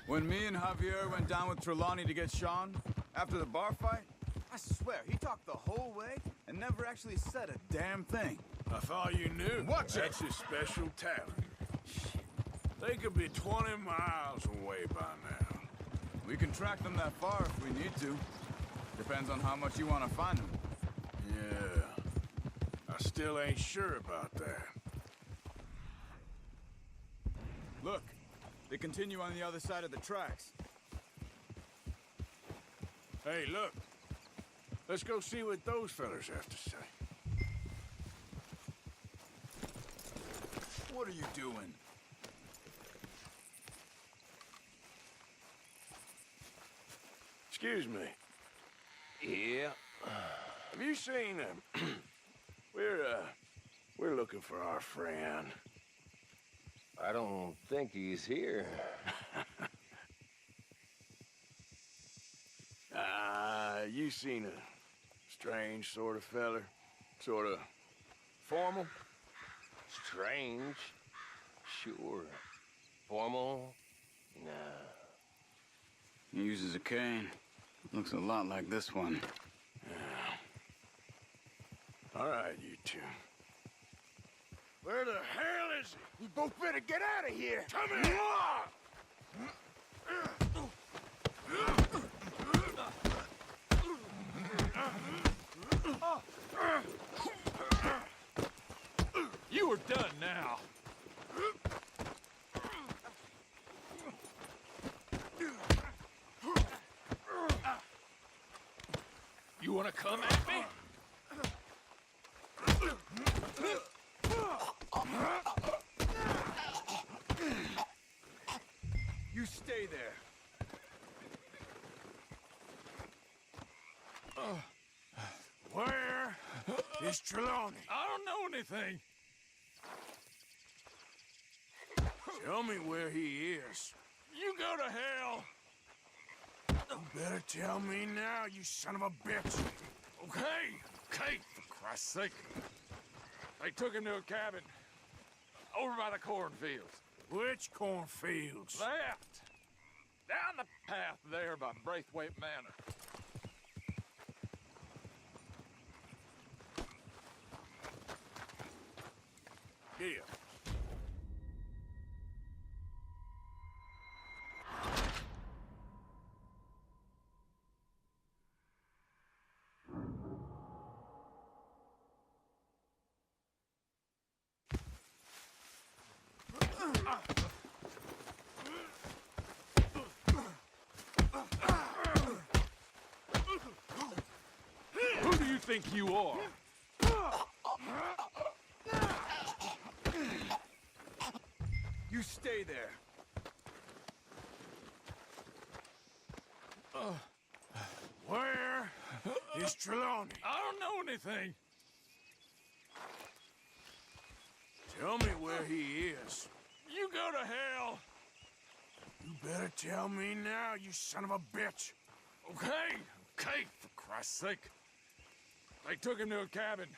when me and Javier went down with Trelawney to get Sean, after the bar fight, I swear, he talked the whole way and never actually said a damn thing.
I thought you knew.
Watch it!
That's his special talent. They could be 20 miles away by now.
We can track them that far if we need to. Depends on how much you want to find them.
Yeah. I still ain't sure about that.
Look, they continue on the other side of the tracks.
Hey, look. Let's go see what those fellas have to say.
What are you doing?
Excuse me.
Yeah.
Have you seen him? We're looking for our friend.
I don't think he's here.
You seen a strange sort of feller? Sort of formal?
Strange? Sure. Formal? Nah.
He uses a cane. Looks a lot like this one.
Yeah. All right, you two. Where the hell is he?
We both better get out of here!
Come here!
You are done now.
Murphy.
You stay there.
Where is Trelawney?
I don't know anything.
Tell me where he is.
You go to hell.
You better tell me now, you son of a bitch.
Okay, for Christ's sake. They took him to a cabin over by the cornfields.
Which cornfields?
Left. Down the path there by Braithwaite Manor.
Here.
Who do you think you are?
You stay there.
Where is Trelawney?
I don't know anything.
Tell me where he is.
You go to hell.
You better tell me now, you son of a bitch.
Okay, for Christ's sake. They took him to a cabin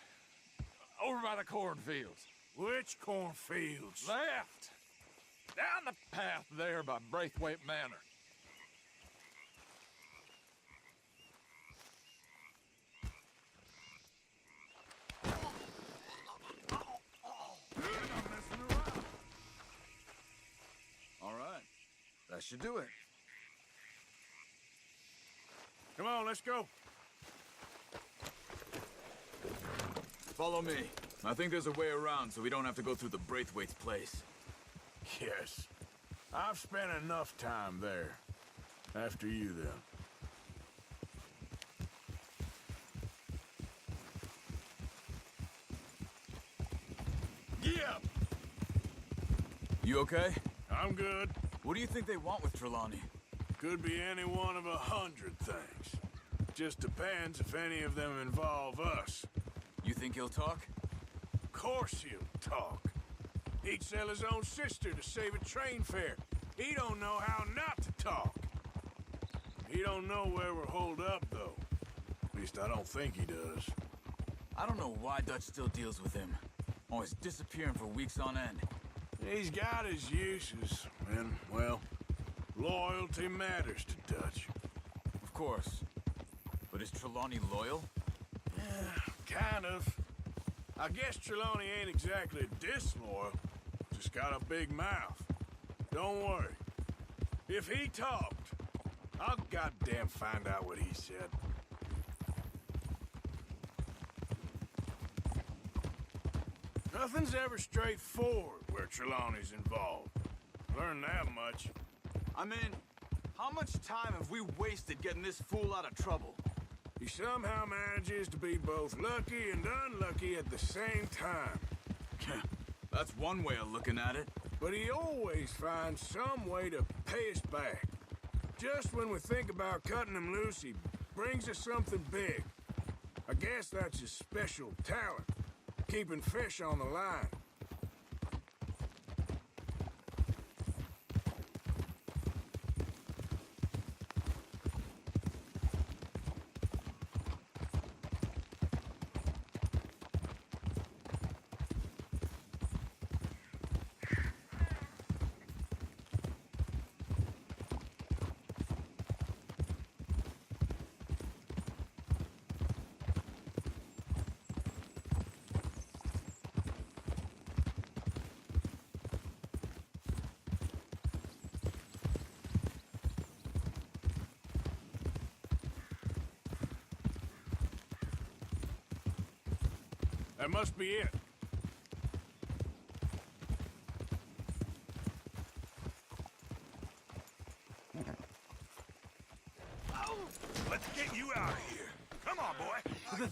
over by the cornfields.
Which cornfields?
Left. Down the path there by Braithwaite Manor.
All right. That should do it.
Come on, let's go.
Follow me. I think there's a way around so we don't have to go through the Braithwaite's place.
Yes. I've spent enough time there. After you, then. Yeah!
You okay?
I'm good.
What do you think they want with Trelawney?
Could be any one of 100 things. Just depends if any of them involve us.
You think he'll talk?
Of course he'll talk. He'd sell his own sister to save a train fare. He don't know how not to talk. He don't know where we're holed up, though. At least I don't think he does.
I don't know why Dutch still deals with him. Always disappearing for weeks on end.
He's got his uses, and, well, loyalty matters to Dutch.
Of course. But is Trelawney loyal?
Yeah, kind of. I guess Trelawney ain't exactly disloyal. Just got a big mouth. Don't worry. If he talked, I'll goddamn find out what he said. Nothing's ever straightforward where Trelawney's involved. Learned that much.
I mean, how much time have we wasted getting this fool out of trouble?
He somehow manages to be both lucky and unlucky at the same time.
That's one way of looking at it.
But he always finds some way to pay us back. Just when we think about cutting him loose, he brings us something big. I guess that's his special talent, keeping fish on the line. That must be it.
Let's get you out of here. Come on, boy.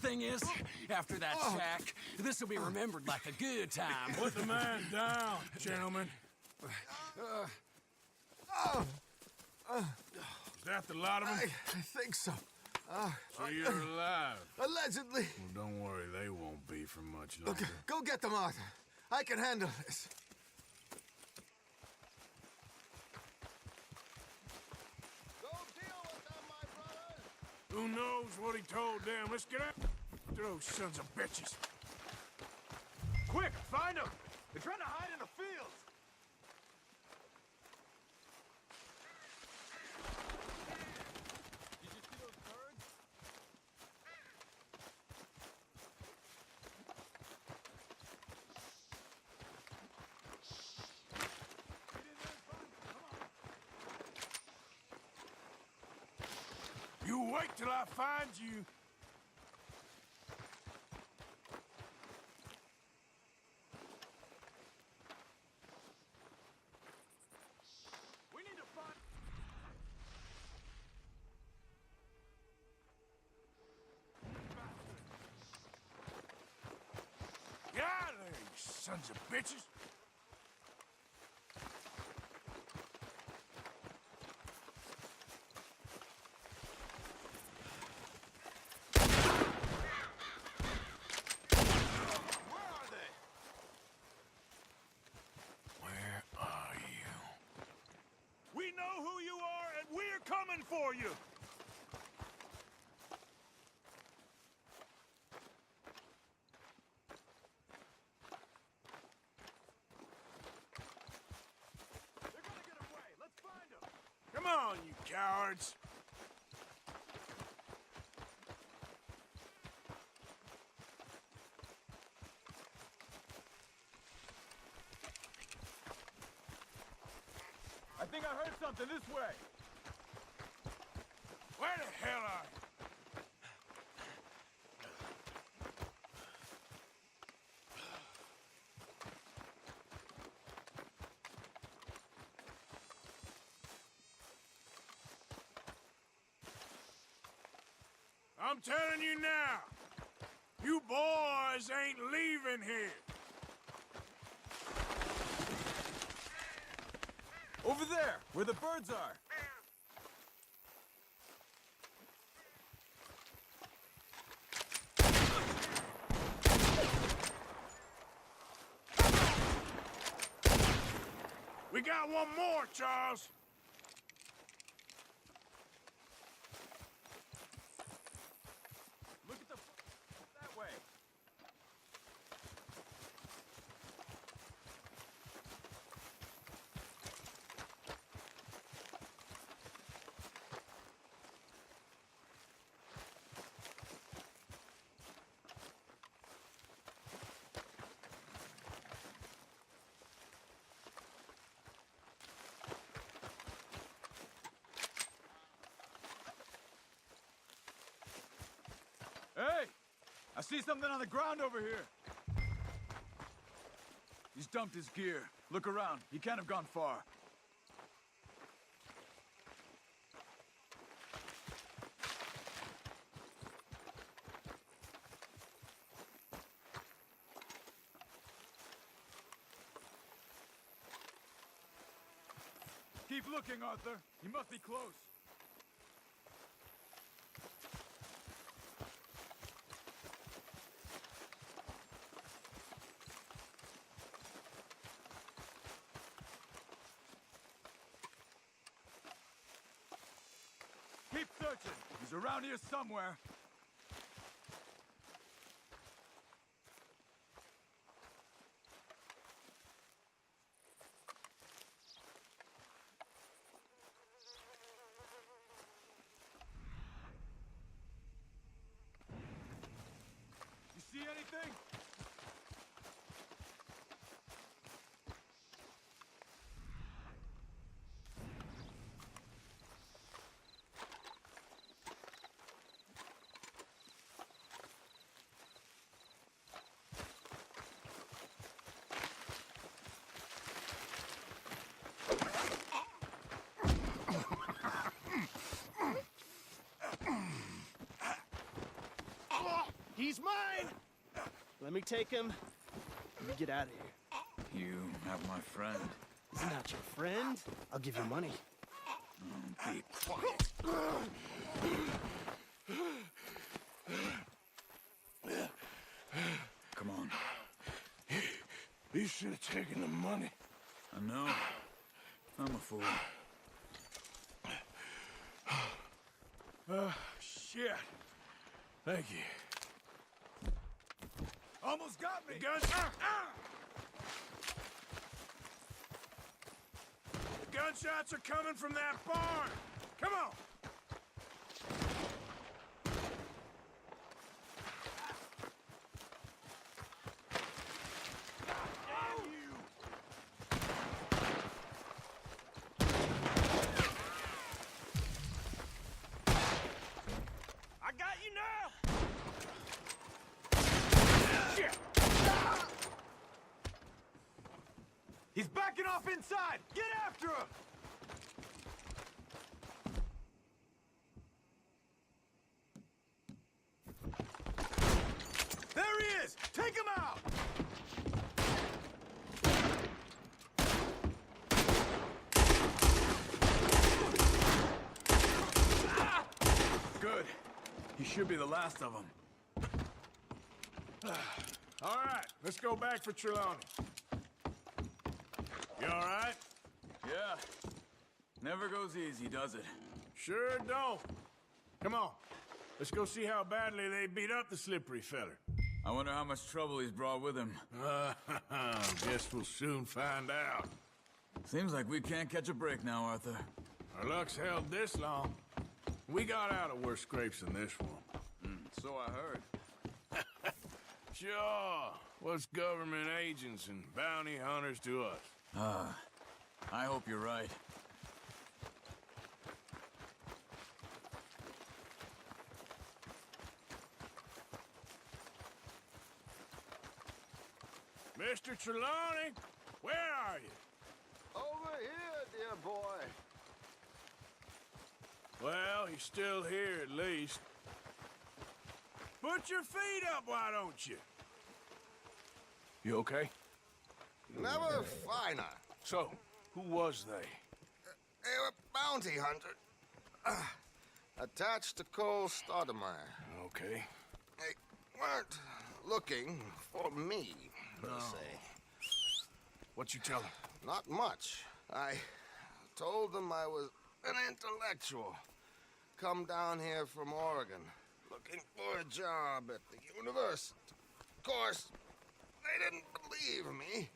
The
thing is, after that shack, this will be remembered like a good time.
Put the man down, gentlemen. Is that the lot of them?
I think so.
So you're alive?
Allegedly.
Well, don't worry, they won't be for much longer.
Okay, go get them, Arthur. I can handle this.
Who knows what he told them? Let's get out. Those sons of bitches.
Quick, find them! They're trying to hide in the fields! Did you see those birds? Get in there and find them, come on!
You wait till I find you.
We need to find...
Get out of there, you sons of bitches. Where are you?
We know who you are, and we're coming for you! They're gonna get away! Let's find them!
Come on, you cowards.
I think I heard something this way!
Where the hell are you? I'm telling you now, you boys ain't leaving here.
Over there, where the birds are!
We got one more, Charles.
Look at the... that way! Hey! I see something on the ground over here. He's dumped his gear. Look around. He can't have gone far. Keep looking, Arthur. He must be close. Keep searching. He's around here somewhere. You see anything?
He's mine! Let me take him. Let me get out of here.
You have my friend.
He's not your friend. I'll give you money.
Be quiet. Come on.
You should have taken the money.
I know. I'm a fool.
Shit. Thank you.
Almost got me!
The guns... The gunshots are coming from that barn! Come on!
I got you now!
Shit!
He's backing off inside! Get after him! There he is! Take him out! Good. He should be the last of them.
All right, let's go back for Trelawney. You all right?
Yeah. Never goes easy, does it?
Sure don't. Come on. Let's go see how badly they beat up the slippery feller.
I wonder how much trouble he's brought with him.
Guess we'll soon find out.
Seems like we can't catch a break now, Arthur.
Our luck's held this long. We got out of worse scrapes than this one.
So I heard.
Sure. What's government agents and bounty hunters to us?
I hope you're right.
Mr. Trelawney, where are you?
Over here, dear boy.
Well, he's still here at least. Put your feet up, why don't you? You okay?
Never finer.
So, who was they?
They were bounty hunter. Attached to Cole Stoudemire.
Okay.
They weren't looking for me, per se.
What you tell them?
Not much. I told them I was an intellectual. Come down here from Oregon, looking for a job at the university. Of course, they didn't believe me.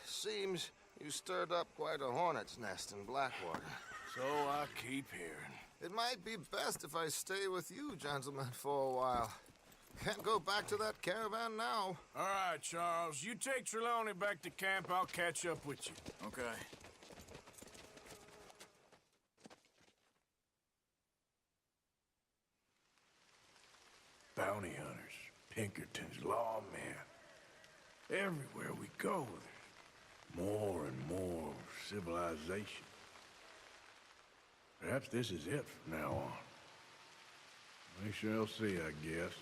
Seems you stirred up quite a hornet's nest in Blackwater.
So I keep hearing.
It might be best if I stay with you, gentlemen, for a while. Can't go back to that caravan now.
All right, Charles. You take Trelawney back to camp. I'll catch up with you.
Okay.
Bounty hunters, Pinkertons, lawmen. Everywhere we go, there's more and more civilization. Perhaps this is it from now on. We shall see, I guess.